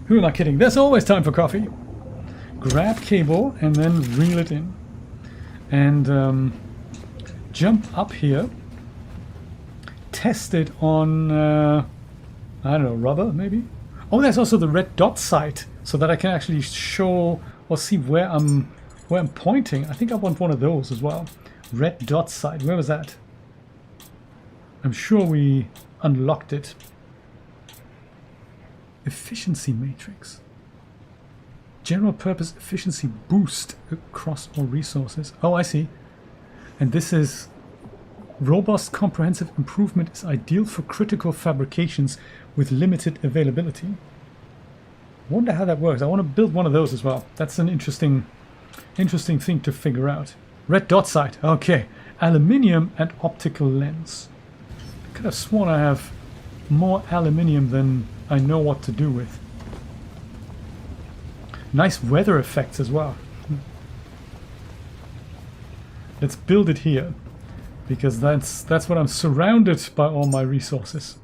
Who am I kidding? There's always time for coffee. Grab cable and then reel it in. And jump up here. Test it on, I don't know, rubber maybe? Oh, there's also the red dot sight, so that I can actually show or see where I'm pointing. I think I want one of those as well. Red dot sight, where was that? I'm sure we unlocked it. Efficiency matrix. General purpose efficiency boost across all resources. Oh, I see. And this is robust comprehensive improvement is ideal for critical fabrications with limited availability. I wonder how that works. I want to build one of those as well. That's an interesting thing to figure out. Red dot sight. Okay. Aluminium and optical lens. I could have sworn I have more aluminium than I know what to do with. Nice weather effects as well. Let's build it here, because that's what I'm surrounded by, all my resources.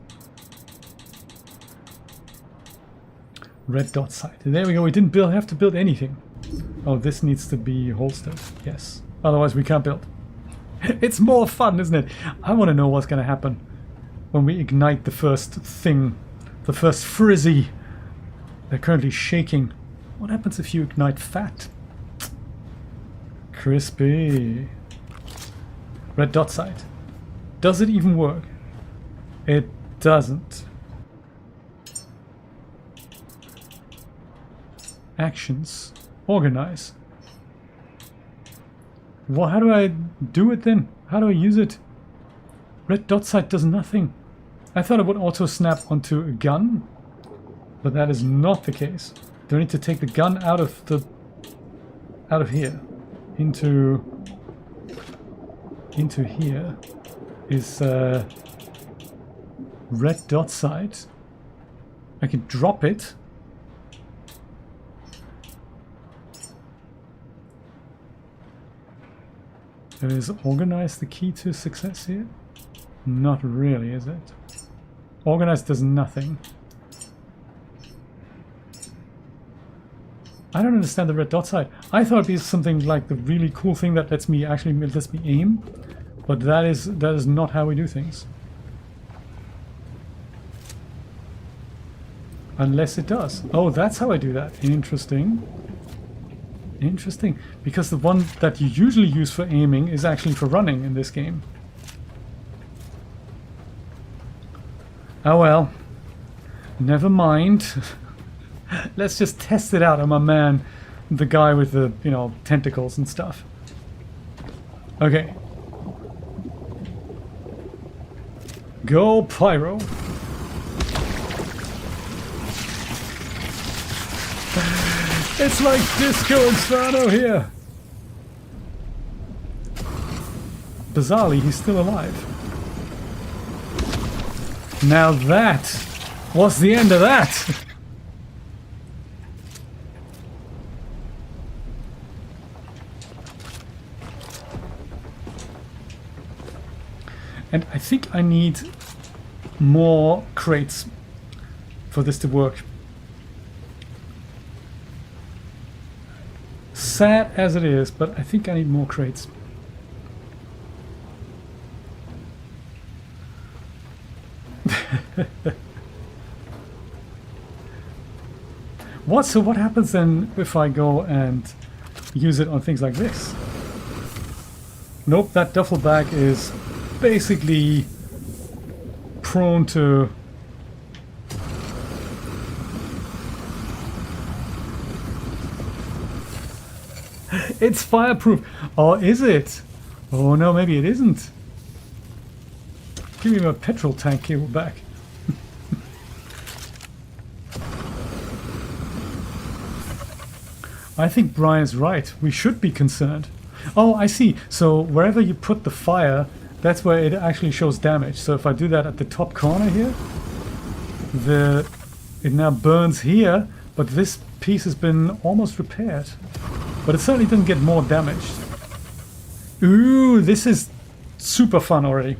Red dot sight. There we go. We didn't have to build anything. Oh, this needs to be holstered. Yes. Otherwise we can't build. It's more fun, isn't it? I want to know what's going to happen when we ignite the first thing. The first frizzy. They're currently shaking. What happens if you ignite fat? Crispy. Red dot sight. Does it even work? It doesn't. Actions. Organize. Well, how do I do it then? How do I use it? Red dot sight does nothing. I thought it would auto snap onto a gun, but that is not the case. Do I need to take the gun out of here? into here is red dot sight. I can drop it. Is organize the key to success here? Not really, is it? Organize does nothing. I don't understand the red dot sight. I thought it'd be something like the really cool thing that lets me aim, but that is not how we do things. Unless it does. Oh, that's how I do that. Interesting. Interesting. Because the one that you usually use for aiming is actually for running in this game. Oh well. Never mind. Let's just test it out on my man, the guy with the, you know, tentacles and stuff. Okay. Go Pyro. It's like Disco Inferno here. Bizarrely, he's still alive. Now that was the end of that. And I think I need more crates for this to work. Sad as it is, but I think I need more crates. So what happens then if I go and use it on things like this? Nope, that duffel bag is basically prone to... It's fireproof. Or is it? Oh no, maybe it isn't. Give me my petrol tank cable back. I think Brian's right. We should be concerned. Oh, I see. So wherever you put the fire, that's where it actually shows damage. So if I do that at the top corner here, it now burns here, but this piece has been almost repaired. But it certainly didn't get more damaged. Ooh, this is super fun already.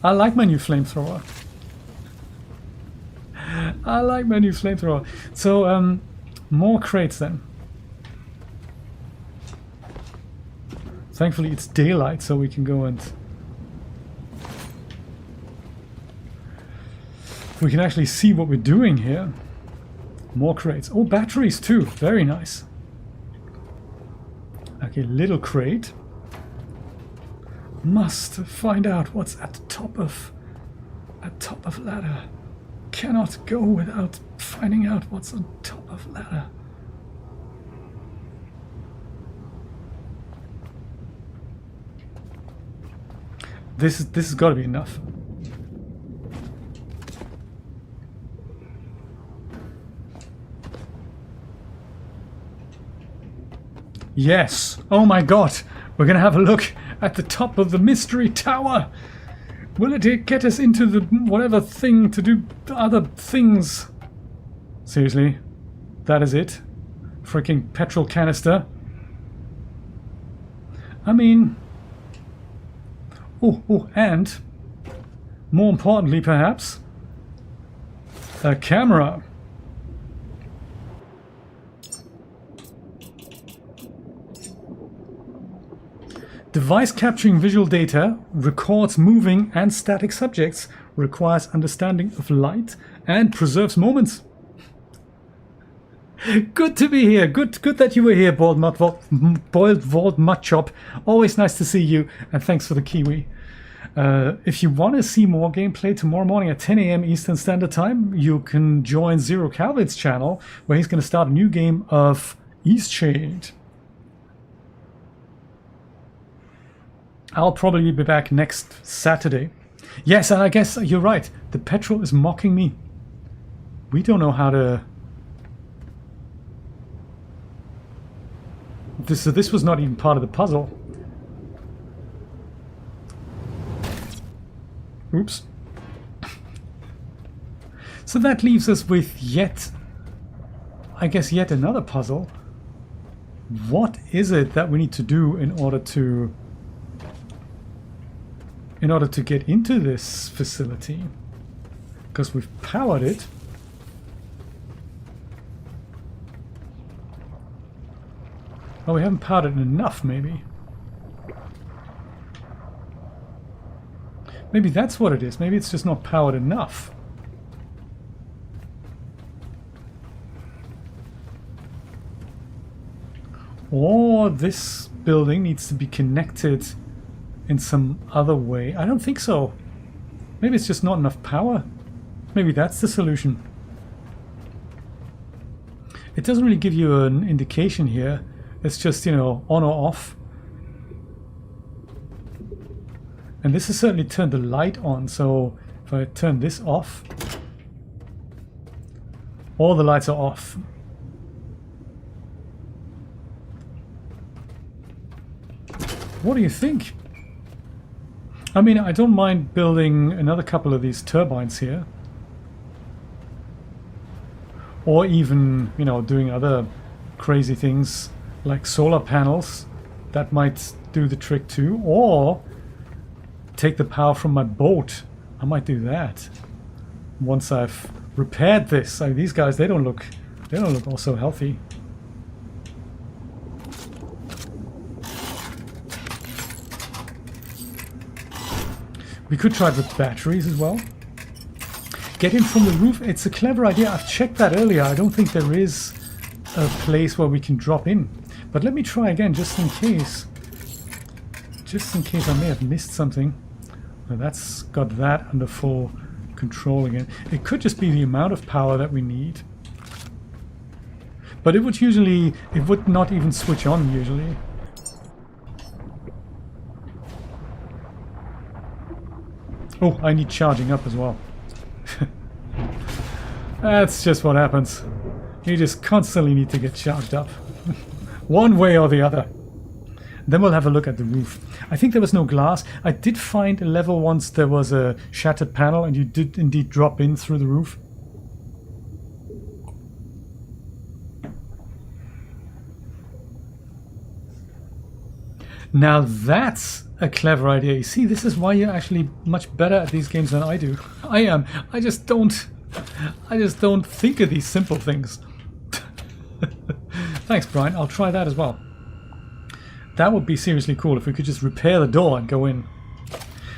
I like my new flamethrower. I like my new flamethrower. So, more crates then. Thankfully it's daylight, so we can go and... we can actually see what we're doing here. More crates. Oh, batteries too. Very nice. Okay, little crate. Must find out what's at the top of ladder. Cannot go without finding out what's on top of ladder. This has got to be enough. Yes. Oh my god. We're going to have a look at the top of the mystery tower. Will it get us into the whatever thing to do other things? Seriously? That is it? Freaking petrol canister? I mean... Oh, and... more importantly perhaps... a camera. Device capturing visual data, records moving and static subjects, requires understanding of light, and preserves moments. Good to be here. Good that you were here, Boiled Vault Mudchop. Always nice to see you, and thanks for the kiwi. If you want to see more gameplay tomorrow morning at 10 AM Eastern Standard Time, you can join Zero Calvin's channel, where he's going to start a new game of Eastshade. I'll probably be back next Saturday. Yes, and I guess you're right. The petrol is mocking me. We don't know how to... this was not even part of the puzzle. Oops. So that leaves us with yet another puzzle. What is it that we need to do in order to get into this facility? Because we've powered it. Oh, we haven't powered it enough, maybe. Maybe that's what it is. Maybe it's just not powered enough. Or this building needs to be connected in some other way. I don't think so. Maybe it's just not enough power. Maybe that's the solution. It doesn't really give you an indication here. It's just, you know, on or off. And this has certainly turned the light on, so if I turn this off, all the lights are off. What do you think? I mean, I don't mind building another couple of these turbines here. Or even, you know, doing other crazy things like solar panels. That might do the trick too. Or take the power from my boat. I might do that once I've repaired this. I mean, these guys, they don't look all so healthy. We could try with batteries as well. Get in from the roof. It's a clever idea. I've checked that earlier. I don't think there is a place where we can drop in. But let me try again, just in case. Just in case I may have missed something. Now that's got that under full control again. It could just be the amount of power that we need. But it would not even switch on usually. Oh, I need charging up as well. That's just what happens. You just constantly need to get charged up. One way or the other. Then we'll have a look at the roof. I think there was no glass. I did find a level once there was a shattered panel and you did indeed drop in through the roof. Now that's a clever idea. You see, this is why you're actually much better at these games than I do. I am. I just don't think of these simple things. Thanks, Brian. I'll try that as well. That would be seriously cool if we could just repair the door and go in.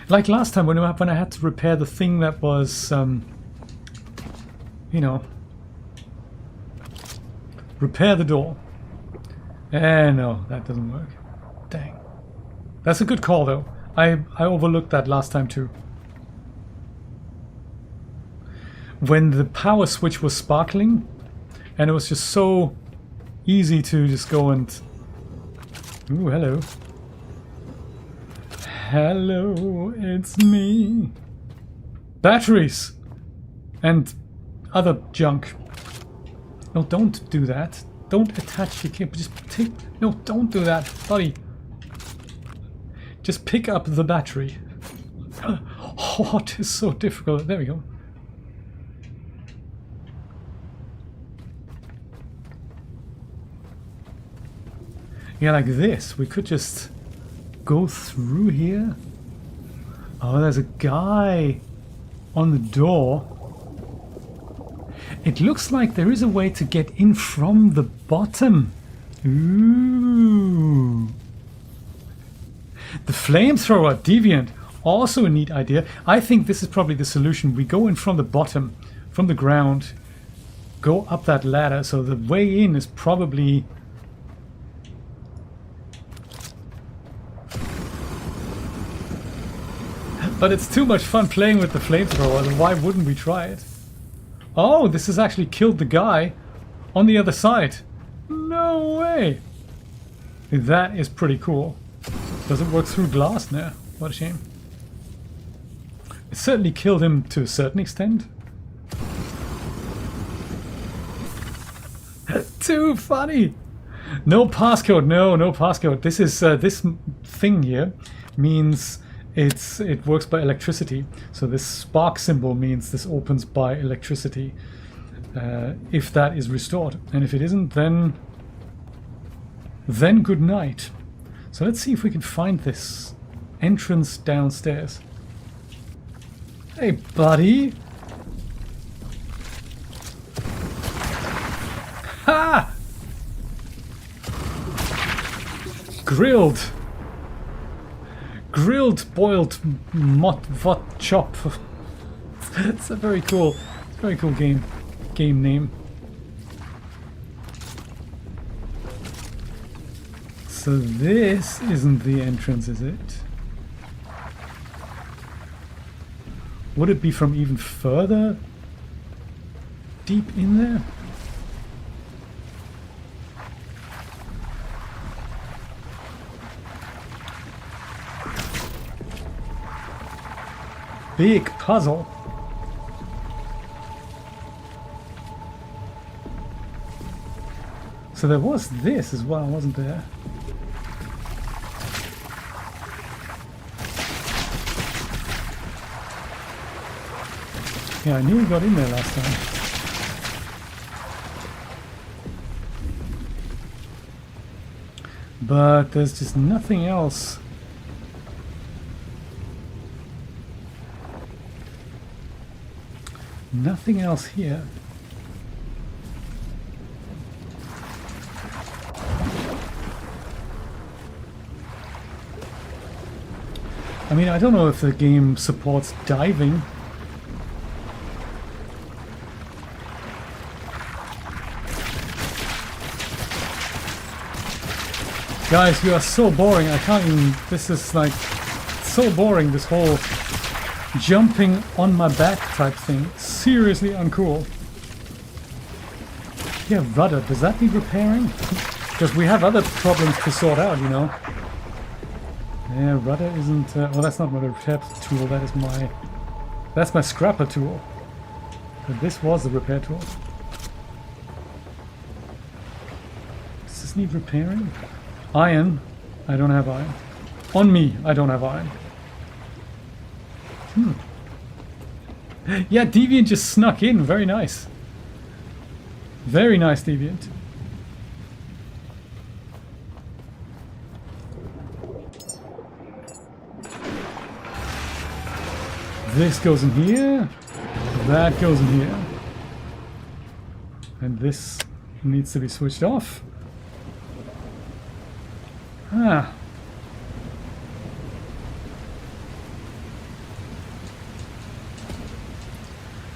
Like last time when I had to repair the thing that was, you know, repair the door. No, that doesn't work. Dang. That's a good call, though. I overlooked that last time, too. When the power switch was sparkling, and it was just so easy to just go and... Ooh, hello. Hello, it's me. Batteries! And other junk. No, don't do that. Don't attach your cable. Just take... No, don't do that, buddy. Just pick up the battery. Oh, it is so difficult. There we go. Yeah, like this. We could just go through here. Oh, there's a guy on the door. It looks like there is a way to get in from the bottom. Ooh. The flamethrower deviant, also a neat idea. I think this is probably the solution. We go in from the bottom, from the ground, go up that ladder. So the way in is probably... But it's too much fun playing with the flamethrower, then why wouldn't we try it? Oh, this has actually killed the guy on the other side. No way! That is pretty cool. Does it work through glass? No. What a shame. It certainly killed him to a certain extent. Too funny! No passcode. No, no passcode. This is this thing here means it works by electricity. So this spark symbol means this opens by electricity. If that is restored, and if it isn't, then good night. So let's see if we can find this entrance downstairs. Hey, buddy. Ha! Grilled, boiled, vot chop. It's a very cool game name. So this isn't the entrance, is it? Would it be from even further deep in there? Big puzzle. So there was this as well, wasn't there? Yeah, I knew we got in there last time. But there's just nothing else. Nothing else here. I mean, I don't know if the game supports diving. Guys, you are so boring. I can't even... This is like so boring, this whole jumping on my back type thing. Seriously uncool. Yeah, rudder. Does that need repairing? Because we have other problems to sort out, you know. Yeah, rudder isn't... well, that's not my repair tool. That is my... That's my scrapper tool. But this was the repair tool. Does this need repairing? Iron. I don't have iron. On me, I don't have iron. Yeah, Deviant just snuck in. Very nice. Very nice, Deviant. This goes in here. That goes in here. And this needs to be switched off. Ah.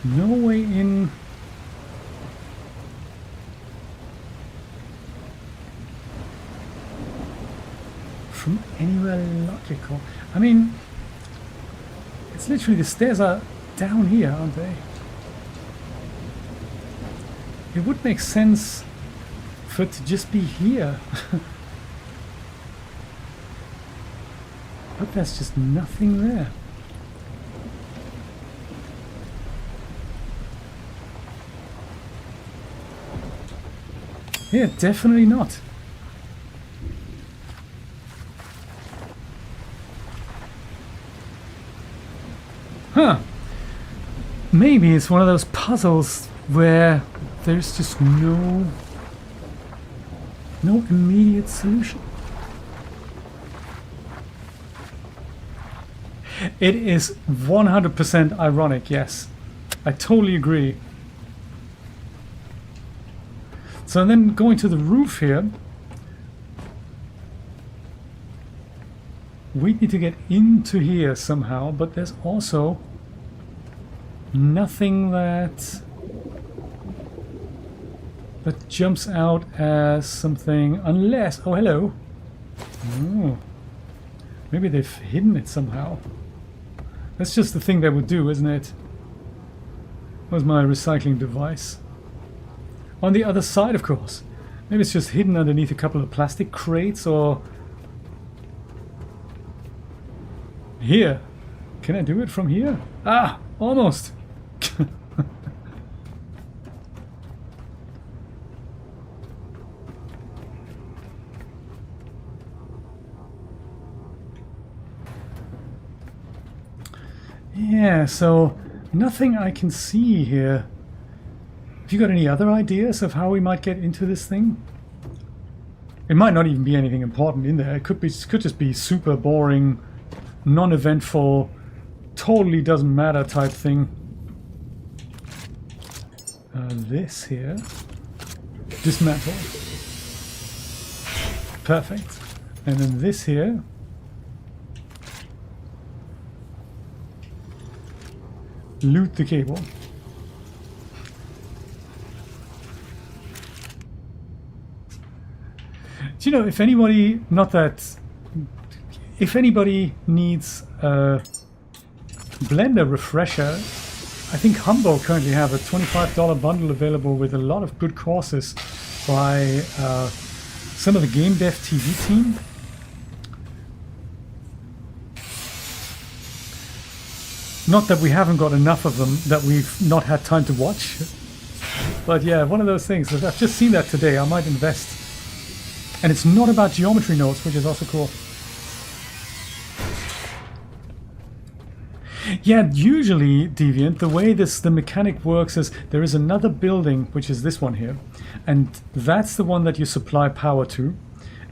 No way in. From anywhere logical. I mean, it's literally the stairs are down here, aren't they? It would make sense for it to just be here. But there's just nothing there. Yeah, definitely not. Huh. Maybe it's one of those puzzles where there's just no immediate solution. It is 100% ironic, yes. I totally agree. So then going to the roof here, we need to get into here somehow, but there's also nothing that jumps out as something, unless... Oh, hello. Oh. Maybe they've hidden it somehow. That's just the thing they would do, isn't it? Where's my recycling device? On the other side, of course. Maybe it's just hidden underneath a couple of plastic crates, or... Here. Can I do it from here? Ah! Almost! Yeah, so nothing I can see here. Have you got any other ideas of how we might get into this thing? It might not even be anything important in there. It could just be super boring, non-eventful, totally doesn't matter type thing. This here. Dismantle. Perfect. And then this here. Loot the cable. Do you know, if anybody, if anybody needs a Blender refresher, I think Humble currently have a $25 bundle available with a lot of good courses by some of the Game Dev TV team. Not that we haven't got enough of them that we've not had time to watch. But yeah, one of those things. I've just seen that today. I might invest. And it's not about geometry nodes, which is also cool. Yeah, usually, Deviant, the way the mechanic works is there is another building, which is this one here. And that's the one that you supply power to.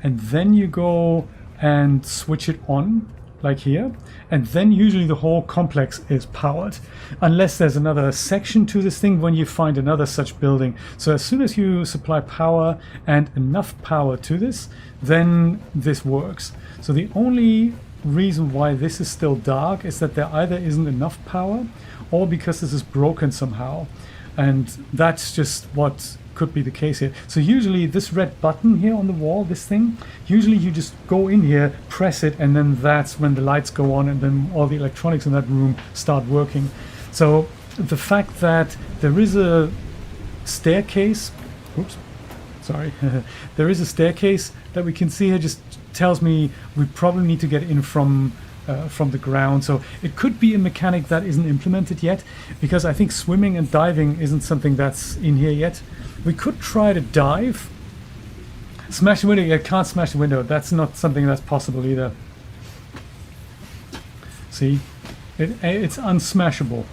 And then you go and switch it on, like here. And then usually the whole complex is powered. Unless there's another section to this thing when you find another such building. So as soon as you supply power and enough power to this, then this works. So the only reason why this is still dark is that there either isn't enough power or because this is broken somehow, and that's just what could be the case here. So usually this red button here on the wall, this thing, usually you just go in here, press it, and then that's when the lights go on and then all the electronics in that room start working. So the fact that there is a staircase, oops, sorry, there is a staircase that we can see here just tells me we probably need to get in from the ground. So it could be a mechanic that isn't implemented yet, because I think swimming and diving isn't something that's in here yet. We could try to dive. Smash the window. Yeah, can't smash the window. That's not something that's possible either. See, it's unsmashable.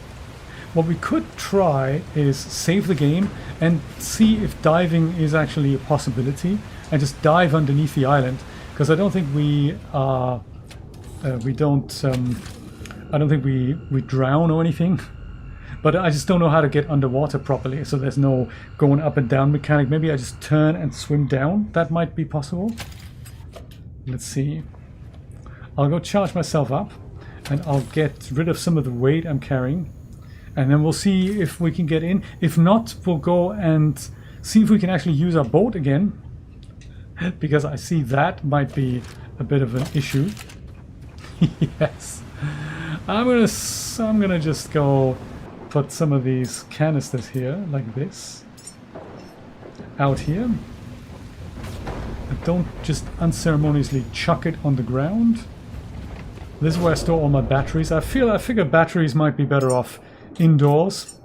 What we could try is save the game and see if diving is actually a possibility, and just dive underneath the island. Because I don't think we are, I don't think we drown or anything. But I just don't know how to get underwater properly, so there's no going up and down mechanic. Maybe I just turn and swim down. That might be possible. Let's see. I'll go charge myself up, and I'll get rid of some of the weight I'm carrying. And then we'll see if we can get in. If not, we'll go and see if we can actually use our boat again. Because I see that might be a bit of an issue. Yes. I'm gonna just go put some of these canisters here, like this. Out here. And don't just unceremoniously chuck it on the ground. This is where I store all my batteries. I figure batteries might be better off indoors.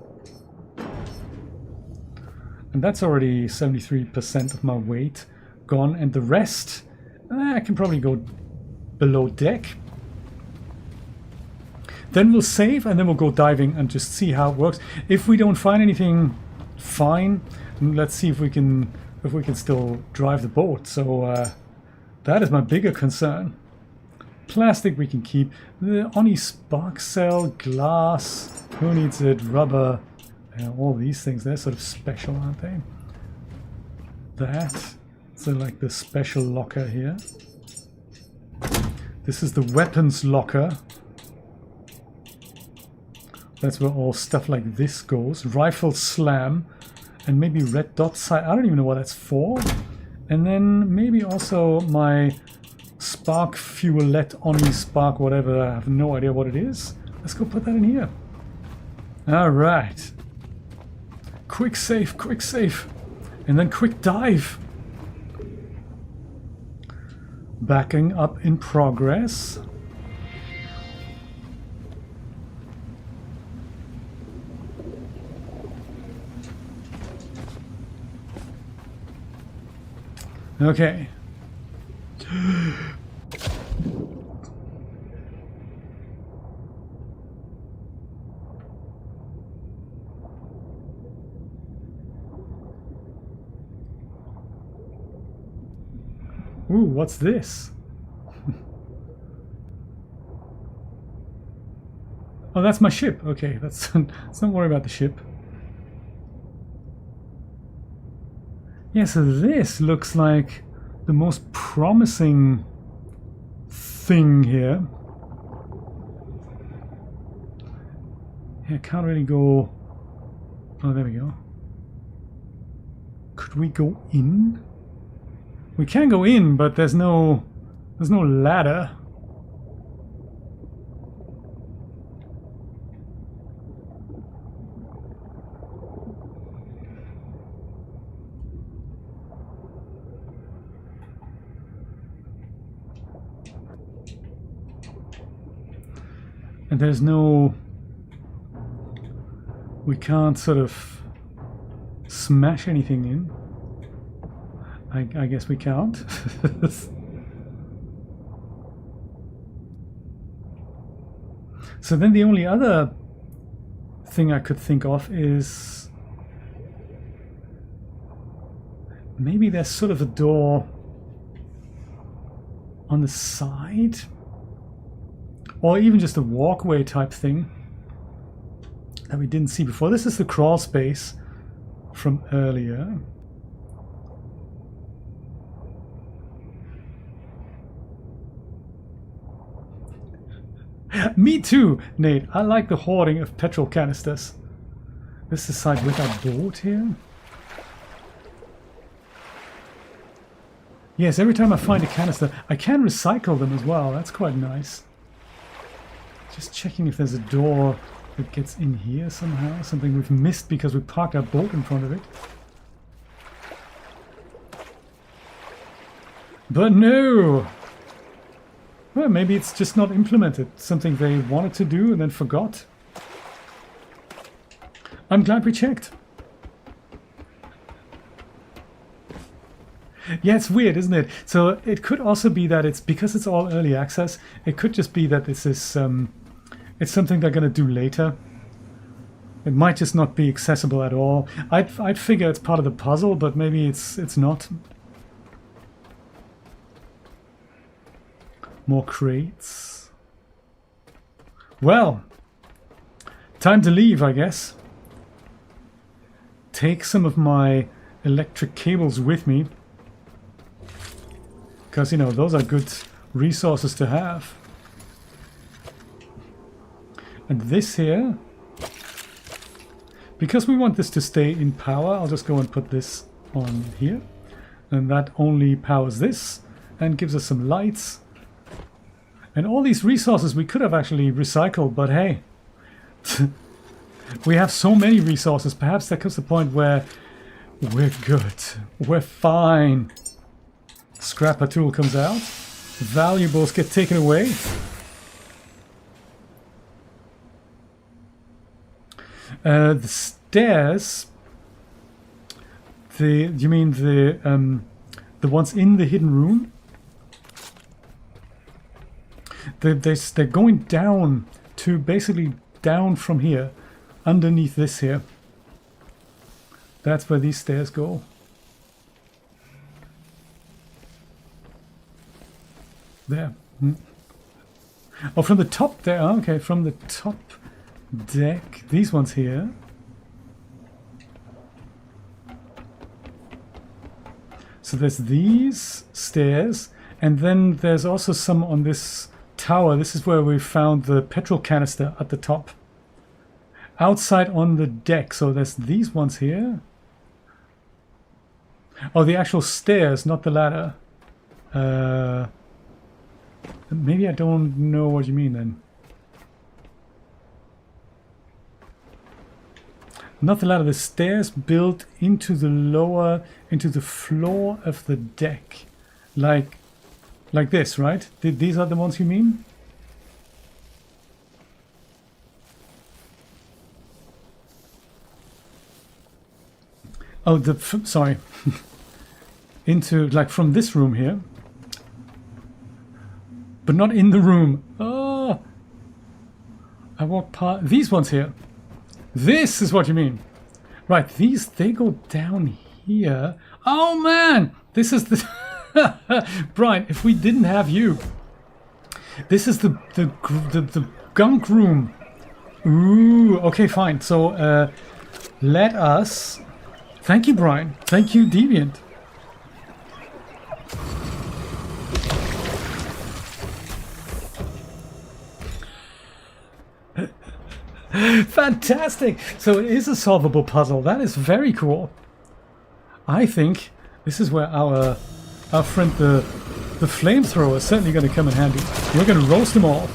And that's already 73% of my weight gone, and the rest I can probably go below deck. Then we'll save, and then we'll go diving and just see how it works. If we don't find anything, fine. Let's see if we can still drive the boat. So that is my bigger concern. Plastic we can keep. The Oni spark cell, glass, who needs it? Rubber, all these things, they're sort of special, aren't they? That. So like the special locker here. This is the weapons locker. That's where all stuff like this goes. Rifle slam. And maybe red dot sight. I don't even know what that's for. And then maybe also my spark fuelette, Oni spark, whatever. I have no idea what it is. Let's go put that in here. Alright. Quick save, quick save. And then quick dive. Backing up in progress. Okay. I Ooh, what's this? Oh, that's my ship. Okay, let's not worry about the ship. Yeah, so this looks like the most promising thing here. Yeah, can't really go... Oh, there we go. Could we go in? We can go in, but there's no ladder. And there's no... We can't sort of smash anything in. I guess we can't. So then the only other thing I could think of is maybe there's sort of a door on the side, or even just a walkway type thing that we didn't see before. This is the crawl space from earlier. Me too, Nate. I like the hoarding of petrol canisters. This is the side with our boat here. Yes, every time I find a canister, I can recycle them as well. That's quite nice. Just checking if there's a door that gets in here somehow. Something we've missed because we parked our boat in front of it. But no! Well, maybe it's just not implemented. Something they wanted to do and then forgot. I'm glad we checked. Yeah, it's weird, isn't it? So it could also be that it's because it's all early access. It could just be that this is it's something they're gonna do later. It might just not be accessible at all. I'd figure it's part of the puzzle, but maybe it's not. More crates. Well, time to leave, I guess. Take some of my electric cables with me. Because, you know, those are good resources to have. And this here, because we want this to stay in power, I'll just go and put this on here. And that only powers this and gives us some lights. And all these resources we could have actually recycled, but hey, we have so many resources. Perhaps there comes a point where we're good. We're fine. Scrapper tool comes out. Valuables get taken away. The stairs. You mean the ones in the hidden room? They're going down to basically down from here, underneath this here. That's where these stairs go. There. Oh, from the top there. Okay, from the top deck. These ones here. So there's these stairs, and then there's also some on this tower. This is where we found the petrol canister at the top. Outside on the deck. So there's these ones here. Oh, the actual stairs, not the ladder. Maybe I don't know what you mean then. Not the ladder, the stairs built into the floor of the deck. Like this, right? These are the ones you mean? Oh, sorry. Into, like, from this room here. But not in the room. Oh! I walked past these ones here. This is what you mean. Right, they go down here. Oh man! This is the... Brian, if we didn't have you, this is the gunk room. Ooh, okay, fine. So let us. Thank you, Brian. Thank you, Deviant. Fantastic! So it is a solvable puzzle. That is very cool. I think this is where our friend the flamethrower is certainly going to come in handy. We're going to roast them all.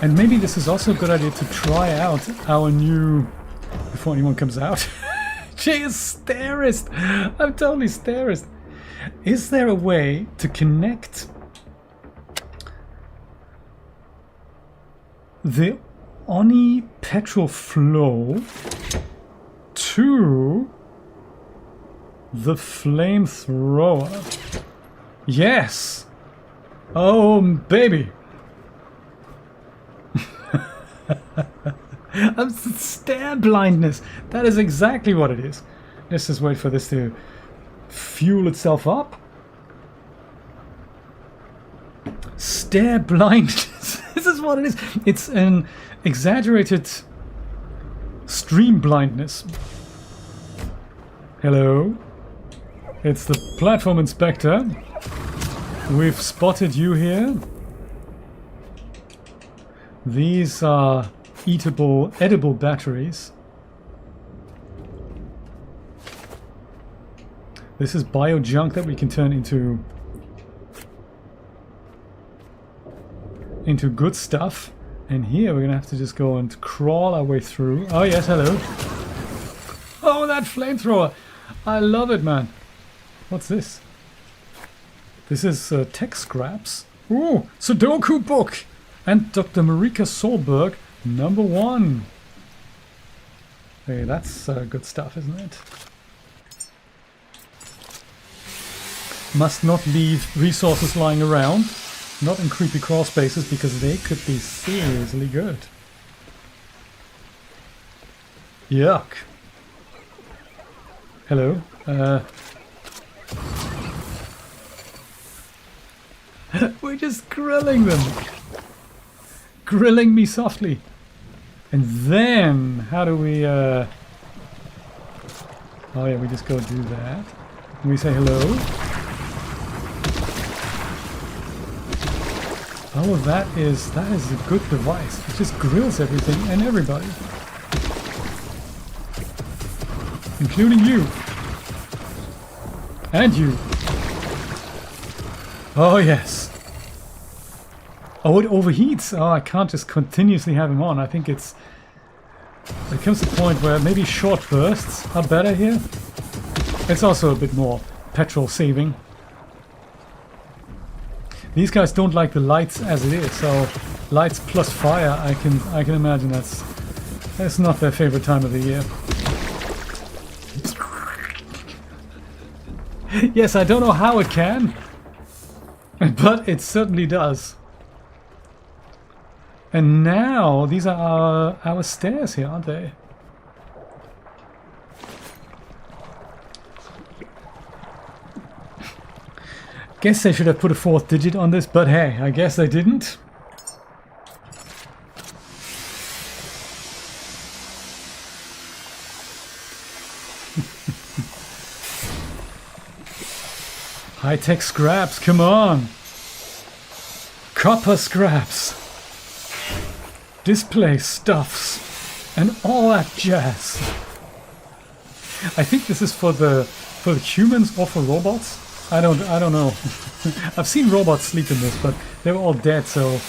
And maybe this is also a good idea to try out our new... Before anyone comes out. She is starist! I'm totally starist. Is there a way to connect the Oni petrol flow to the flamethrower? Yes! Oh, baby! Stare blindness. That is exactly what it is. Let's just wait for this to fuel itself up. Stare blindness. This is what it is. It's an exaggerated stream blindness. Hello. It's the platform inspector. We've spotted you here. These are edible batteries. This is bio junk that we can turn into good stuff. And here we're gonna have to just go and crawl our way through. Oh yes, hello. Oh, that flamethrower! I love it, man. What's this? This is tech scraps. Ooh, Sudoku book! And Dr. Marika Solberg, #1. Hey, that's good stuff, isn't it? Must not leave resources lying around. Not in creepy crawl spaces, because they could be seriously good. Yuck. Hello. We're just grilling them. Grilling me softly. And then, how do we... Oh yeah, we just go do that. And we say hello. Oh, that is a good device. It just grills everything and everybody. Including you. And you. Oh yes. Oh, it overheats. Oh, I can't just continuously have him on. I think it comes to a point where maybe short bursts are better here. It's also a bit more petrol saving. These guys don't like the lights as it is, so lights plus fire, I can imagine that's not their favorite time of the year. Yes, I don't know how it can, but it certainly does. And now these are our stairs here, aren't they? Guess they should have put a 4th digit on this, but hey, I guess they didn't. High-tech scraps, come on! Copper scraps! Display stuffs! And all that jazz! I think this is for the humans or for robots. I don't know. I've seen robots sleep in this, but they were all dead, so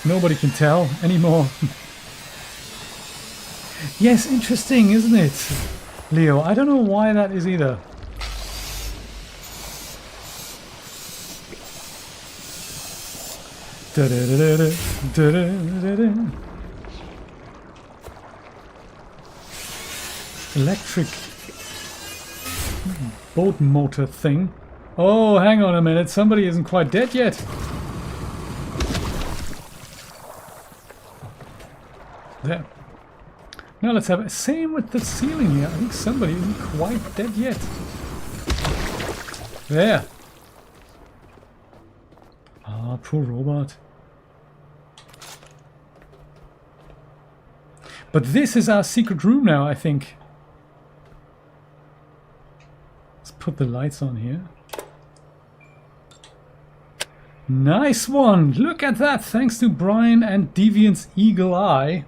nobody can tell anymore. Yes, interesting, isn't it, Leo? I don't know why that is either. Electric boat motor thing. Oh, hang on a minute. Somebody isn't quite dead yet. There. Now let's have it. Same with the ceiling here. I think somebody isn't quite dead yet. There. Ah, poor robot. But this is our secret room now, I think. Let's put the lights on here. Nice one! Look at that! Thanks to Brian and Deviant's Eagle Eye.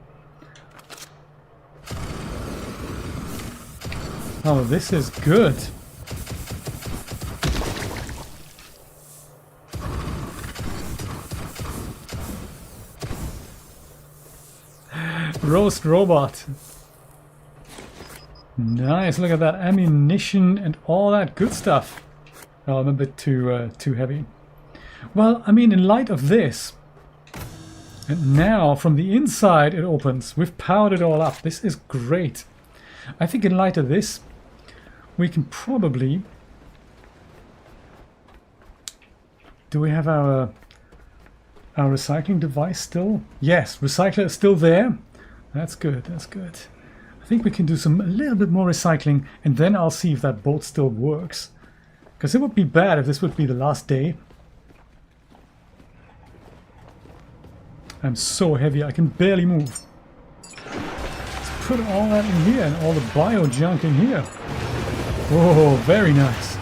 Oh, this is good. Roast robot. Nice, look at that ammunition and all that good stuff. Oh, I'm a bit too heavy. Well, I mean, in light of this, and now from the inside it opens. We've powered it all up. This is great. I think in light of this, we can probably... Do we have our recycling device still? Yes, recycler is still there. That's good, that's good. I think we can do a little bit more recycling, and then I'll see if that boat still works. Because it would be bad if this would be the last day. I'm so heavy, I can barely move. Let's put all that in here and all the bio junk in here. Oh, very nice.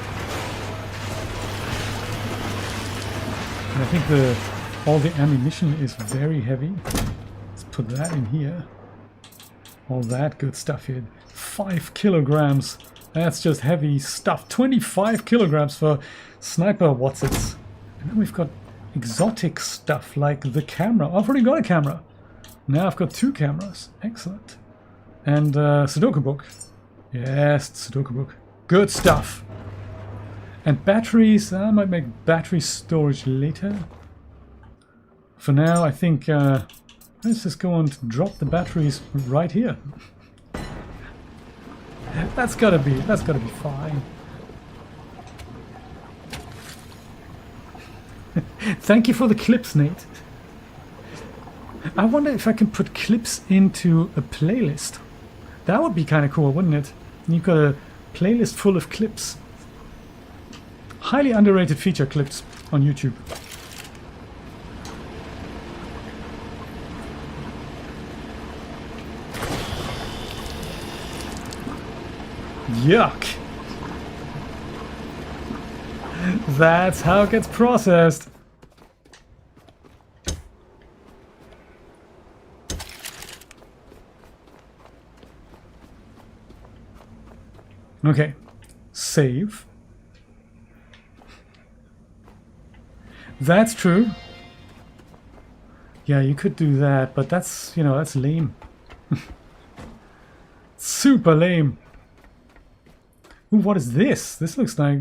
And I think all the ammunition is very heavy. Let's put that in here. All that good stuff here. 5 kilograms. That's just heavy stuff. 25 kilograms for sniper whatsits. And then we've got exotic stuff like the camera. I've already got a camera. Now I've got 2 cameras. Excellent. And Sudoku book. Yes, Sudoku book. Good stuff. And batteries. I might make battery storage later. For now, I think let's just go and drop the batteries right here. That's gotta be fine. Thank you for the clips, Nate. I wonder if I can put clips into a playlist. That would be kind of cool, wouldn't it? You've got a playlist full of clips. Highly underrated feature, clips on YouTube. Yuck! That's how it gets processed. Okay, save. That's true. Yeah, you could do that, but that's, you know, that's lame. Super lame. Ooh, what is this? This looks like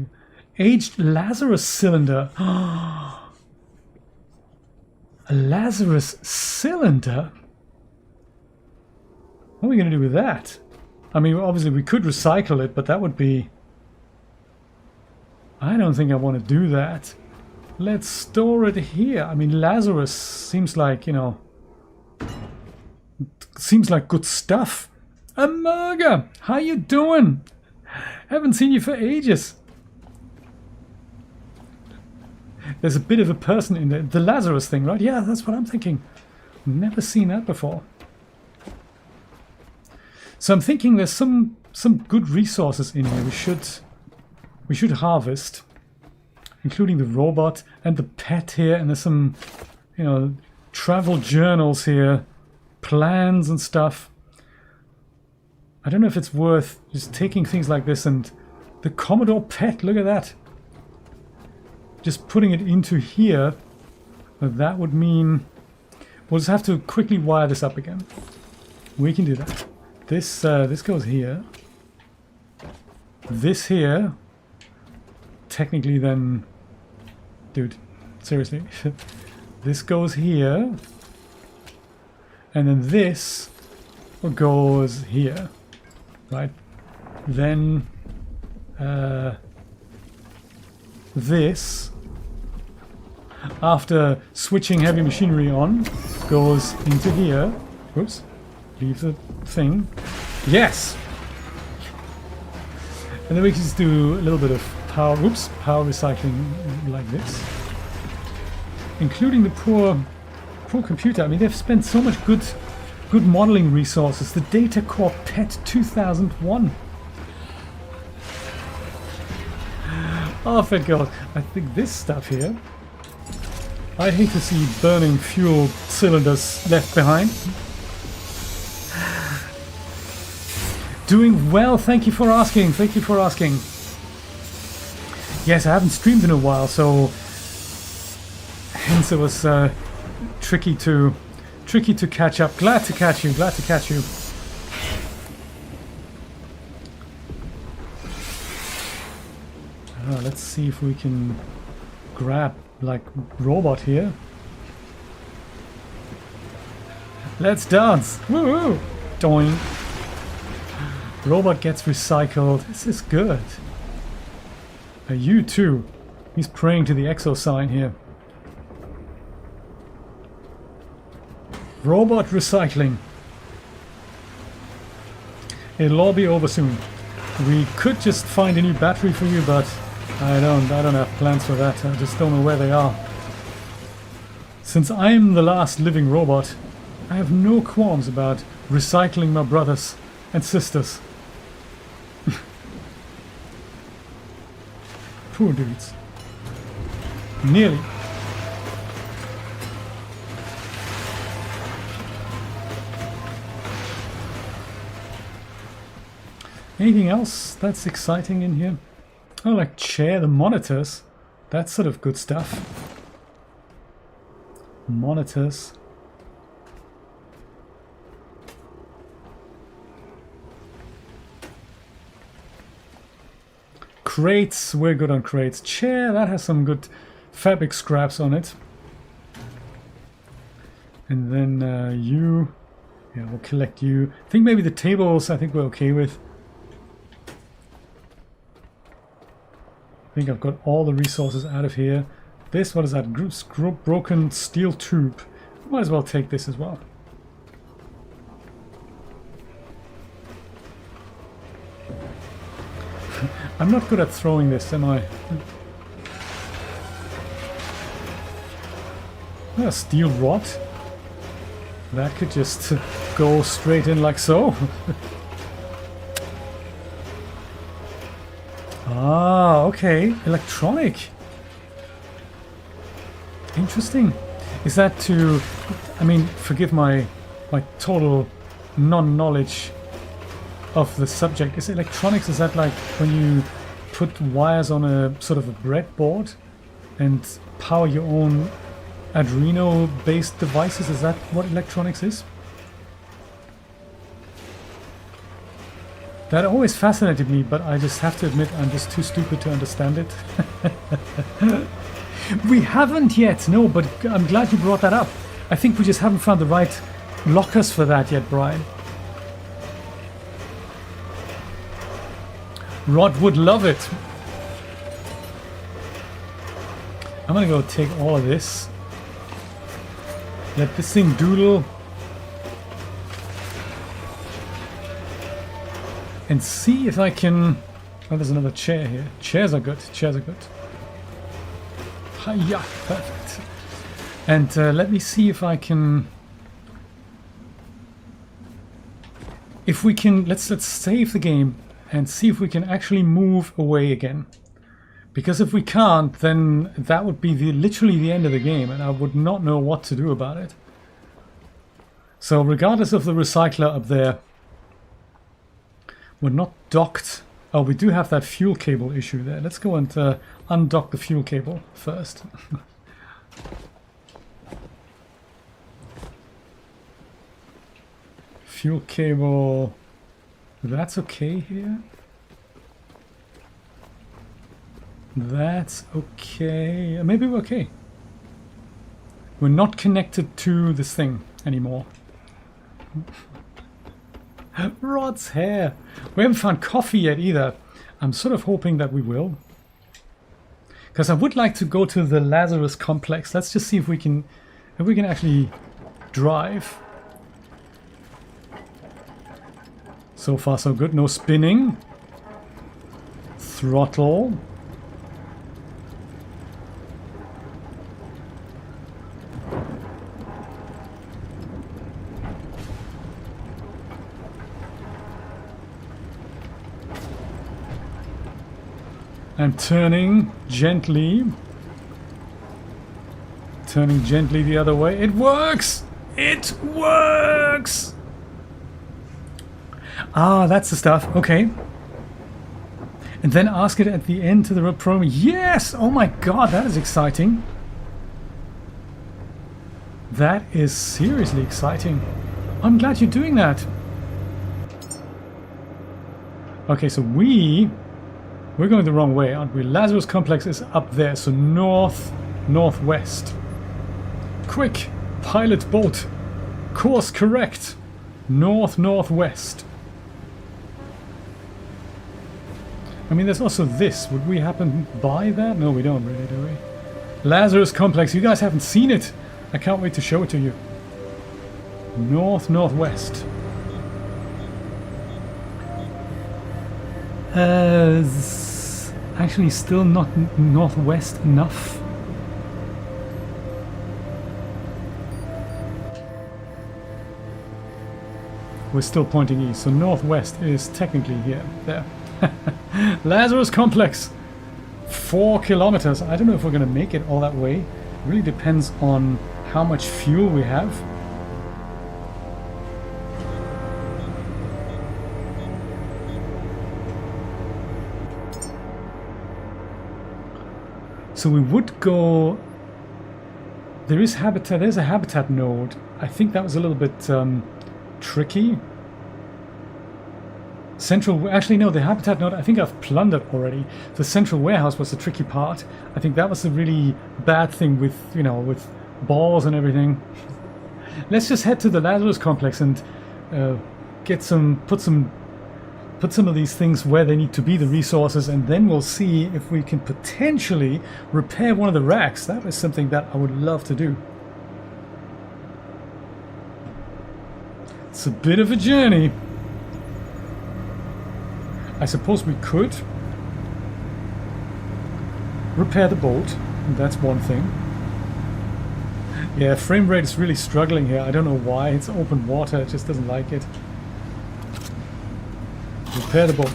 aged Lazarus cylinder. A Lazarus cylinder? What are we going to do with that? I mean, obviously we could recycle it, but that would be... I don't think I want to do that. Let's store it here. I mean, Lazarus seems like, you know... Seems like good stuff. Amurga! How you doing? Haven't seen you for ages. There's a bit of a person in there. The Lazarus thing, right? Yeah, that's what I'm thinking. Never seen that before. So I'm thinking there's some good resources in here we should harvest, including the robot and the pet here, and there's some, you know, travel journals here, plans and stuff. I don't know if it's worth just taking things like this, and the Commodore pet, look at that. Just putting it into here, but that would mean we'll just have to quickly wire this up again. We can do that. This goes here. This here, technically then, dude, seriously. This goes here, and then this goes here, right? Then this, after switching heavy machinery on, goes into here. Oops, leave the thing. Yes! And then we can just do a little bit of power recycling like this. Including the poor computer. I mean, they've spent so much good modeling resources. The Data Core PET 2001. Oh, thank God. I think this stuff here, I'd hate to see burning fuel cylinders left behind. Doing well, thank you for asking. Thank you for asking. Yes, I haven't streamed in a while, so hence it was tricky to catch up. Glad to catch you. Glad to catch you. Let's see if we can grab like robot here. Let's dance. Woo! Doing. Robot gets recycled. This is good. You too. He's praying to the exo sign here. Robot recycling. It'll all be over soon. We could just find a new battery for you, but I don't have plans for that. I just don't know where they are. Since I'm the last living robot, I have no qualms about recycling my brothers and sisters. Poor dudes. Nearly. Anything else that's exciting in here? Oh, like chair, the monitors. That's sort of good stuff. Monitors. Crates, we're good on crates. Chair, that has some good fabric scraps on it. And then you, yeah, we'll collect you. I think maybe the tables, I think we're okay with. I think I've got all the resources out of here. This, what is that? Broken steel tube. Might as well take this as well. I'm not good at throwing this, am I? A steel rod. That could just go straight in like so. Ah, okay. Electronic. Interesting. Is that to... I mean, forgive my total non-knowledge of the subject. Is electronics, is that like when you put wires on a sort of a breadboard and power your own Arduino based devices? Is that what electronics is? That always fascinated me, but I just have to admit I'm just too stupid to understand it. We haven't yet, no, but I'm glad you brought that up. I think we just haven't found the right lockers for that yet, Brian. Rod would love it. I'm gonna go take all of this. Let this thing doodle. And see if I can... Oh, there's another chair here. Chairs are good. Chairs are good. Hiya, perfect. And let me see if I can... If we can... Let's save the game and see if we can actually move away again. Because if we can't, then that would be literally the end of the game, and I would not know what to do about it. So regardless of the recycler up there, we're not docked. Oh, we do have that fuel cable issue there. Let's go and undock the fuel cable first. Fuel cable... That's okay here. That's okay. Maybe we're okay. We're not connected to this thing anymore. Rod's hair. We haven't found coffee yet either. I'm sort of hoping that we will. Because I would like to go to the Lazarus complex. Let's just see if we can actually drive. So far so good. No spinning. Throttle. I'm turning gently. Turning gently the other way. It works! It works! Ah, that's the stuff. Okay. And then ask it at the end to the program. Yes! Oh my god, that is exciting. That is seriously exciting. I'm glad you're doing that. Okay, so we're going the wrong way, aren't we? Lazarus complex is up there, so northwest. Quick, pilot boat. Course correct. Northwest. I mean, there's also this. Would we happen by that? No, we don't really, do we? Lazarus complex. You guys haven't seen it. I can't wait to show it to you. Northwest. Actually still not northwest enough. We're still pointing east, so northwest is technically here, there. Lazarus complex. 4 kilometers. I don't know if we're going to make it all that way. It really depends on how much fuel we have. So we would go... There's a habitat node. I think that was a little bit tricky. Actually no, the habitat node I think I've plundered already. The central warehouse was the tricky part. I think that was a really bad thing with, you know, with balls and everything. Let's just head to the Lazarus complex and put some of these things where they need to be, the resources, and then we'll see if we can potentially repair one of the racks. That is something that I would love to do. It's a bit of a journey. I suppose we could repair the boat, and that's one thing. Yeah, frame rate is really struggling here. I don't know why. It's open water, it just doesn't like it. Repair the boat.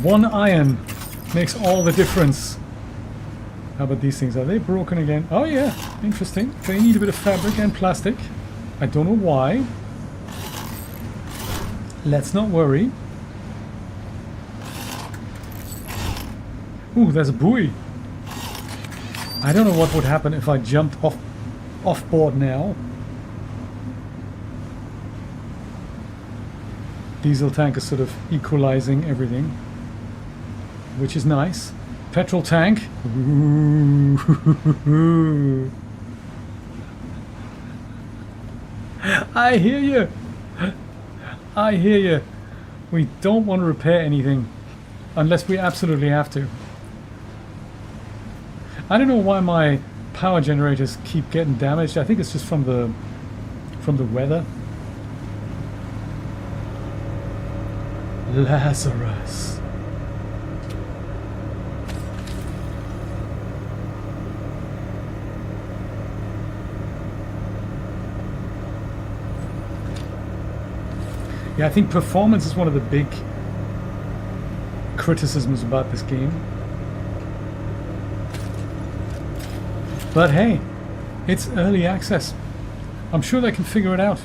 1 iron makes all the difference. How about these things? Are they broken again? Oh yeah, interesting. They need a bit of fabric and plastic. I don't know why. Let's not worry. Ooh, there's a buoy. I don't know what would happen if I jumped off board now. Diesel tank is sort of equalizing everything, which is nice. Petrol tank. Ooh. I hear you. I hear you. We don't want to repair anything unless we absolutely have to. I don't know why my power generators keep getting damaged. I think it's just from the weather. Lazarus. Yeah, I think performance is one of the big criticisms about this game. But hey, it's early access. I'm sure they can figure it out.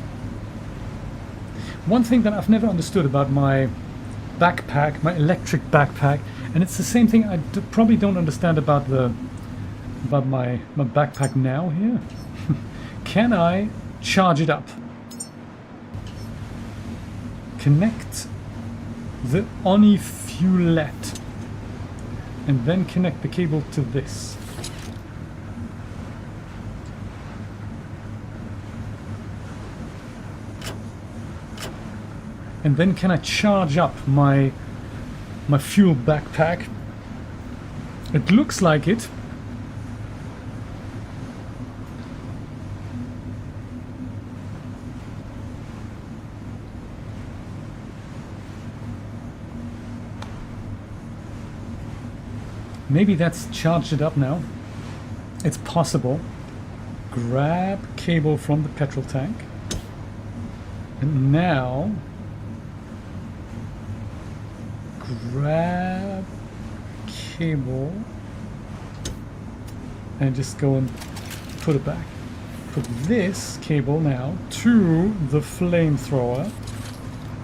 One thing that I've never understood about my backpack, my electric backpack, and it's the same thing I probably don't understand about my backpack now here. Can I charge it up? Connect the Oni Fuelet and then connect the cable to this. And then can I charge up my fuel backpack? It looks like it. Maybe that's charged it up now. It's possible. Grab cable from the petrol tank. And now grab cable and just go and put it back. Put this cable now to the flamethrower.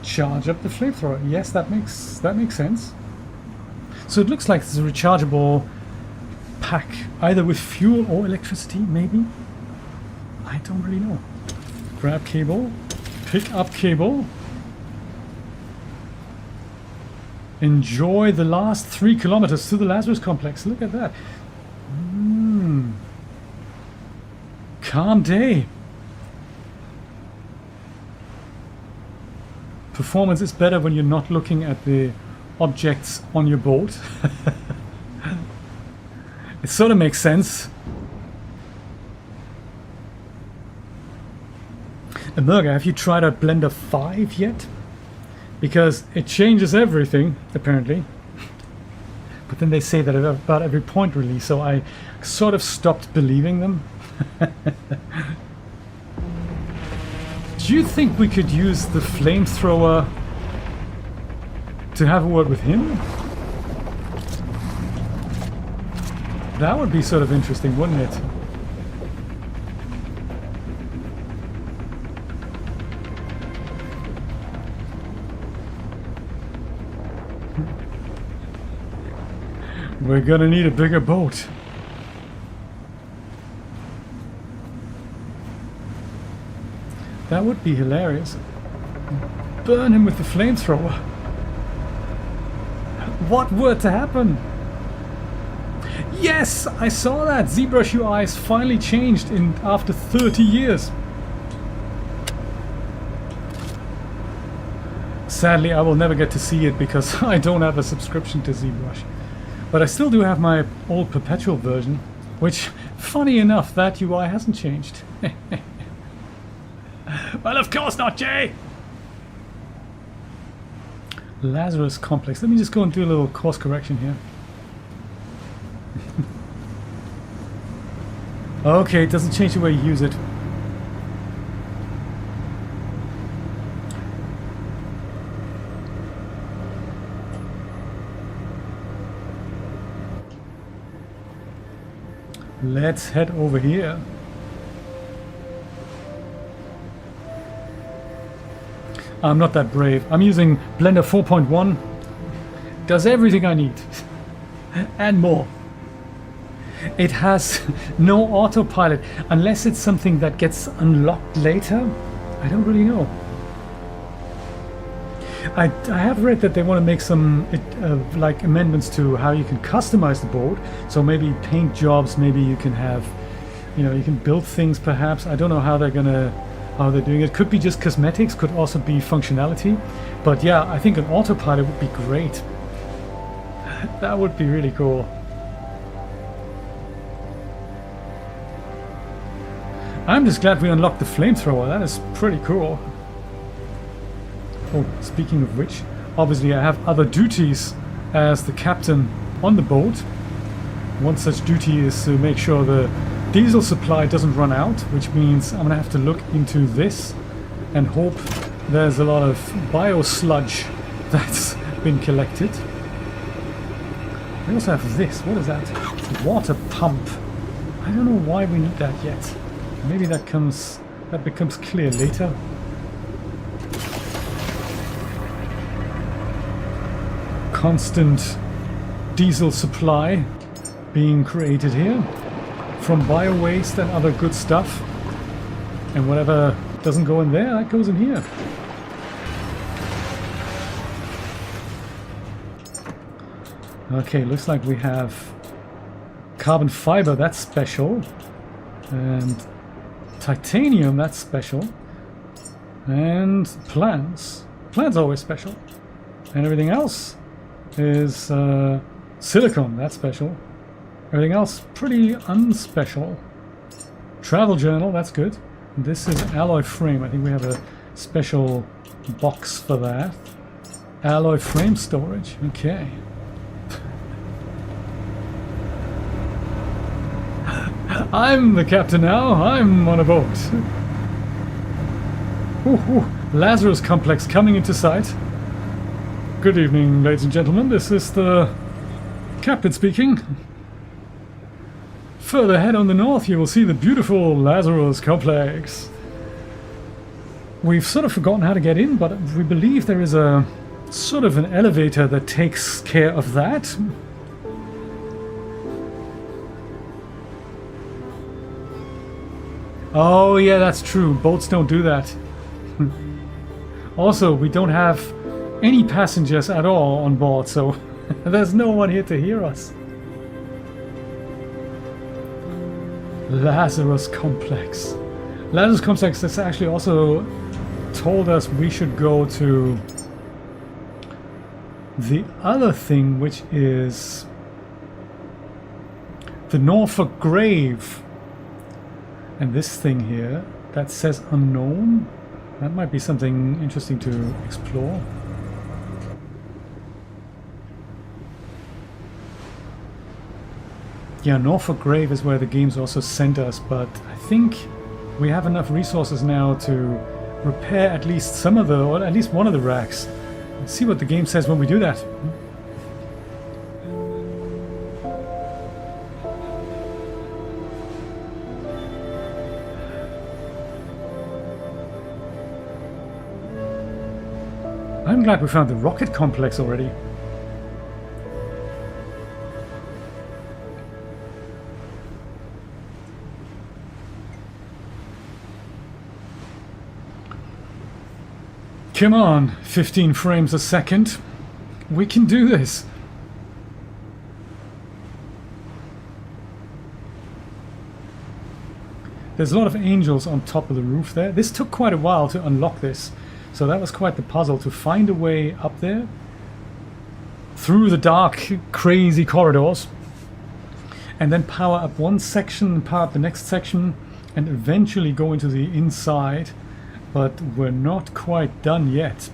Charge up the flamethrower. Yes, that makes sense. So it looks like it's a rechargeable pack, either with fuel or electricity, maybe? I don't really know. Grab cable, pick up cable. Enjoy the last 3 kilometers to the Lazarus complex. Look at that. Calm day. Performance is better when you're not looking at the objects on your boat. It sort of makes sense. Emerga, have you tried out Blender 5 yet? Because it changes everything, apparently. But then they say that about every point release, so I sort of stopped believing them. Do you think we could use the flamethrower to have a word with him? That would be sort of interesting, wouldn't it? We're gonna need a bigger boat. That would be hilarious. Burn him with the flamethrower. What were to happen? Yes, I saw that. ZBrush UI's finally changed after 30 years. Sadly, I will never get to see it because I don't have a subscription to ZBrush. But I still do have my old perpetual version, which, funny enough, that UI hasn't changed. Well, of course not, Jay! Lazarus complex. Let me just go and do a little course correction here. Okay, it doesn't change the way you use it. Let's head over here. I'm not that brave. I'm using Blender 4.1. Does everything I need. And more. It has no autopilot unless it's something that gets unlocked later. I don't really know. I have read that they want to make some like amendments to how you can customize the board. So maybe paint jobs, maybe you can have, you know, you can build things perhaps. I don't know how they're doing it. Could be just cosmetics, could also be functionality. But yeah, I think an autopilot would be great. That would be really cool. I'm just glad we unlocked the flamethrower. That is pretty cool. Oh, speaking of which, obviously I have other duties as the captain on the boat. One such duty is to make sure the diesel supply doesn't run out, which means I'm gonna have to look into this and hope there's a lot of bio sludge that's been collected. We also have this. What is that? Water pump. I don't know why we need that yet. Maybe that becomes clear later. Constant diesel supply being created here from bio waste and other good stuff, and whatever doesn't go in there, that goes in here. Okay, looks like we have carbon fiber, that's special, and titanium, that's special, and plants always special, and everything else is silicone, that's special. Everything else pretty unspecial. Travel journal, that's good. This is alloy frame. I think we have a special box for that. Alloy frame storage. Okay. I'm the captain now. I'm on a boat. Lazarus complex coming into sight. Good evening, ladies and gentlemen. This is the Captain speaking. Further ahead on the north you will see the beautiful Lazarus complex. We've sort of forgotten how to get in, but we believe there is a sort of an elevator that takes care of that. Oh yeah, that's true. Boats don't do that. Also, we don't have any passengers at all on board, so there's no one here to hear us. Lazarus Complex. Lazarus Complex has actually also told us we should go to the other thing, which is the Norfolk Grave. And this thing here that says unknown, that might be something interesting to explore. Yeah, Norfolk Grave is where the game's also sent us, but I think we have enough resources now to repair at least some of the, or at least one of the racks. Let's see what the game says when we do that. I'm glad we found the rocket complex already. Come on, 15 frames a second. We can do this. There's a lot of angels on top of the roof there. This took quite a while to unlock this. So that was quite the puzzle, to find a way up there through the dark, crazy corridors, and then power up one section and power up the next section, and eventually go into the inside. But we're not quite done yet.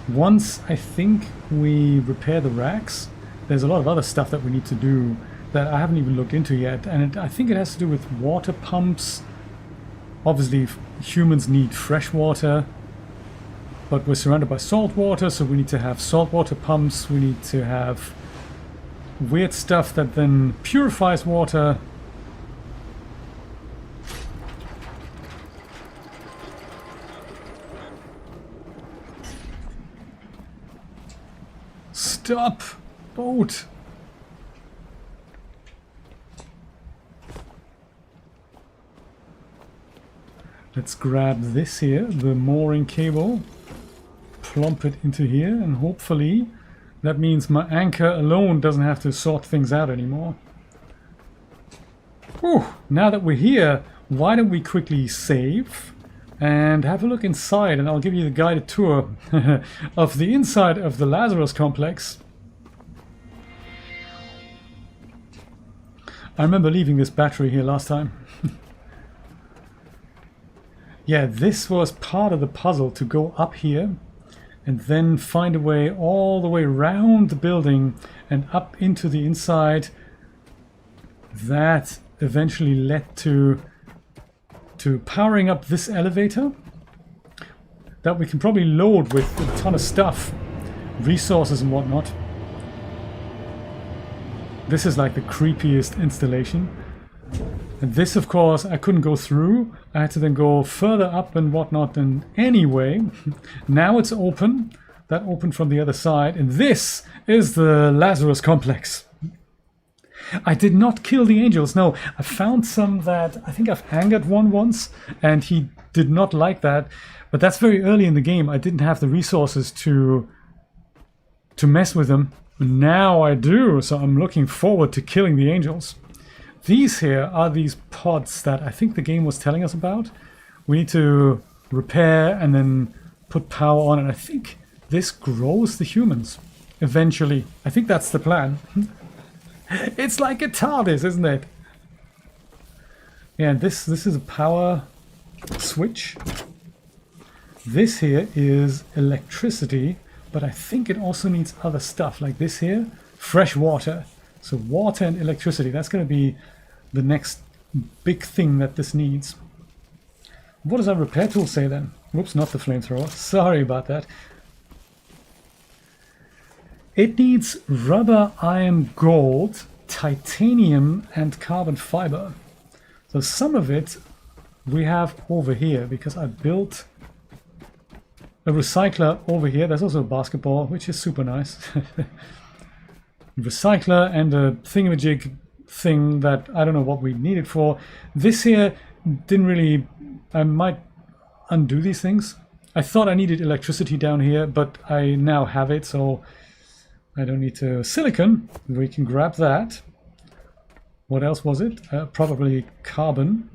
Once I think we repair the racks, there's a lot of other stuff that we need to do that I haven't even looked into yet, and I think it has to do with water pumps. Obviously humans need fresh water, but we're surrounded by salt water, so we need to have saltwater pumps. We need to have weird stuff that then purifies water. Stop, boat! Let's grab this here, the mooring cable, plump it into here, and hopefully that means my anchor alone doesn't have to sort things out anymore. Whew, now that we're here, why don't we quickly save and have a look inside, and I'll give you the guided tour of the inside of the Lazarus complex. I remember leaving this battery here last time. Yeah, this was part of the puzzle, to go up here and then find a way all the way around the building and up into the inside. That eventually led to powering up this elevator that we can probably load with a ton of stuff, resources and whatnot. This is like the creepiest installation. And this, of course, I couldn't go through. I had to then go further up and whatnot. And anyway, now it's open. That opened from the other side. And this is the Lazarus complex. I did not kill the angels. No, I found some that I think I've angered one once, and he did not like that. But that's very early in the game. I didn't have the resources to mess with them. Now I do, so I'm looking forward to killing the angels. These here are these pods that I think the game was telling us about. We need to repair and then put power on, and I think this grows the humans eventually. I think that's the plan. It's like a TARDIS, isn't it? Yeah, this is a power switch. This here is electricity, but I think it also needs other stuff, like this here, fresh water. So water and electricity, that's going to be the next big thing that this needs. What does our repair tool say then? Whoops, not the flamethrower. Sorry about that. It needs rubber, iron, gold, titanium, and carbon fiber. So some of it we have over here because I built a recycler over here. There's also a basketball, which is super nice. Recycler and a thingamajig thing that I don't know what we need it for. This here didn't really... I might undo these things. I thought I needed electricity down here, but I now have it, so I don't need to... Silicon, we can grab that. What else was it? Probably carbon.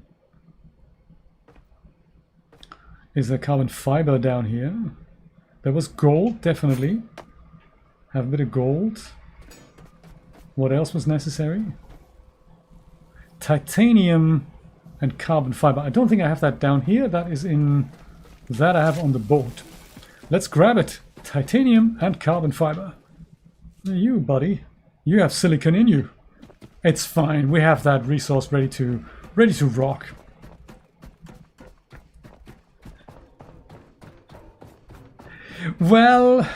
Is there carbon fiber down here? There was gold, definitely. Have a bit of gold. What else was necessary? Titanium and carbon fiber. I don't think I have that down here. That is in... that I have on the boat. Let's grab it. Titanium and carbon fiber. You, buddy. You have silicon in you. It's fine. We have that resource ready to rock. Well,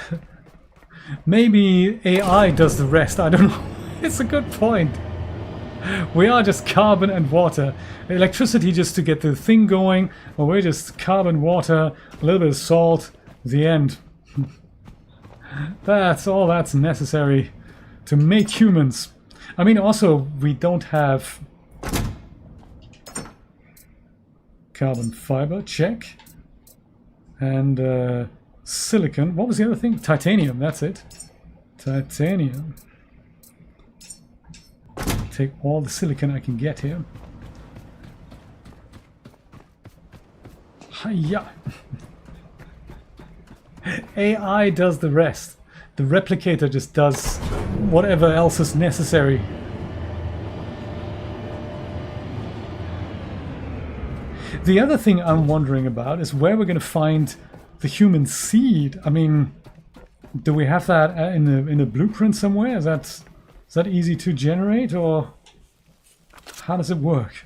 maybe AI does the rest. I don't know. It's a good point. We are just carbon and water. Electricity just to get the thing going, or we're just carbon, water, a little bit of salt, the end. That's all that's necessary to make humans. I mean, also, we don't have carbon fiber, check. And silicon, what was the other thing? Titanium, that's it. Titanium. Take all the silicon I can get here. Hiya! AI does the rest. The replicator just does whatever else is necessary. The other thing I'm wondering about is where we're going to find the human seed. I mean, do we have that in a blueprint somewhere? Is that easy to generate, or how does it work?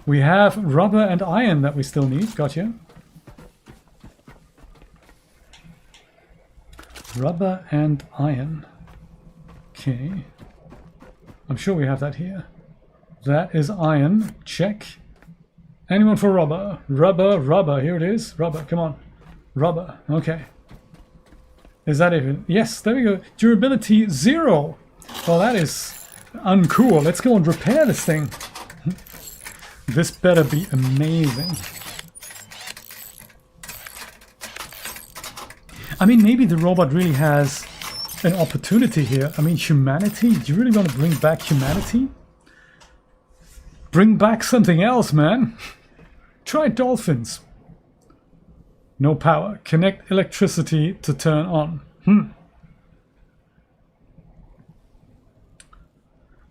We have rubber and iron that we still need. Gotcha. Rubber and iron. Okay. I'm sure we have that here. That is iron. Check. Anyone for rubber? Rubber. Here it is. Rubber. Come on. Rubber. Okay. Is that even? Yes, there we go. Durability 0. Well, that is uncool. Let's go and repair this thing. This better be amazing. I mean, maybe the robot really has an opportunity here. I mean, humanity? Do you really want to bring back humanity? Bring back something else, man. Try dolphins. No power. Connect electricity to turn on.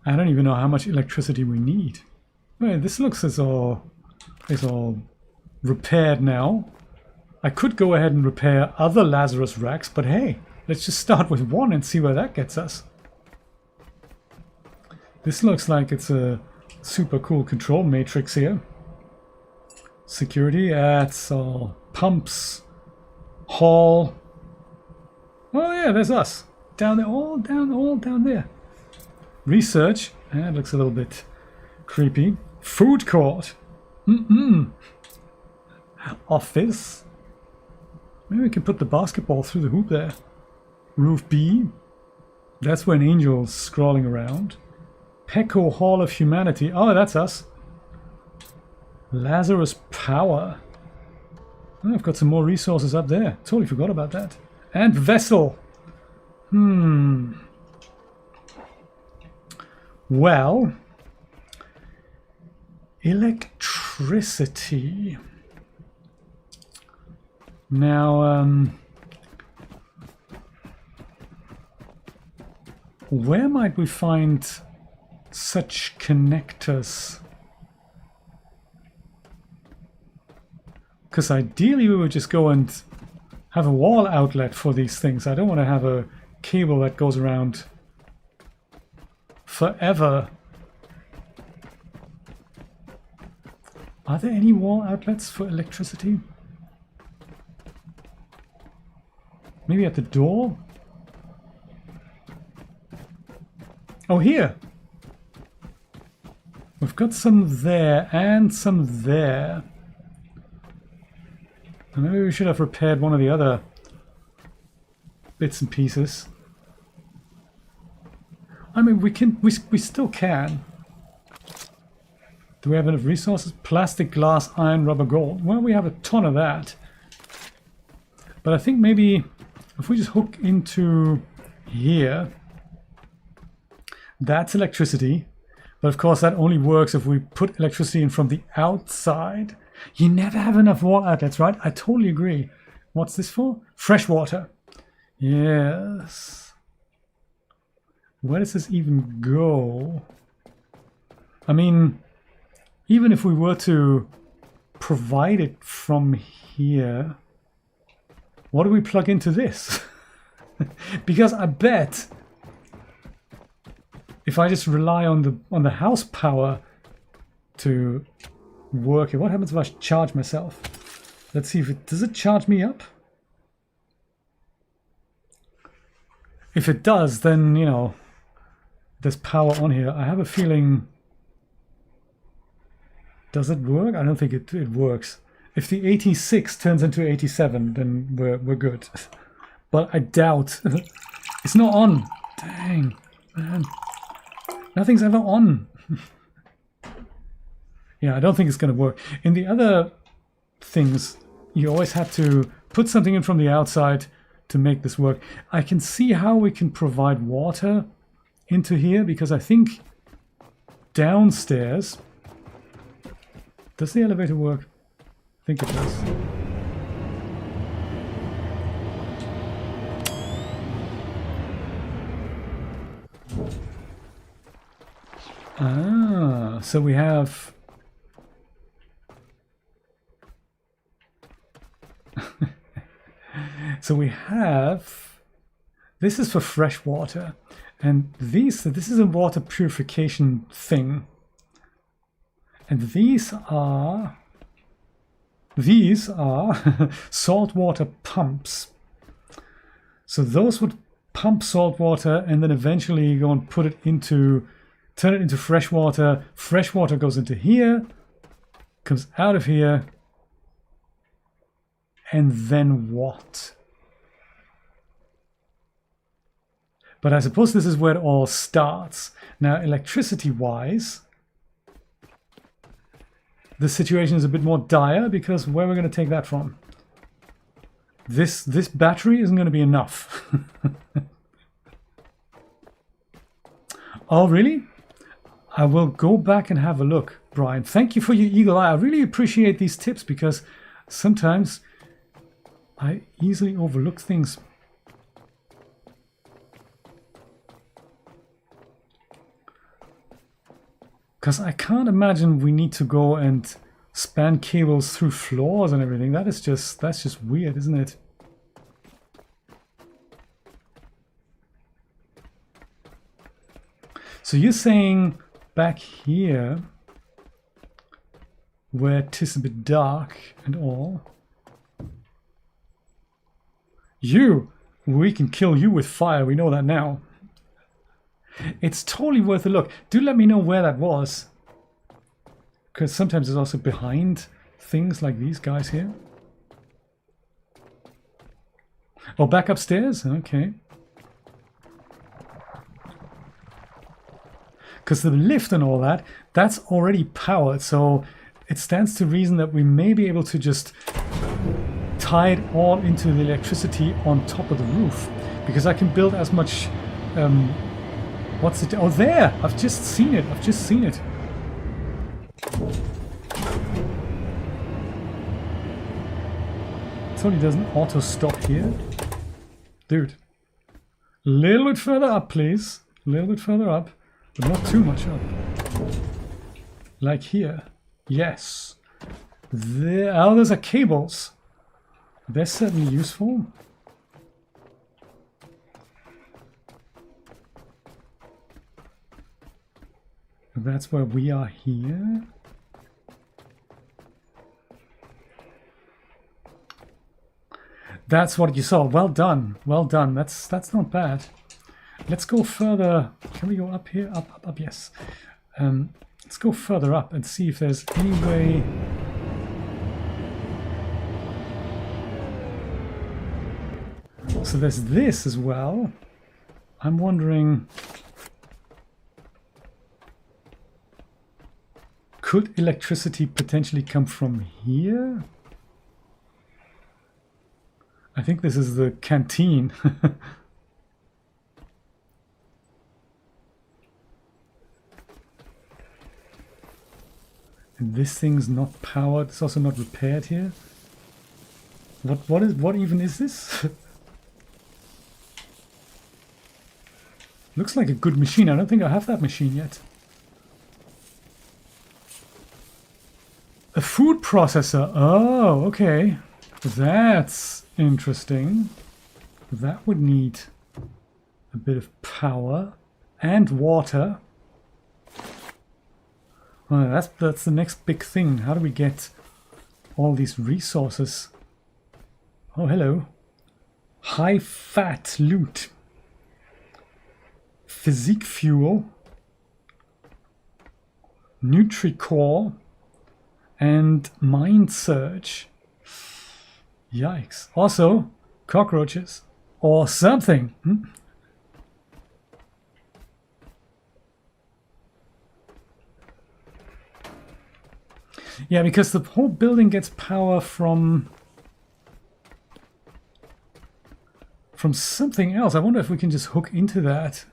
I don't even know how much electricity we need. Wait, this looks as all repaired now. I could go ahead and repair other Lazarus racks, but hey, let's just start with one and see where that gets us. This looks like it's a super cool control matrix here. Security, that's all. Pumps, hall. Oh yeah, there's us. Down there, all down there. Research, that looks a little bit creepy. Food court. Office. Maybe we can put the basketball through the hoop there. Roof B. That's where an angel's scrolling around. Pecco Hall of Humanity. Oh, that's us. Lazarus Power. Oh, I've got some more resources up there. Totally forgot about that. And vessel. Well, electricity. Now, where might we find such connectors? Because ideally we would just go and have a wall outlet for these things. I don't want to have a cable that goes around forever. Are there any wall outlets for electricity? Maybe at the door? Oh, here! We've got some there and some there. And maybe we should have repaired one of the other bits and pieces. I mean, we still can. Do we have enough resources? Plastic, glass, iron, rubber, gold. Well, we have a ton of that. But I think maybe if we just hook into here, that's electricity. But of course, that only works if we put electricity in from the outside. You never have enough water outlets, right? I totally agree. What's this for? Fresh water. Yes. Where does this even go? I mean, even if we were to provide it from here, what do we plug into this? Because I bet if I just rely on the house power to work it, what happens if I charge myself? Let's see if it does it charge me up? If it does, then you know there's power on here. I have a feeling. Does it work? I don't think it works. If the 86 turns into 87, then we're good. But I doubt. It's not on. Dang, man. Nothing's ever on. Yeah, I don't think it's going to work. In the other things, you always have to put something in from the outside to make this work. I can see how we can provide water into here, because I think downstairs... Does the elevator work? I think it does. Ah, so we have... So we have... This is for fresh water. And this is a water purification thing. And these are saltwater pumps. So those would pump salt water and then eventually go and turn it into fresh water. Fresh water goes into here, comes out of here, and then what? But I suppose this is where it all starts. Now, electricity-wise, the situation is a bit more dire, because where are we going to take that from? This battery isn't going to be enough. Oh, really? I will go back and have a look, Brian. Thank you for your eagle eye. I really appreciate these tips, because sometimes I easily overlook things. Because I can't imagine we need to go and span cables through floors and everything. That's just weird, isn't it? So you're saying back here, where 'tis a bit dark and all, we can kill you with fire. We know that now. It's totally worth a look. Do let me know where that was. Because sometimes it's also behind things like these guys here. Oh, back upstairs? Okay. Because the lift and all that, that's already powered. So it stands to reason that we may be able to just tie it all into the electricity on top of the roof. Because I can build as much... what's it? Oh, there! I've just seen it. I've just seen it. It only doesn't auto stop here. Dude. A little bit further up, please. A little bit further up. But not too much up. Like here. Yes. There. Oh, those are cables. They're certainly useful. That's where we are here. That's what you saw. Well done. Well done. That's not bad. let's go further. Can we go up here? Up, yes. Let's go further up and see if there's any way... So there's this as well. I'm wondering... Could electricity potentially come from here? I think this is the canteen. And this thing's not powered. It's also not repaired here. What even is this? Looks like a good machine. I don't think I have that machine yet. A food processor. Oh, okay. That's interesting. That would need a bit of power and water. Well, that's the next big thing. How do we get all these resources? Oh, hello. High fat loot. Physique fuel. Nutricore. And mind surge. Yikes. Also, cockroaches. Or something. Yeah, because the whole building gets power from something else. I wonder if we can just hook into that.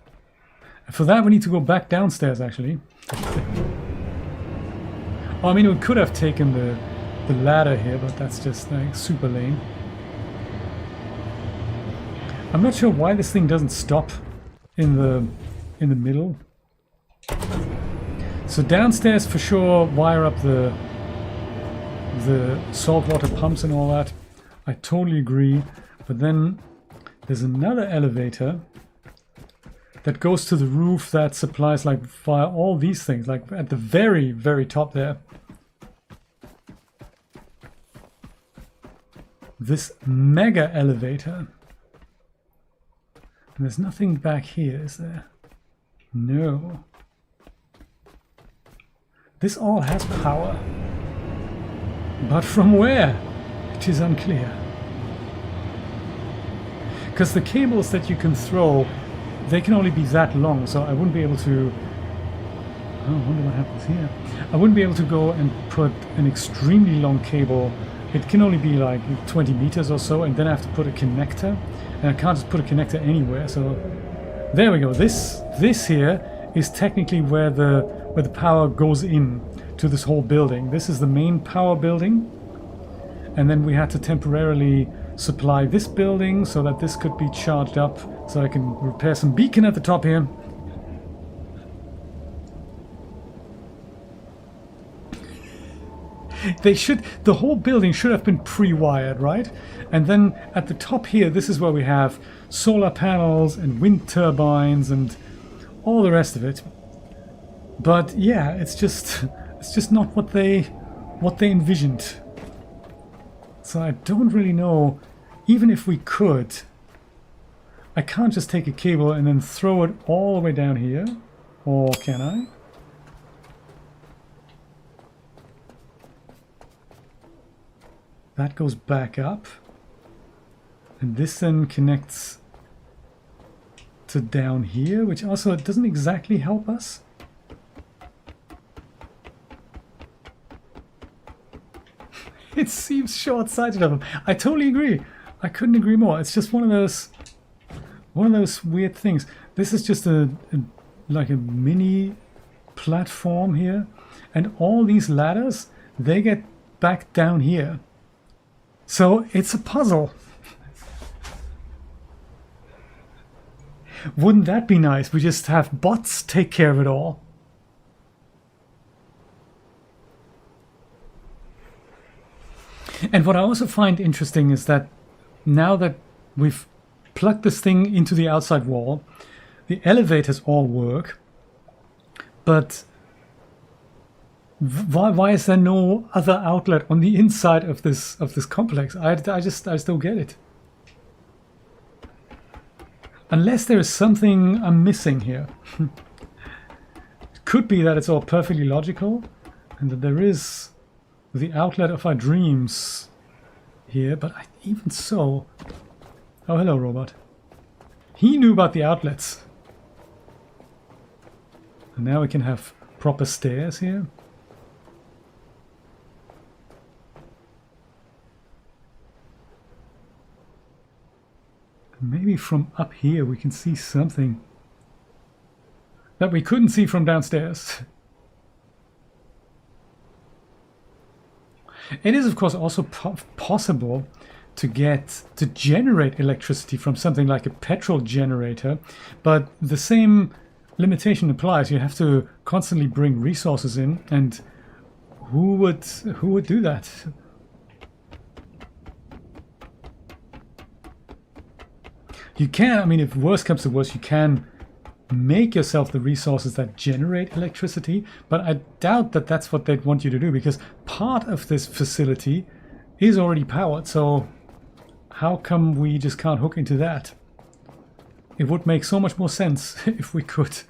For that, we need to go back downstairs, actually. Oh, I mean, we could have taken the ladder here, but that's just like super lame. I'm not sure why this thing doesn't stop in the middle. So downstairs for sure, wire up the saltwater pumps and all that. I totally agree. But then there's another elevator that goes to the roof that supplies like via all these things, like at the very, very top there. This mega elevator. And there's nothing back here, is there? No. This all has power. But from where? It is unclear. Because the cables that you can throw, they can only be that long, so I wouldn't be able to... Oh, I wonder what happens here. I wouldn't be able to go and put an extremely long cable. It can only be like 20 meters or so, and then I have to put a connector. And I can't just put a connector anywhere, so... There we go. This here is technically where the power goes in to this whole building. This is the main power building. And then we had to temporarily supply this building so that this could be charged up, so I can repair some beacon at the top here. The whole building should have been pre-wired, right? And then at the top here, this is where we have solar panels and wind turbines and all the rest of it. But yeah, it's just not what they envisioned. So I don't really know, even if we could, I can't just take a cable and then throw it all the way down here, or can I? That goes back up, and this then connects to down here, which also doesn't exactly help us. It seems short-sighted of them. I totally agree. I couldn't agree more. It's just one of those weird things. This is just like a mini platform here, and all these ladders, they get back down here. So it's a puzzle. Wouldn't that be nice? We just have bots take care of it all. And what I also find interesting is that now that we've plugged this thing into the outside wall, the elevators all work, but why is there no other outlet on the inside of this complex? I just don't get it. Unless there is something I'm missing here. It could be that it's all perfectly logical and that there is the outlet of our dreams here, but even so... Oh, hello, robot. He knew about the outlets. And now we can have proper stairs here. Maybe from up here we can see something that we couldn't see from downstairs. It is of course also possible to generate electricity from something like a petrol generator, but the same limitation applies. You have to constantly bring resources in, and who would do that? You can, I mean, if worst comes to worst, you can make yourself the resources that generate electricity, but I doubt that that's what they'd want you to do, because part of this facility is already powered, so how come we just can't hook into that? It would make so much more sense if we could.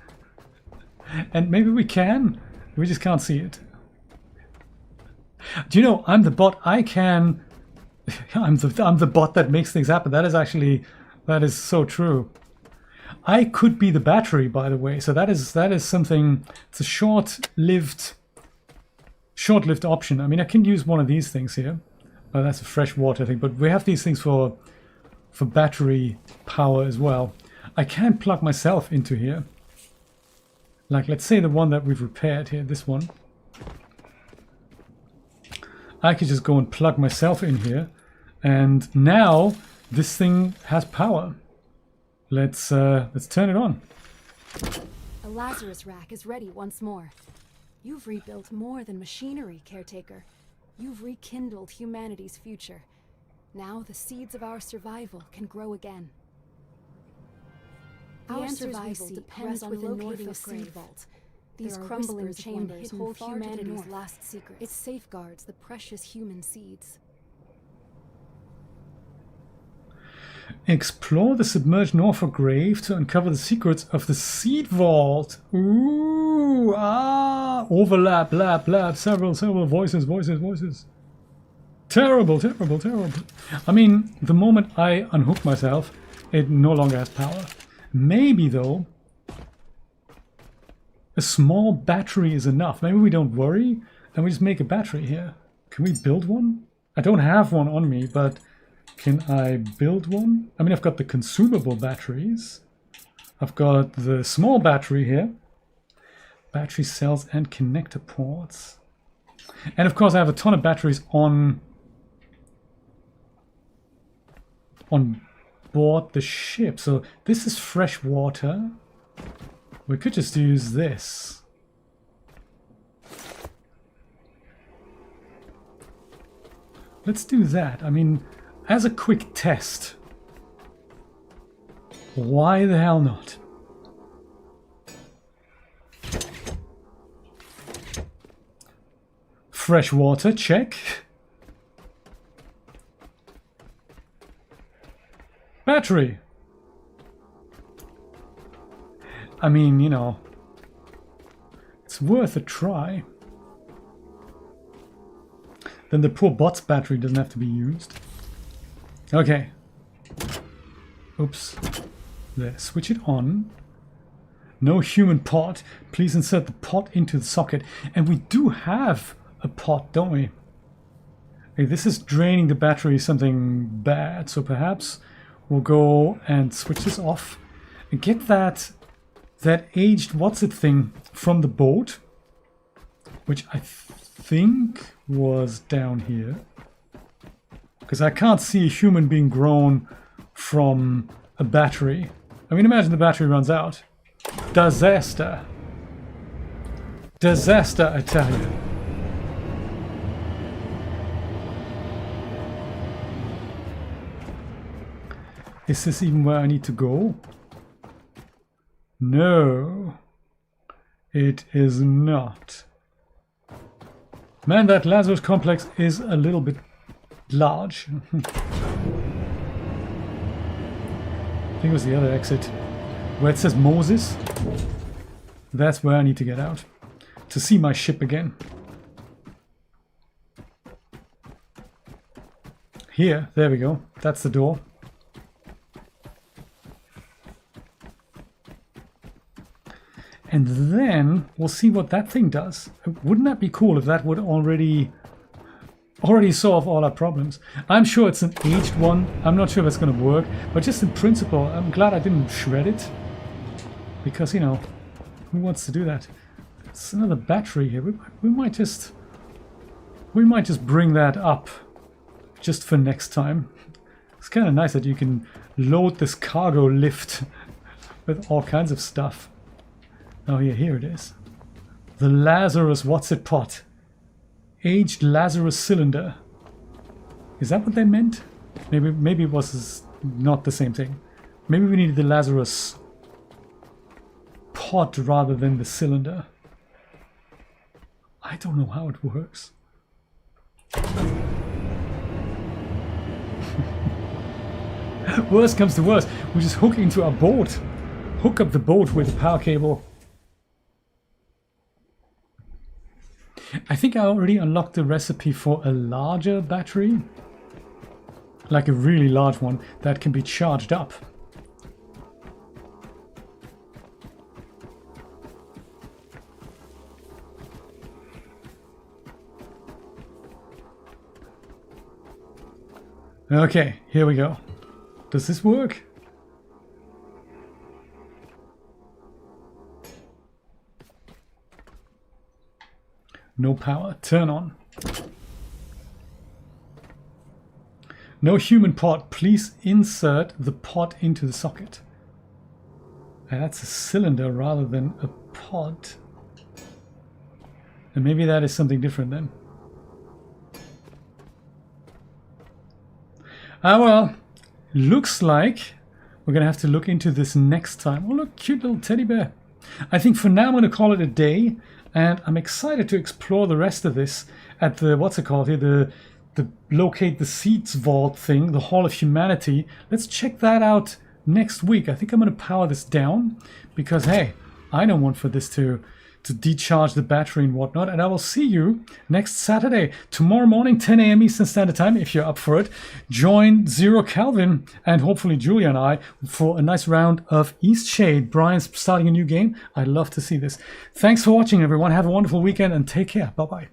And maybe we can, we just can't see it. Do you know, I'm the bot, I can... I'm the bot that makes things happen. That is actually... That is so true. I could be the battery, by the way. So that is something. It's a short-lived option. I mean, I can use one of these things here. Oh, that's a fresh water thing. But we have these things for battery power as well. I can plug myself into here. Like, let's say the one that we've repaired here. This one. I could just go and plug myself in here, and now this thing has power. Let's turn it on. A Lazarus rack is ready once more. You've rebuilt more than machinery, Caretaker. You've rekindled humanity's future. Now the seeds of our survival can grow again. Our survival depends on locating a seed vault. These crumbling chambers hold humanity's last secrets. It safeguards the precious human seeds. Explore the submerged Norfolk grave to uncover the secrets of the seed vault. Ooh, overlap, lap, several voices. Terrible. I mean, the moment I unhook myself, it no longer has power. Maybe though, a small battery is enough. Maybe we don't worry and we just make a battery here. Can we build one? I don't have one on me, but can I build one? I mean, I've got the consumable batteries. I've got the small battery here. Battery cells and connector ports. And of course I have a ton of batteries on board the ship. So this is fresh water. We could just use this. Let's do that. I mean, as a quick test, why the hell not? Fresh water, check. Battery. I mean, you know, it's worth a try. Then the poor bot's battery doesn't have to be used. Okay. Oops. There, switch it on. No human pot. Please insert the pot into the socket. And we do have a pot, don't we? Okay, this is draining the battery something bad, so perhaps we'll go and switch this off and get that aged what's-it thing from the boat, which I think was down here. Because I can't see a human being grown from a battery. I mean, imagine the battery runs out. Disaster. Disaster, I tell you. Is this even where I need to go? No. It is not. Man, that Lazarus complex is a little bit large. think it was the other exit. Where it says Moses. That's where I need to get out. To see my ship again. Here, there we go. That's the door. And then we'll see what that thing does. Wouldn't that be cool if that would already solve all our problems? I'm sure it's an aged one. I'm not sure if it's going to work, but just in principle, I'm glad I didn't shred it. Because, you know, who wants to do that? It's another battery here. We might just bring that up just for next time. It's kind of nice that you can load this cargo lift with all kinds of stuff. Oh yeah, here it is. The Lazarus what's it pot? Aged Lazarus cylinder. Is that what they meant? Maybe it was not the same thing. Maybe we needed the Lazarus pot rather than the cylinder. I don't know how it works. Worst comes to worst, we just hook into our boat. Hook up the boat with the power cable. I think I already unlocked the recipe for a larger battery. Like a really large one that can be charged up. Okay, here we go. Does this work? No power. Turn on. No human pot. Please insert the pot into the socket. And that's a cylinder rather than a pot. And maybe that is something different then. Ah well, looks like we're going to have to look into this next time. Oh look, cute little teddy bear. I think for now I'm going to call it a day. And I'm excited to explore the rest of this at the, what's it called here, the locate the seeds vault thing, the Hall of Humanity. Let's check that out next week. I think I'm going to power this down because, hey, I don't want for this to decharge the battery and whatnot. And I will see you next Saturday, tomorrow morning, 10 a.m. Eastern Standard Time, if you're up for it. Join Zero Calvin and hopefully Julia and I for a nice round of Eastshade. Brian's starting a new game. I'd love to see this. Thanks for watching, everyone. Have a wonderful weekend and take care. Bye-bye.